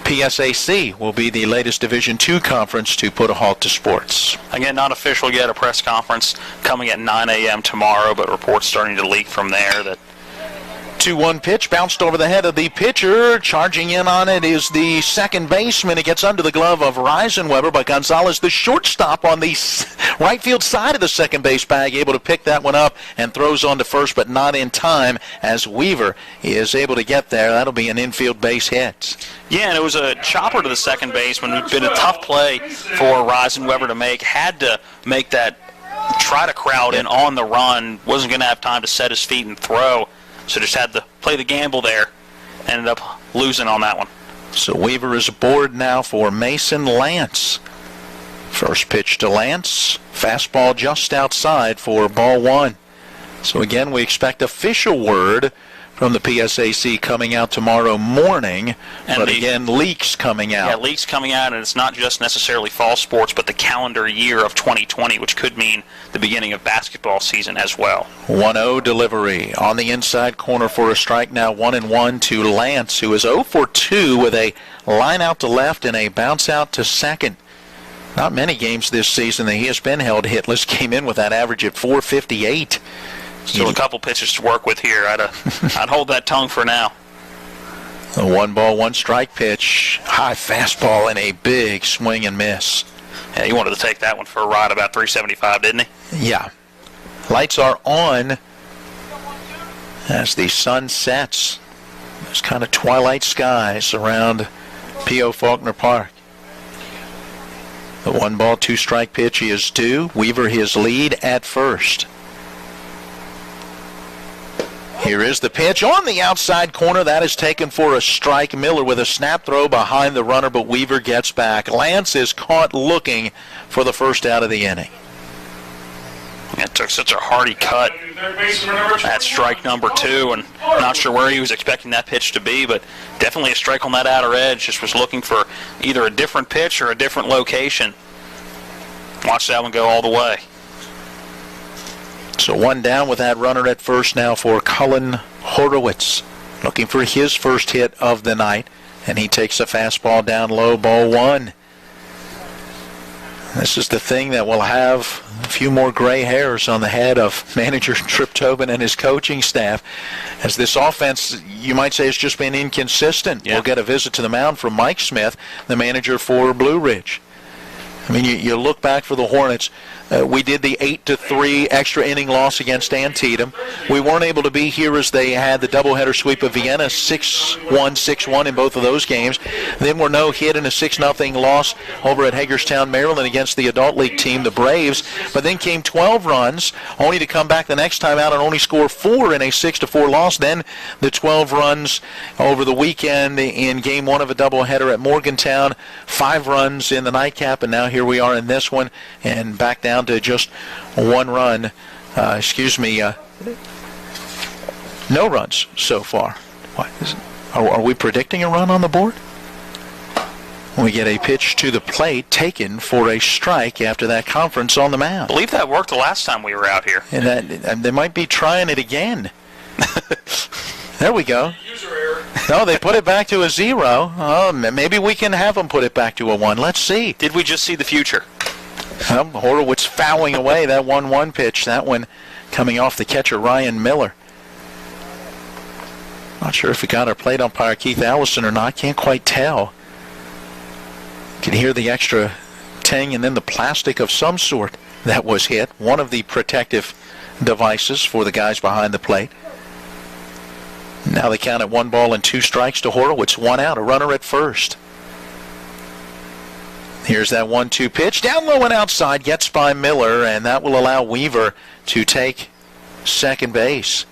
PSAC will be the latest Division II conference to put a halt to sports. Again, not official yet, a press conference coming at 9 a.m. tomorrow, but reports starting to leak from there that 2-1 pitch bounced over the head of the pitcher. Charging in on it is the second baseman. It gets under the glove of Reisenweber, but Gonzalez, the shortstop on the right field side of the second base bag, able to pick that one up and throws on to first, but not in time as Weaver is able to get there. That'll be an infield base hit. Yeah, and it was a chopper to the second baseman. It's been a tough play for Reisenweber to make. Had to make that, try to crowd in on the run. Wasn't going to have time to set his feet and throw. So just had to play the gamble there. Ended up losing on that one. So Weaver is aboard now for Mason Lance. First pitch to Lance. Fastball just outside for ball 1. So again, we expect official word from the PSAC coming out tomorrow morning, but again, leaks coming out. Yeah, leaks coming out, and it's not just necessarily fall sports, but the calendar year of 2020, which could mean the beginning of basketball season as well. 1-0 delivery on the inside corner for a strike, now 1-1 to Lance, who is 0 for 2 with a line out to left and a bounce out to second. Not many games this season that he has been held hitless. Came in with that average at .458. Still a couple pitches to work with here. I'd hold that tongue for now. A 1-1 strike pitch. High fastball and a big swing and miss. Yeah, he wanted to take that one for a ride about 375, didn't he? Yeah. Lights are on as the sun sets. There's kind of twilight skies around P.O. Faulkner Park. The 1-2 strike pitch is due. Weaver his lead at first. Here is the pitch on the outside corner. That is taken for a strike. Miller with a snap throw behind the runner, but Weaver gets back. Lance is caught looking for the first out of the inning. It took such a hearty cut at strike number 2, and not sure where he was expecting that pitch to be, but definitely a strike on that outer edge. Just was looking for either a different pitch or a different location. Watch that one go all the way. So one down with that runner at first now for Cullen Horowitz, looking for his first hit of the night, and he takes a fastball down low, ball 1. This is the thing that will have a few more gray hairs on the head of manager Trip Tobin and his coaching staff, as this offense, you might say, has just been inconsistent. Yeah. We'll get a visit to the mound from Mike Smith, the manager for Blue Ridge. I mean, you look back for the Hornets. We did the 8-3 extra inning loss against Antietam. We weren't able to be here as they had the doubleheader sweep of Vienna, 6-1, 6-1 in both of those games. Then we're no hit in a 6-0 loss over at Hagerstown, Maryland against the adult league team, the Braves. But then came 12 runs, only to come back the next time out and only score 4 in a 6-4 loss. Then the 12 runs over the weekend in game 1 of a doubleheader at Morgantown, 5 runs in the nightcap, and now here we are in this one, and back down to just 1 run. No runs so far. Are we predicting a run on the board? We get a pitch to the plate taken for a strike after that conference on the mound. I believe that worked the last time we were out here. And they might be trying it again. There we go. No, they put it back to a 0. Oh, maybe we can have them put it back to a 1. Let's see. Did we just see the future? Horowitz fouling away that 1-1 pitch. That one coming off the catcher, Ryan Miller. Not sure if we got our plate umpire, Keith Allison, or not. Can't quite tell. You can hear the extra ting and then the plastic of some sort that was hit. One of the protective devices for the guys behind the plate. Now they count at 1-2 strikes to Horowitz. 1 out, a runner at first. Here's that 1-2 pitch. Down low and outside, gets by Miller, and that will allow Weaver to take second base.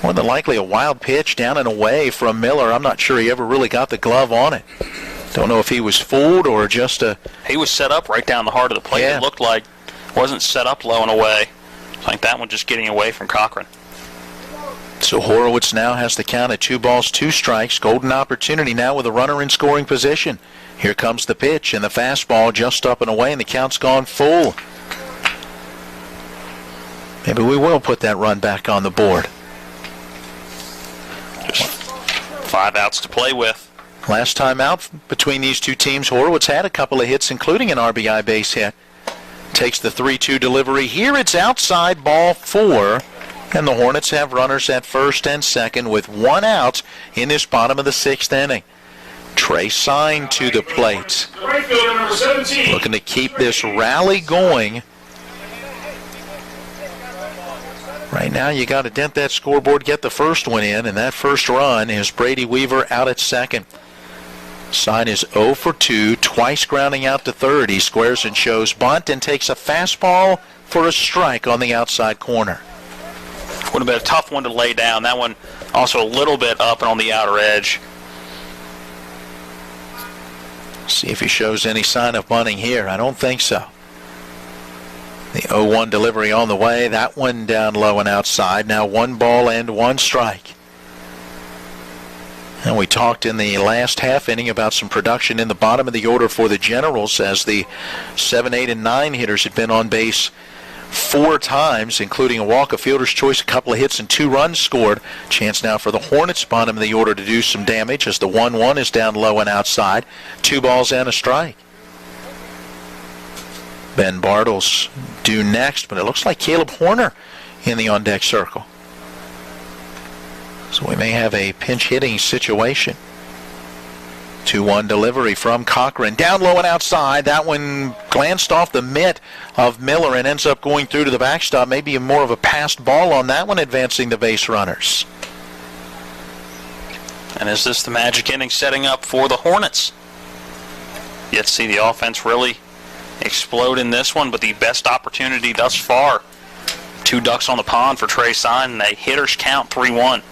More than likely a wild pitch down and away from Miller. I'm not sure he ever really got the glove on it. Don't know if he was fooled or just a... He was set up right down the heart of the plate. Yeah. It looked like wasn't set up low and away. I think that one just getting away from Cochran. So Horowitz now has the count at 2-2 strikes. Golden opportunity now with a runner in scoring position. Here comes the pitch, and the fastball just up and away, and the count's gone full. Maybe we will put that run back on the board. Just 5 outs to play with. Last time out between these two teams, Horowitz had a couple of hits, including an RBI base hit. Takes the 3-2 delivery. Here it's outside, ball 4. And the Hornets have runners at first and second with 1 out in this bottom of the 6th inning. Trey Sign to the plate. Looking to keep this rally going. Right now you got to dent that scoreboard, get the first one in, and that first run is Brady Weaver out at second. Sign is 0 for 2, twice grounding out to third. He squares and shows bunt and takes a fastball for a strike on the outside corner. Would have been a tough one to lay down. That one also a little bit up and on the outer edge. See if he shows any sign of bunting here. I don't think so. The 0-1 delivery on the way. That one down low and outside. Now 1-1 strike. And we talked in the last half inning about some production in the bottom of the order for the Generals, as the 7, 8, and 9 hitters had been on base 4 times, including a walk, a fielder's choice, a couple of hits, and 2 runs scored. Chance now for the Hornets, bottom of the order, to do some damage as the 1-1 is down low and outside. 2 balls and a strike. Ben Bartles due next, but it looks like Caleb Horner in the on-deck circle. So we may have a pinch hitting situation. 2-1 delivery from Cochran. Down low and outside. That one glanced off the mitt of Miller and ends up going through to the backstop. Maybe more of a passed ball on that one, advancing the base runners. And is this the magic inning setting up for the Hornets? Yet to see the offense really explode in this one, but the best opportunity thus far. 2 ducks on the pond for Trey Sign, and a hitter's count 3-1.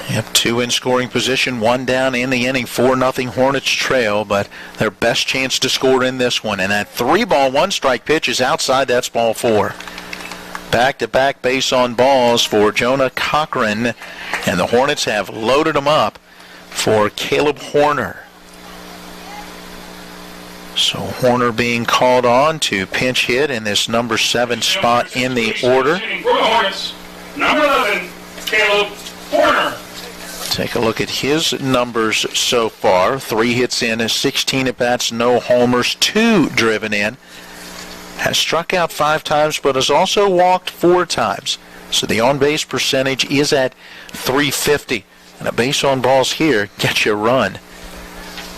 Yep, 2 in scoring position, 1 down in the inning, 4-0 Hornets trail, but their best chance to score in this one. And that 3-ball, 1-strike pitch is outside. That's ball 4. Back-to-back base on balls for Jonah Cochran, and the Hornets have loaded them up for Caleb Horner. So Horner being called on to pinch hit in this number 7 spot in the order. For the Hornets, number 11, Caleb Horner. Take a look at his numbers so far. 3 hits in, 16 at-bats, no homers, 2 driven in. Has struck out 5 times, but has also walked 4 times. So the on-base percentage is at .350. And a base on balls here gets you a run.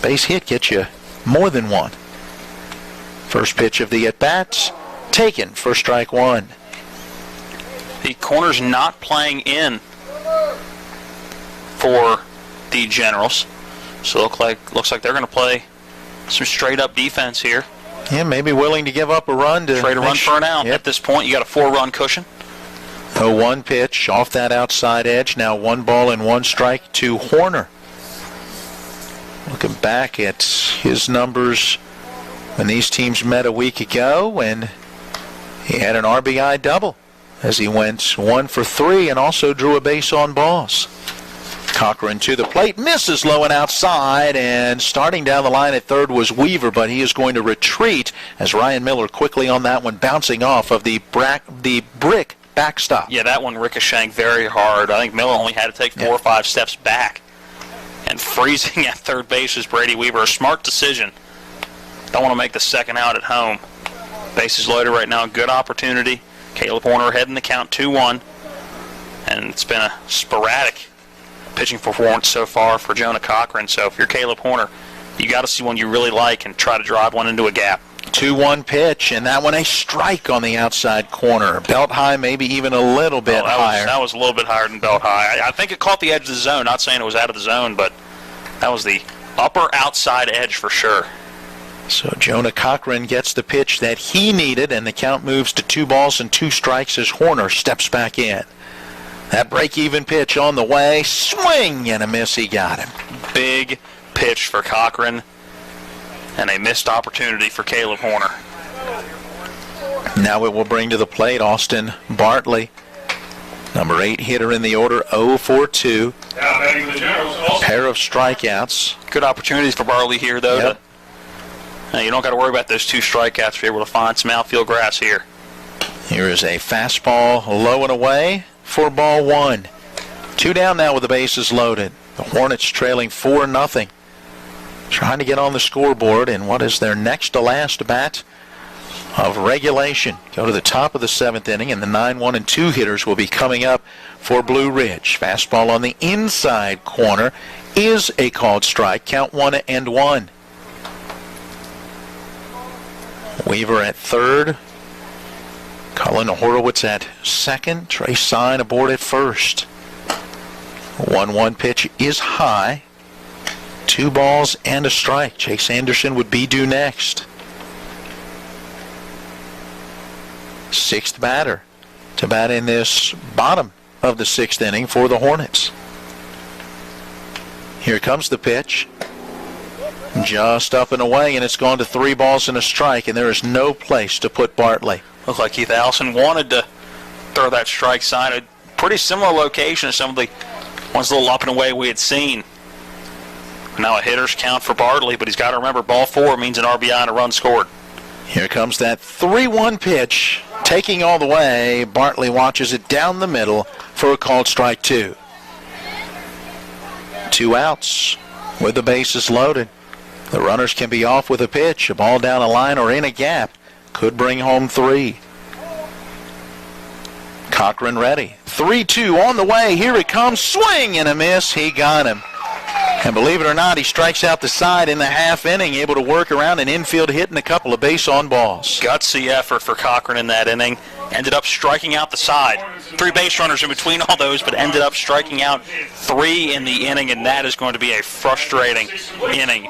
Base hit gets you more than 1. First pitch of the at-bats, taken for strike 1. The corner's not playing in for the Generals. So looks like they're going to play some straight-up defense here. Yeah, maybe willing to give up a run to trade a run for an out. Yep. At this point, you got a 4-run cushion. 0-1 pitch off that outside edge. Now 1 ball and 1 strike to Horner. Looking back at his numbers when these teams met a week ago, and he had an RBI double as he went 1 for 3 and also drew a base on balls. Cochran to the plate, misses low and outside, and starting down the line at third was Weaver, but he is going to retreat as Ryan Miller quickly on that one, bouncing off of the brick backstop. Yeah, that one ricocheting very hard. I think Miller only had to take 4 or 5 steps back. And freezing at third base is Brady Weaver. A smart decision. Don't want to make the second out at home. Bases loaded right now. Good opportunity. Caleb Horner heading the count 2-1. And it's been a sporadic pitching performance so far for Jonah Cochran. So if you're Caleb Horner, you got to see one you really like and try to drive one into a gap. 2-1 pitch, and that one a strike on the outside corner. Belt high, maybe even a little bit higher. That was a little bit higher than belt high. I think it caught the edge of the zone. Not saying it was out of the zone, but that was the upper outside edge for sure. So Jonah Cochran gets the pitch that he needed, and the count moves to 2 balls and 2 strikes as Horner steps back in. That break-even pitch on the way. Swing and a miss. He got him. Big pitch for Cochran. And a missed opportunity for Caleb Horner. Now it will bring to the plate Austin Bartley, number 8 hitter in the order, 0 for 2. A pair of strikeouts. Good opportunities for Bartley here, though. Yep. You don't got to worry about those 2 strikeouts. You're able to find some outfield grass here. Here is a fastball low and away for ball 1. 2 down now with the bases loaded. The Hornets trailing 4-0. Trying to get on the scoreboard in what is their next to last bat of regulation. Go to the top of the 7th inning, and the 9-1 and 2 hitters will be coming up for Blue Ridge. Fastball on the inside corner is a called strike. Count 1-1. Weaver at third. Cullen Horowitz at second. Trey Sign aboard at first. 1-1 pitch is high. 2 balls and a strike. Chase Anderson would be due next. 6th batter to bat in this bottom of the 6th inning for the Hornets. Here comes the pitch. Just up and away, and it's gone to 3 balls and a strike, and there is no place to put Bartley. Looks like Keith Allison wanted to throw that strike sign. A pretty similar location to some of the ones a little up and away we had seen. Now a hitter's count for Bartley, but he's got to remember ball 4 means an RBI and a run scored. Here comes that 3-1 pitch. Taking all the way, Bartley watches it down the middle for a called strike 2. 2 outs with the bases loaded. The runners can be off with a pitch, a ball down a line or in a gap. Could bring home 3. Cochran ready. 3-2 on the way. Here it comes. Swing and a miss. He got him. And believe it or not, he strikes out the side in the half inning, able to work around an infield hit and a couple of base on balls. Gutsy effort for Cochran in that inning. Ended up striking out the side. 3 base runners in between all those, but ended up striking out 3 in the inning, and that is going to be a frustrating inning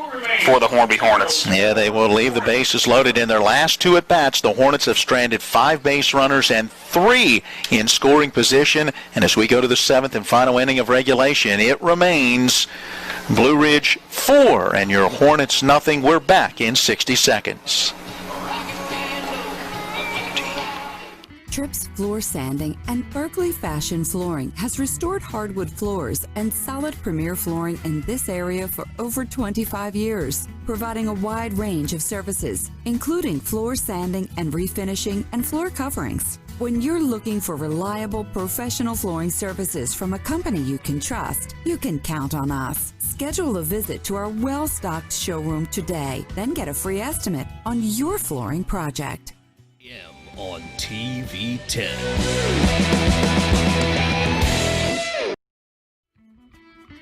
for the Hornby Hornets. Yeah, they will leave the bases loaded. In their last 2 at-bats, the Hornets have stranded 5 base runners and 3 in scoring position. And as we go to the 7th and final inning of regulation, it remains Blue Ridge 4 and your Hornets nothing. We're back in 60 seconds. Trips Floor Sanding and Berkeley Fashion Flooring has restored hardwood floors and solid premier flooring in this area for over 25 years, providing a wide range of services, including floor sanding and refinishing and floor coverings. When you're looking for reliable professional flooring services from a company you can trust, you can count on us. Schedule a visit to our well-stocked showroom today, then get a free estimate on your flooring project. On TV 10.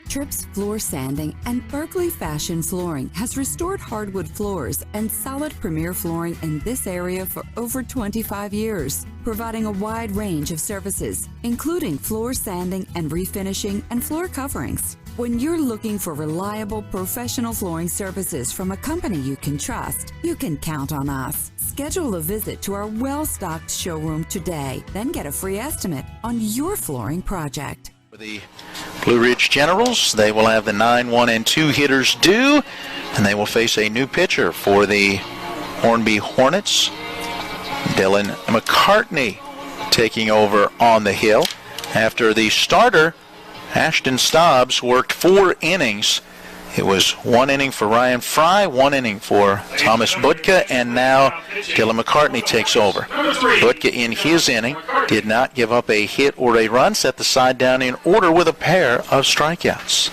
Trips Floor Sanding and Berkeley Fashion Flooring has restored hardwood floors and solid premier flooring in this area for over 25 years, providing a wide range of services, including floor sanding and refinishing and floor coverings. When you're looking for reliable professional flooring services from a company you can trust, you can count on us. Schedule a visit to our well-stocked showroom today, then get a free estimate on your flooring project. For the Blue Ridge Generals, they will have the 9, 1, and 2 hitters due, and they will face a new pitcher for the Hornby Hornets. Dylan McCartney taking over on the hill after the starter Ashton Stobbs worked 4 innings. It was 1 inning for Ryan Fry, 1 inning for Thomas Budka, and now Dylan McCartney takes over. Budka in his inning did not give up a hit or a run, set the side down in order with a pair of strikeouts.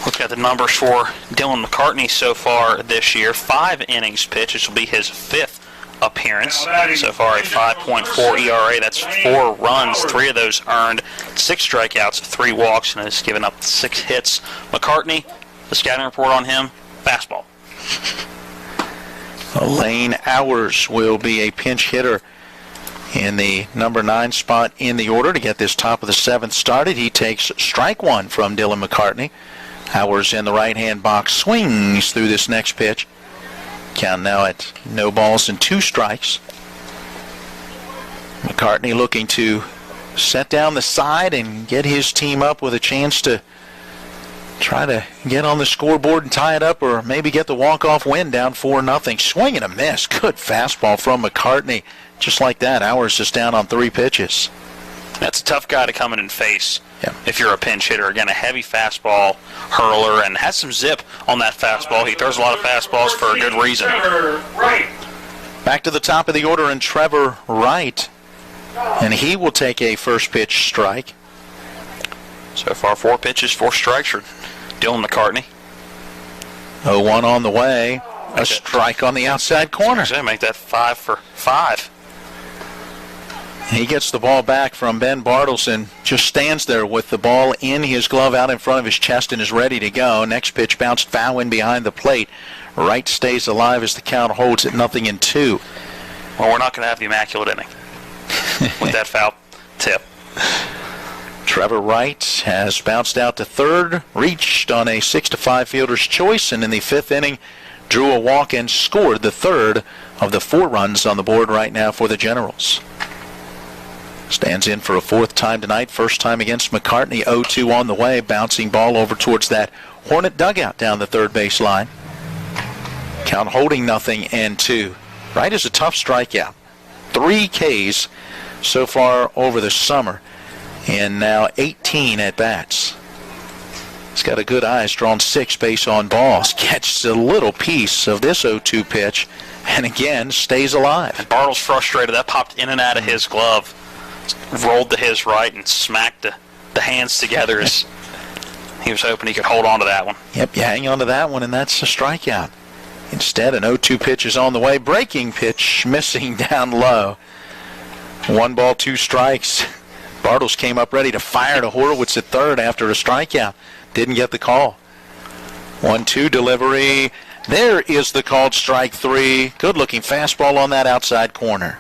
Look at the numbers for Dylan McCartney so far this year. 5 innings pitched. This will be his 5th appearance. So far a 5.4 ERA. That's 4 runs, 3 of those earned, 6 strikeouts, 3 walks, and has given up 6 hits. McCartney, the scouting report on him, fastball. Lane Hours will be a pinch hitter in the number 9 spot in the order to get this top of the 7th started. He takes strike 1 from Dylan McCartney. Hours in the right-hand box swings through this next pitch. Count now at no balls and 2 strikes. McCartney looking to set down the side and get his team up with a chance to try to get on the scoreboard and tie it up, or maybe get the walk-off win down 4-0. Swing and a miss. Good fastball from McCartney. Just like that, Hours is down on 3 pitches. That's a tough guy to come in and face if you're a pinch hitter. Again, a heavy fastball hurler, and has some zip on that fastball. He throws a lot of fastballs for a good reason. Back to the top of the order, and Trevor Wright, and he will take a first pitch strike. So far, 4 pitches, 4 strikes for Dylan McCartney. 0-1 on the way. A strike on the outside corner. So make that 5 for 5. He gets the ball back from Ben Bartles and just stands there with the ball in his glove out in front of his chest and is ready to go. Next pitch bounced foul in behind the plate. Wright stays alive as the count holds at 0-2. Well, we're not going to have the immaculate inning with that foul tip. Trevor Wright has bounced out to third, reached on a 6-5 fielder's choice, and in the 5th inning drew a walk and scored the 3rd of the 4 runs on the board right now for the Generals. Stands in for a 4th time tonight, first time against McCartney. 0-2 on the way, bouncing ball over towards that Hornet dugout down the third base line. Count holding 0-2. Wright is a tough strikeout. 3 Ks so far over the summer, and now 18 at-bats. He's got a good eye. He's drawn 6 base on balls. Catches a little piece of this 0-2 pitch, and again stays alive. And Bartles frustrated. That popped in and out of his glove. Rolled to his right and smacked the hands together as he was hoping he could hold on to that one. Yep, you hang on to that one, and that's a strikeout. Instead, an 0-2 pitch is on the way. Breaking pitch missing down low. 1 ball, 2 strikes. Bartles came up ready to fire to Horowitz at third after a strikeout. Didn't get the call. 1-2 delivery. There is the called strike 3. Good-looking fastball on that outside corner.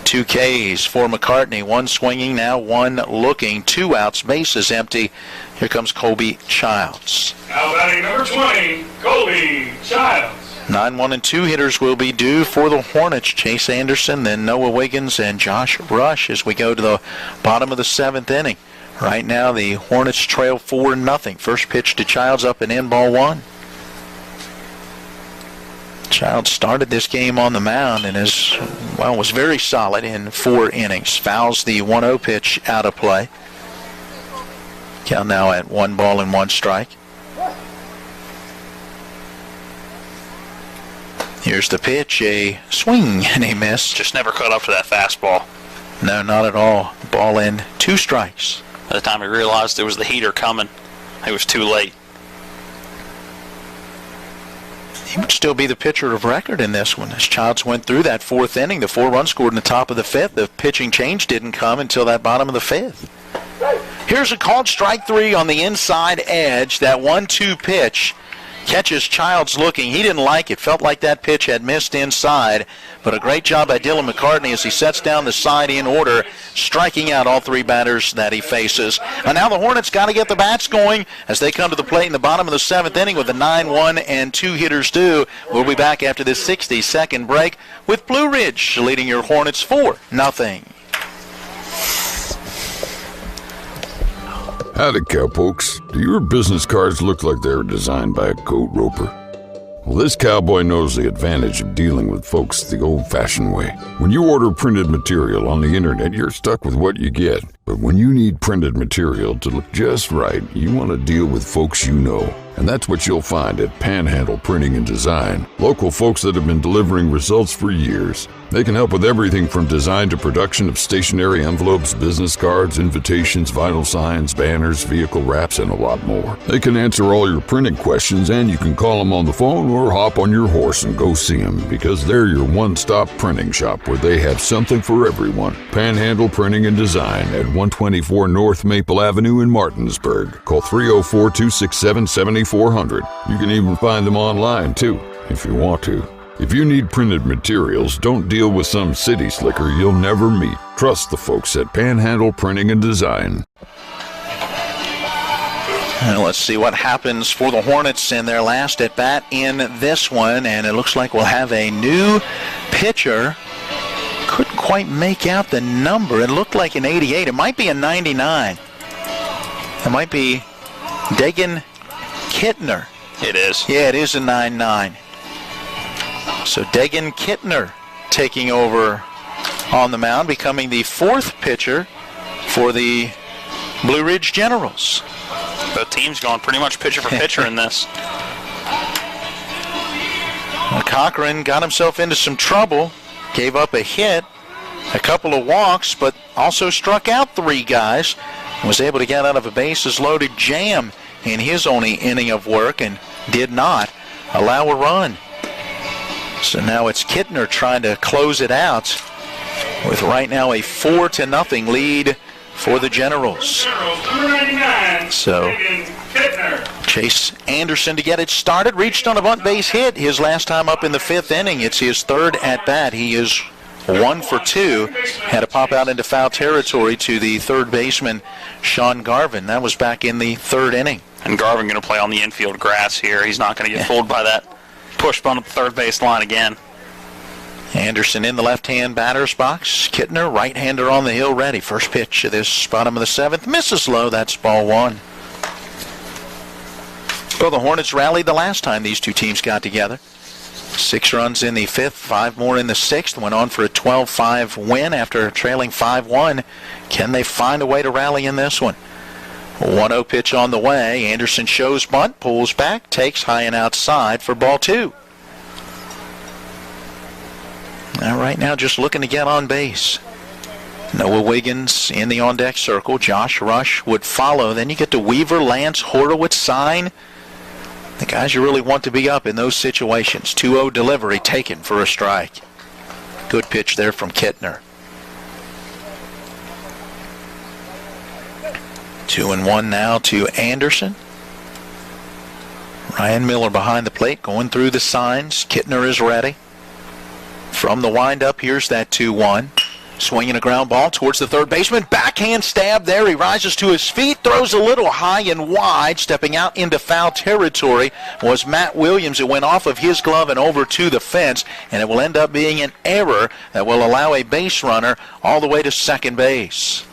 2 Ks for McCartney. 1 swinging now, 1 looking. 2 outs, bases empty. Here comes Colby Childs. Now batting number 20, Colby Childs. 9-1-2 hitters will be due for the Hornets. Chase Anderson, then Noah Wiggins, and Josh Rush as we go to the bottom of the 7th inning. Right now, the Hornets trail 4-0. First pitch to Childs, up and in, ball 1. Childs started this game on the mound and was very solid in 4 innings. Fouls the 1-0 pitch out of play. Count now at 1 ball and 1 strike. Here's the pitch, a swing and a miss. Just never caught up to that fastball. No, not at all. Ball in, 2 strikes. By the time he realized it was the heater coming, it was too late. He would still be the pitcher of record in this one. As Childs went through that 4th inning, the 4 runs scored in the top of the 5th. The pitching change didn't come until that bottom of the 5th. Here's a called strike 3 on the inside edge. That 1-2 pitch catches Childs looking. He didn't like it. Felt like that pitch had missed inside. But a great job by Dylan McCartney as he sets down the side in order, striking out all 3 batters that he faces. And now the Hornets got to get the bats going as they come to the plate in the bottom of the 7th inning with a 9-1 and 2 hitters due. We'll be back after this 60-second break with Blue Ridge leading your Hornets 4-0. Howdy, cowpokes. Do your business cards look like they were designed by a coat roper? Well, this cowboy knows the advantage of dealing with folks the old-fashioned way. When you order printed material on the internet, you're stuck with what you get. But when you need printed material to look just right, you want to deal with folks you know. And that's what you'll find at Panhandle Printing and Design. Local folks that have been delivering results for years. They can help with everything from design to production of stationery envelopes, business cards, invitations, vinyl signs, banners, vehicle wraps, and a lot more. They can answer all your printing questions, and you can call them on the phone or hop on your horse and go see them, because they're your one-stop printing shop where they have something for everyone. Panhandle Printing and Design at 124 North Maple Avenue in Martinsburg. Call 304-267-7400. You can even find them online, too, if you want to. If you need printed materials, don't deal with some city slicker you'll never meet. Trust the folks at Panhandle Printing and Design. Well, let's see what happens for the Hornets in their last at-bat in this one, and it looks like we'll have a new pitcher. Couldn't quite make out the number. It looked like an 88. It might be a 99. It might be Dagan Kittner. It is. Yeah, it is a 99. So Dagan Kittner taking over on the mound, becoming the 4th pitcher for the Blue Ridge Generals. Both teams going pretty much pitcher for pitcher in this. Cochran got himself into some trouble, gave up a hit, a couple of walks, but also struck out 3 guys. Was able to get out of a bases-loaded jam in his only inning of work and did not allow a run. So now it's Kittner trying to close it out with right now a 4-0 lead for the Generals. So Chase Anderson to get it started, reached on a bunt base hit his last time up in the 5th inning. It's his 3rd at-bat. He is 1 for 2. Had to pop out into foul territory to the 3rd baseman, Sean Garvin. That was back in the 3rd inning. And Garvin going to play on the infield grass here. He's not going to get fooled by that push bunt at the 3rd base line again. Anderson in the left-hand batter's box. Kittner, right-hander on the hill, ready. First pitch of this bottom of the 7th. Misses low. That's ball 1. Well, the Hornets rallied the last time these two teams got together. 6 runs in the 5th, 5 more in the 6th. Went on for a 12-5 win after trailing 5-1. Can they find a way to rally in this one? 1-0 pitch on the way. Anderson shows bunt, pulls back, takes high and outside for ball 2. Now, right now, just looking to get on base. Noah Wiggins in the on-deck circle. Josh Rush would follow. Then you get to Weaver, Lance, Horowitz, Sign. The guys you really want to be up in those situations. 2-0 delivery taken for a strike. Good pitch there from Kittner. 2-1 now to Anderson. Ryan Miller behind the plate, going through the signs. Kittner is ready. From the windup, here's that 2-1. Swinging a ground ball towards the third baseman. Backhand stab there. He rises to his feet, throws a little high and wide. Stepping out into foul territory was Matt Williams. It went off of his glove and over to the fence, and it will end up being an error that will allow a base runner all the way to second base.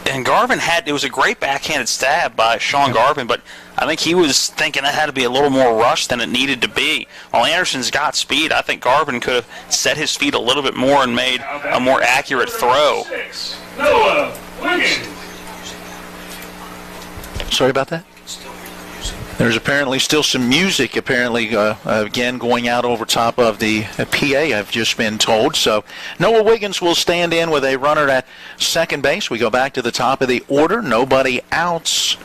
And Garvin it was a great backhanded stab by Sean Garvin, but I think he was thinking that had to be a little more rushed than it needed to be. While Anderson's got speed, I think Garvin could have set his feet a little bit more and made a more accurate throw. Sorry about that? There's apparently still some music, again, going out over top of the PA, I've just been told. So Noah Wiggins will stand in with a runner at second base. We go back to the top of the order. Nobody outs.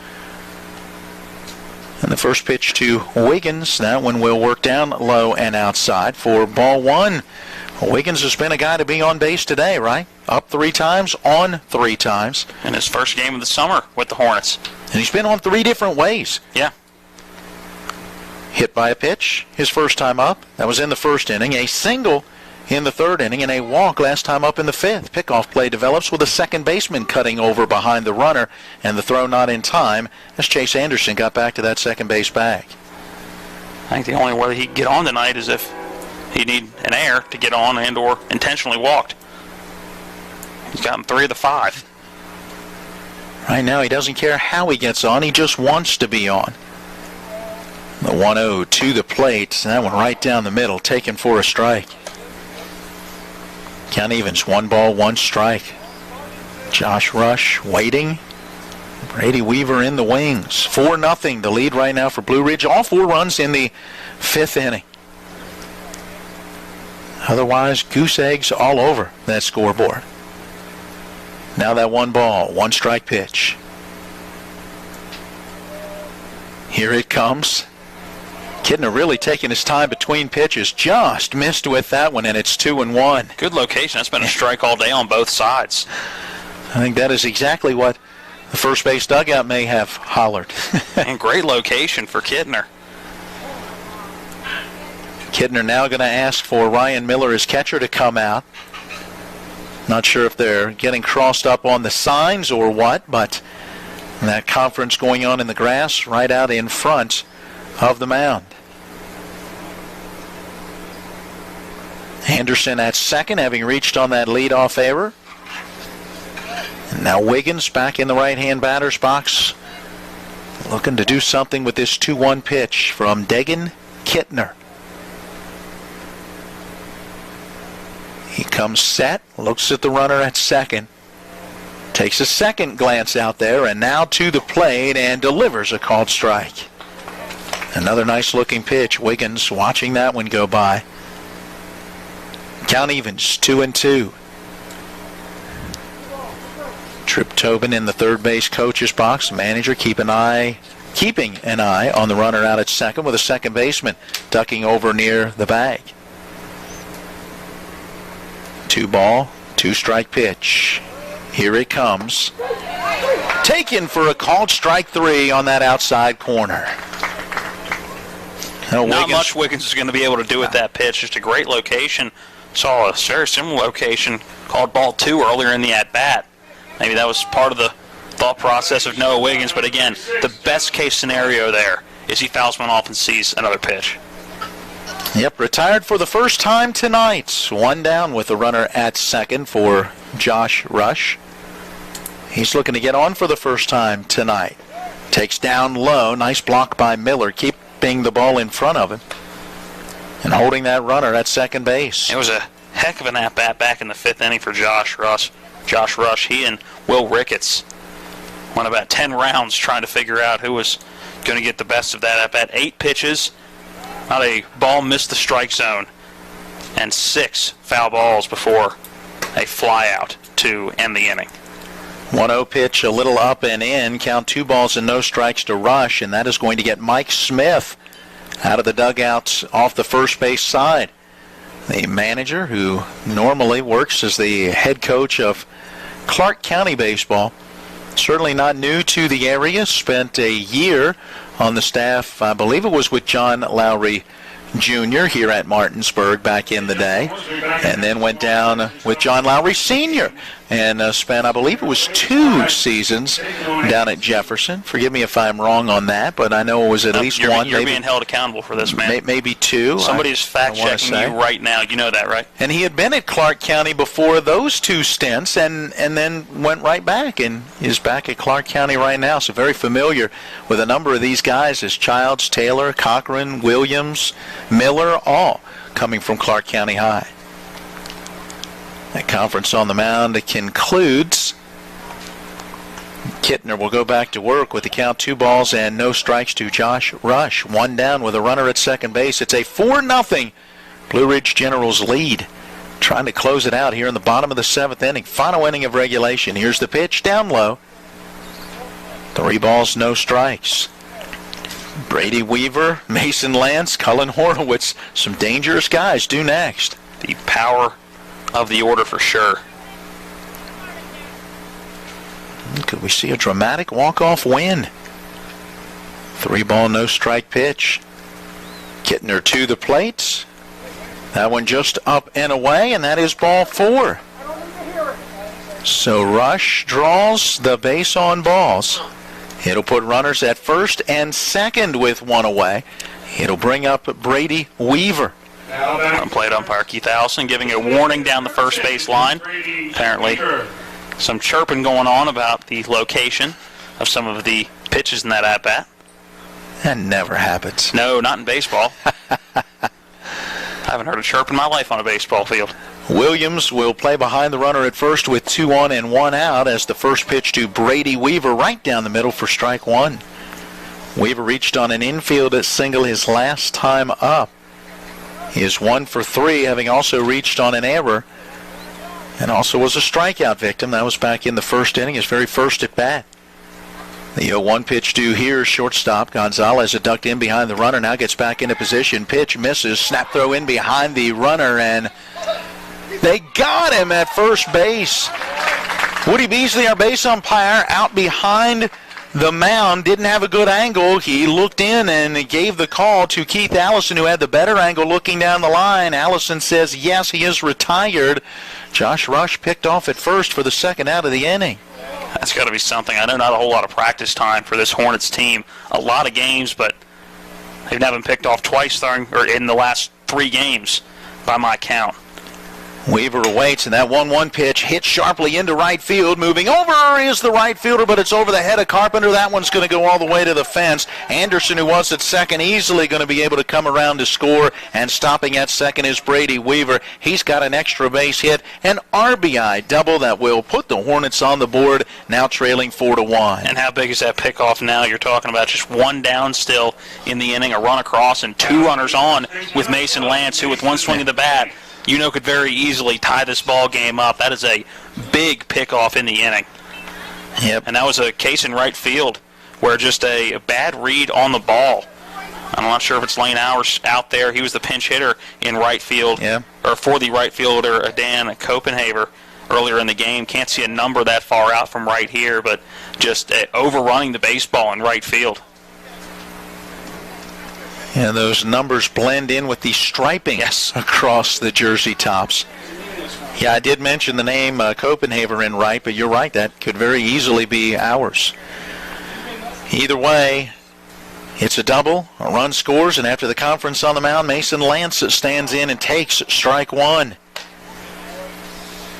And the first pitch to Wiggins. That one will work down low and outside for ball one. Wiggins has been a guy to be on base today, right? Up 3 times, on 3 times. In his first game of the summer with the Hornets. And he's been on 3 different ways. Yeah. Hit by a pitch his first time up. That was in the first inning. A single in the third inning and a walk last time up in the fifth. Pickoff play develops with a second baseman cutting over behind the runner, and the throw not in time as Chase Anderson got back to that second base bag. I think the only way he could get on tonight is if he need an error to get on and or intentionally walked. He's gotten 3 of the 5. Right now he doesn't care how he gets on. He just wants to be on. The 1-0 to the plate. That one right down the middle, taken for a strike. Count evens, 1 ball, 1 strike. Josh Rush waiting. Brady Weaver in the wings. 4-0 the lead right now for Blue Ridge. All 4 runs in the 5th inning. Otherwise, goose eggs all over that scoreboard. Now that 1 ball, 1 strike pitch. Here it comes. Kittner really taking his time between pitches. Just missed with that one, and it's 2-1. Good location. That's been a strike all day on both sides. I think that is exactly what the first base dugout may have hollered. And great location for Kittner. Kittner now going to ask for Ryan Miller, his catcher, to come out. Not sure if they're getting crossed up on the signs or what, but that conference going on in the grass right out in front of the mound. Anderson at second, having reached on that leadoff error. And now Wiggins back in the right-hand batter's box, looking to do something with this 2-1 pitch from Dagan Kittner. He comes set, looks at the runner at second, takes a second glance out there, and now to the plate and delivers a called strike. Another nice-looking pitch. Wiggins watching that one go by. Count evens, 2-2. Trip Tobin in the third base coach's box. The manager keeping an eye on the runner out at second with a second baseman ducking over near the bag. 2 ball, 2 strike pitch. Here it comes. Taken for a called strike 3 on that outside corner. Not much Wiggins is going to be able to do with that pitch. Just a great location. Saw a very similar location called ball 2 earlier in the at-bat. Maybe that was part of the thought process of Noah Wiggins. But again, the best case scenario there is he fouls one off and sees another pitch. Yep, retired for the first time tonight. 1 down with the runner at second for Josh Rush. He's looking to get on for the first time tonight. Takes down low. Nice block by Miller. Keeping the ball in front of him and holding that runner at second base. It was a heck of an at-bat back in the 5th inning for Josh Rush. He and Will Ricketts went about 10 rounds trying to figure out who was going to get the best of that at-bat. 8 pitches, not a ball missed the strike zone, and 6 foul balls before a flyout to end the inning. 1-0 pitch, a little up and in. Count 2 balls and no strikes to Rush, and that is going to get Mike Smith out of the dugout off the first base side. The manager, who normally works as the head coach of Clark County Baseball, certainly not new to the area. Spent a year on the staff, I believe it was with John Lowry Jr. here at Martinsburg back in the day, and then went down with John Lowry Sr. and spent, I believe it was 2 seasons down at Jefferson. Forgive me if I'm wrong on that, but I know it was at least one. You're being held accountable for this, man. Maybe 2. Somebody's fact-checking you right now. You know that, right? And he had been at Clark County before those 2 stints and then went right back and is back at Clark County right now. So very familiar with a number of these guys as Childs, Taylor, Cochran, Williams, Miller, all coming from Clark County High. That conference on the mound concludes. Kittner will go back to work with the count 2 balls and no strikes to Josh Rush. 1 down with a runner at second base. It's a 4-0 Blue Ridge Generals lead. Trying to close it out here in the bottom of the 7th inning. Final inning of regulation. Here's the pitch down low. 3 balls, no strikes. Brady Weaver, Mason Lance, Cullen Horowitz, some dangerous guys due next. The power of the order for sure. Could we see a dramatic walk-off win? 3 ball, no strike pitch. Kittner to the plate. That one just up and away, and that is ball 4. So Rush draws the base on balls. It'll put runners at first and second with 1 away. It'll bring up Brady Weaver. Plate umpire Keith Allison giving a warning down the first base line. Apparently some chirping going on about the location of some of the pitches in that at-bat. That never happens. No, not in baseball. I haven't heard a chirp in my life on a baseball field. Williams will play behind the runner at first with 2 on and 1 out as the first pitch to Brady Weaver right down the middle for strike 1. Weaver reached on an infield single his last time up. He is 1 for 3, having also reached on an error and also was a strikeout victim. That was back in the first inning, his very first at bat. The 0-1 pitch due here, shortstop. Gonzalez had ducked in behind the runner, now gets back into position. Pitch misses, snap throw in behind the runner, and they got him at first base. Woody Beasley, our base umpire, out behind the mound, didn't have a good angle. He looked in and gave the call to Keith Allison, who had the better angle looking down the line. Allison says, yes, he is retired. Josh Rush picked off at first for the second out of the inning. That's got to be something. I know not a whole lot of practice time for this Hornets team. A lot of games, but they've now been picked off twice in the last 3 games by my count. Weaver awaits, and that 1-1 pitch hits sharply into right field. Moving over is the right fielder, but it's over the head of Carpenter. That one's going to go all the way to the fence. Anderson, who was at second, easily going to be able to come around to score, and stopping at second is Brady Weaver. He's got an extra base hit, an RBI double that will put the Hornets on the board, now trailing 4-1. And how big is that pickoff now? You're talking about just 1 down still in the inning, a run across, and 2 runners on with Mason Lance, who with 1 swing of the bat, could very easily tie this ball game up. That is a big pickoff in the inning. Yep. And that was a case in right field where just a bad read on the ball. I'm not sure if it's Lane Hours out there. He was the pinch hitter in right field, or for the right fielder, Dan Copenhaver, earlier in the game. Can't see a number that far out from right here, but just overrunning the baseball in right field. And those numbers blend in with the striping across the jersey tops. Yeah, I did mention the name Copenhaver in right, but you're right, that could very easily be ours. Either way, it's a double, a run scores, and after the conference on the mound, Mason Lance stands in and takes strike 1.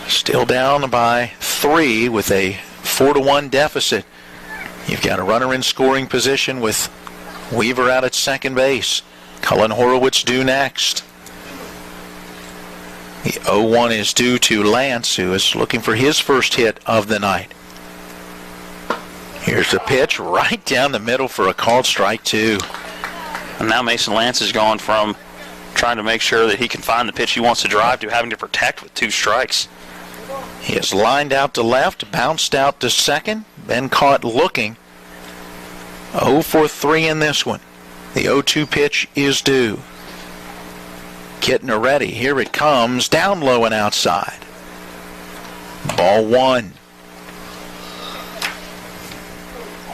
Still down by 3 with a 4-1 deficit. You've got a runner in scoring position with Weaver out at second base. Cullen Horowitz due next. The 0-1 is due to Lance, who is looking for his first hit of the night. Here's the pitch right down the middle for a called strike 2. And now Mason Lance has gone from trying to make sure that he can find the pitch he wants to drive to having to protect with 2 strikes. He is lined out to left, bounced out to second, then caught looking. 0 for 3 in this one. The 0-2 pitch is due. Kittner ready. Here it comes. Down low and outside. Ball 1.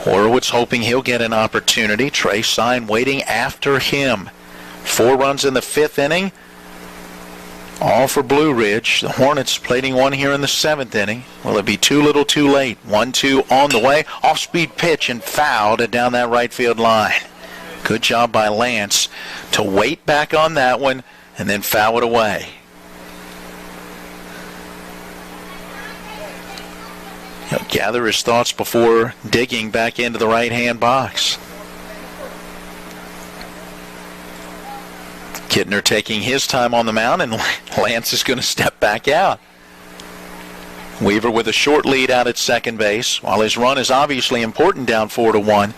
Horowitz hoping he'll get an opportunity. Trey Sign waiting after him. 4 runs in the 5th inning. All for Blue Ridge. The Hornets plating one here in the 7th inning. Will it be too little too late? 1-2 on the way. Off-speed pitch and fouled down that right field line. Good job by Lance to wait back on that one and then foul it away. He'll gather his thoughts before digging back into the right-hand box. Kittner taking his time on the mound, and Lance is going to step back out. Weaver with a short lead out at second base. While his run is obviously important down 4-1,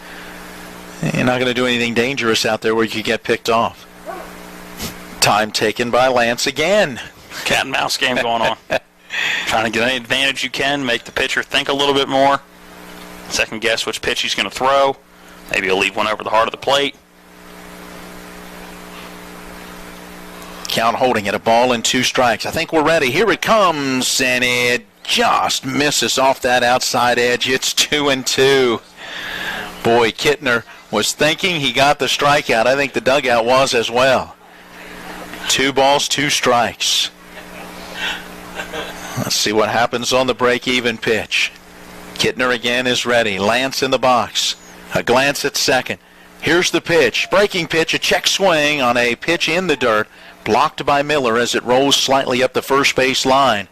you're not going to do anything dangerous out there where you could get picked off. Time taken by Lance again. Cat and mouse game going on. Trying to get any advantage you can, make the pitcher think a little bit more. Second guess which pitch he's going to throw. Maybe he'll leave one over the heart of the plate. Count holding at 1-2 strikes. I think we're ready. Here it comes, and it just misses off that outside edge. It's 2-2. Boy, Kittner was thinking he got the strikeout. I think the dugout was as well. 2 balls, 2 strikes. Let's see what happens on the break-even pitch. Kittner again is ready. Lance in the box. A glance at second. Here's the pitch. Breaking pitch, a check swing on a pitch in the dirt. Blocked by Miller as it rolls slightly up the first base line.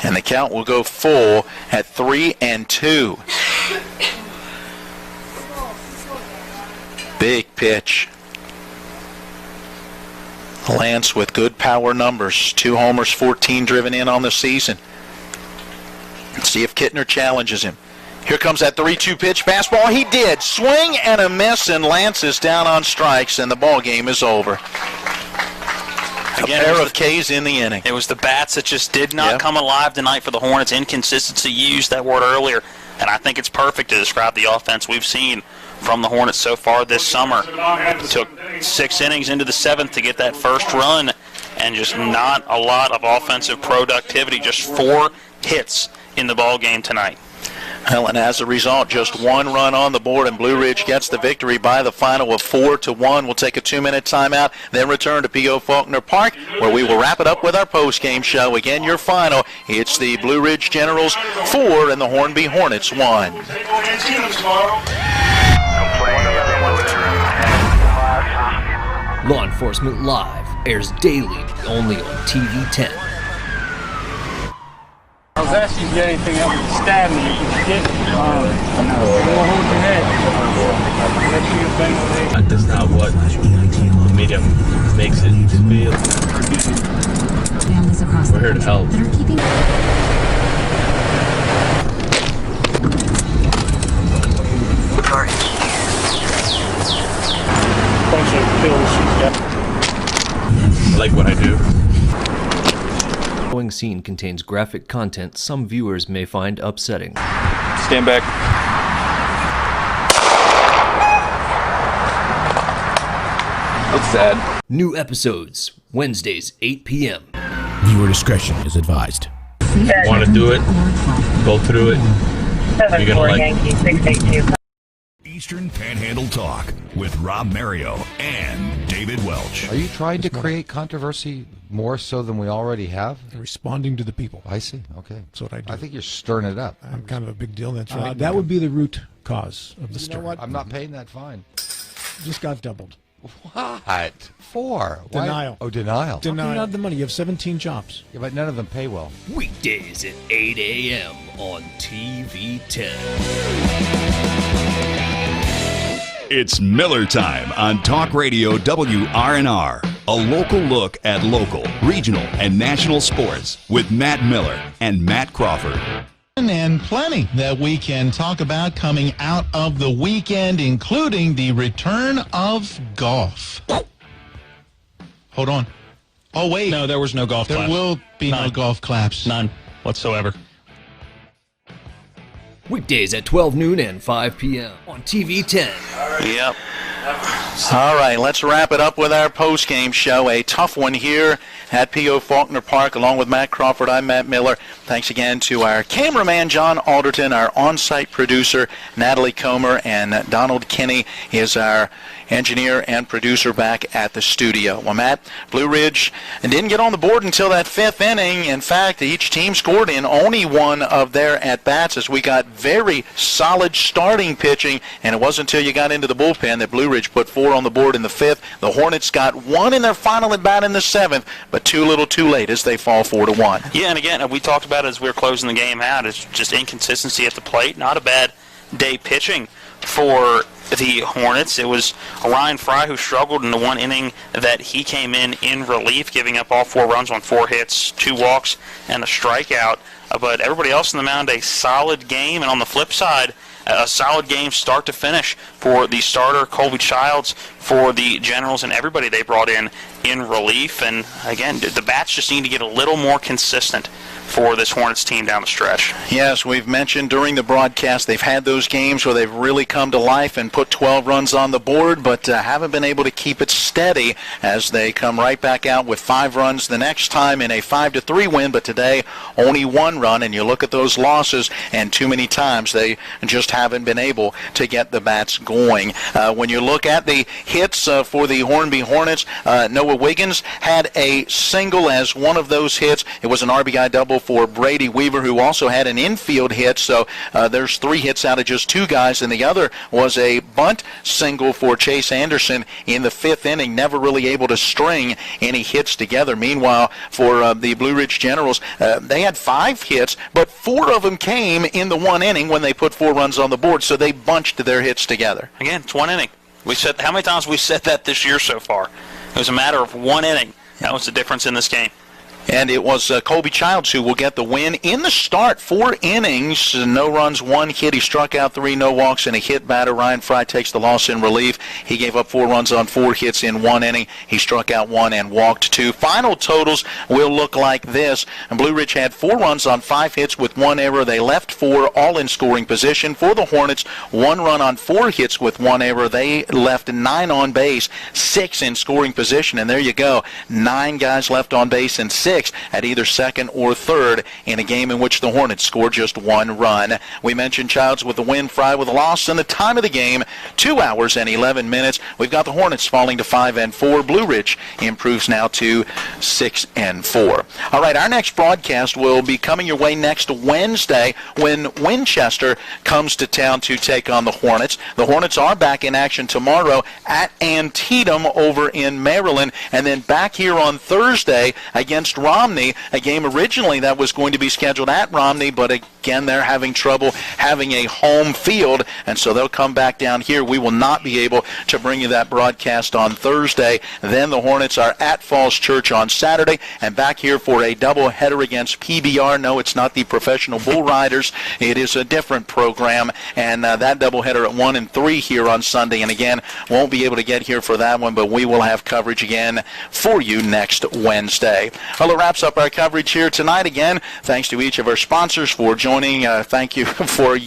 And the count will go full at 3-2. Big pitch. Lance with good power numbers. 2 homers, 14 driven in on the season. Let's see if Kittner challenges him. Here comes that 3-2 pitch. Fastball. He did. Swing and a miss, and Lance is down on strikes, and the ball game is over. Again, a pair of Ks in the inning. It was the bats that just did not come alive tonight for the Hornets. Inconsistency, you used that word earlier, and I think it's perfect to describe the offense we've seen from the Hornets so far this summer. It took 6 innings into the 7th to get that first run, and just not a lot of offensive productivity. Just 4 hits in the ball game tonight. Well, and as a result, just 1 run on the board, and Blue Ridge gets the victory by the final of 4-1. We'll take a 2-minute timeout, then return to P.O. Faulkner Park, where we will wrap it up with our post-game show. Again, your final, it's the Blue Ridge Generals 4 and the Hornby Hornets 1. Law Enforcement Live airs daily only on TV 10. I was asking if you got anything else to stab me. If you didn't, hold your head. That's not what the media makes it feel. We're here to help. I like what I do. The following scene contains graphic content some viewers may find upsetting. Stand back. That's sad. New episodes, Wednesdays, 8 p.m. Viewer discretion is advised. Want to do it? Go through it. You're going to like it. Eastern Panhandle Talk with Rob Mario and David Welch. Are you trying to create controversy more so than we already have? Responding to the people. I see. Okay. That's what I do. I think you're stirring it up. I'm kind of a big deal. That's right. That would be the root cause of the You stir. know what? I'm not paying that fine. Just got doubled. What? For? Denial. Why? Oh, denial. How can you not have the money? You have 17 jobs. Yeah, but none of them pay well. Weekdays at 8 a.m. on TV 10. It's Miller Time on Talk Radio WRNR. A local look at local, regional, and national sports with Matt Miller and Matt Crawford. And plenty that we can talk about coming out of the weekend, including the return of golf. Hold on. Oh, wait. No, there was no golf claps. There will be no golf claps. None whatsoever. Weekdays at 12 noon and 5 p.m. on TV 10. Yep. All right, let's wrap it up with our post-game show. A tough one here at P.O. Faulkner Park. Along with Matt Crawford, I'm Matt Miller. Thanks again to our cameraman, John Alderton, our on-site producer, Natalie Comer, and Donald Kinney is our engineer and producer back at the studio. Well, Matt, Blue Ridge didn't get on the board until that fifth inning. In fact, each team scored in only one of their at-bats as we got very solid starting pitching, and it wasn't until you got into the bullpen that Blue Ridge put 4 on the board in the fifth. The Hornets got 1 in their final at-bat in the seventh, but too little too late as they fall 4-1. Yeah, and again, we talked about it as we were closing the game out. It's just inconsistency at the plate. Not a bad day pitching for the Hornets. It was Ryan Fry who struggled in the one inning that he came in relief, giving up all 4 runs on 4 hits, 2 walks, and a strikeout. But everybody else in the mound, a solid game. And on the flip side, a solid game start to finish for the starter, Colby Childs, for the Generals, and everybody they brought in relief. And again, the bats just need to get a little more consistent for this Hornets team down the stretch. Yes, we've mentioned during the broadcast they've had those games where they've really come to life and put 12 runs on the board, but haven't been able to keep it steady as they come right back out with 5 runs the next time in a 5-3 win, but today only 1 run, and you look at those losses, and too many times they just haven't been able to get the bats going. When you look at the hits for the Hornby Hornets, Noah Wiggins had a single as one of those hits. It was an RBI double for Brady Weaver, who also had an infield hit, so there's 3 hits out of just 2 guys, and the other was a bunt single for Chase Anderson in the 5th inning, never really able to string any hits together. Meanwhile, for the Blue Ridge Generals, they had 5 hits, but 4 of them came in the 1 inning when they put 4 runs on the board, so they bunched their hits together. Again, it's 1 inning. We said how many times we said that this year so far? It was a matter of 1 inning. That was the difference in this game. And it was Colby Childs who will get the win in the start. 4 innings, no runs, 1 hit. He struck out 3, no walks, and a hit batter. Ryan Fry takes the loss in relief. He gave up 4 runs on 4 hits in 1 inning. He struck out 1 and walked 2. Final totals will look like this. And Blue Ridge had 4 runs on 5 hits with 1 error. They left 4 all in scoring position. For the Hornets, 1 run on 4 hits with 1 error. They left 9 on base, 6 in scoring position. And there you go, 9 guys left on base and 6 at either second or third in a game in which the Hornets scored just 1 run. We mentioned Childs with the win, Fry with a loss, and the time of the game, 2 hours and 11 minutes. We've got the Hornets falling to 5-4. Blue Ridge improves now to 6-4. All right, our next broadcast will be coming your way next Wednesday when Winchester comes to town to take on the Hornets. The Hornets are back in action tomorrow at Antietam over in Maryland, and then back here on Thursday against Romney, a game originally that was going to be scheduled at Romney, but again, they're having trouble having a home field, and so they'll come back down here. We will not be able to bring you that broadcast on Thursday. Then the Hornets are at Falls Church on Saturday, and back here for a doubleheader against PBR. No, it's not the Professional Bull Riders. It is a different program, and that doubleheader at 1 and 3 here on Sunday. And again, won't be able to get here for that one, but we will have coverage again for you next Wednesday. Well, it wraps up our coverage here tonight. Again, thanks to each of our sponsors for joining. Thank you for,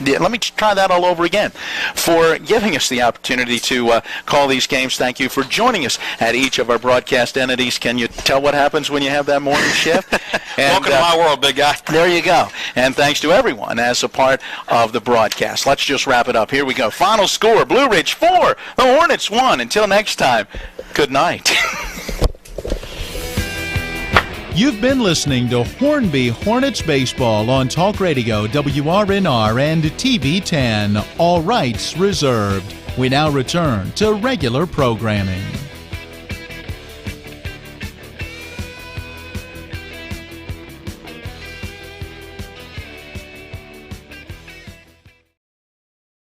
let me try that all over again, for giving us the opportunity to call these games. Thank you for joining us at each of our broadcast entities. Can you tell what happens when you have that morning shift? And, welcome to my world, big guy. There you go. And thanks to everyone as a part of the broadcast. Let's just wrap it up. Here we go. Final score, Blue Ridge 4, the Hornets 1. Until next time, good night. You've been listening to Hornby Hornets Baseball on Talk Radio WRNR and TV 10. All rights reserved. We now return to regular programming.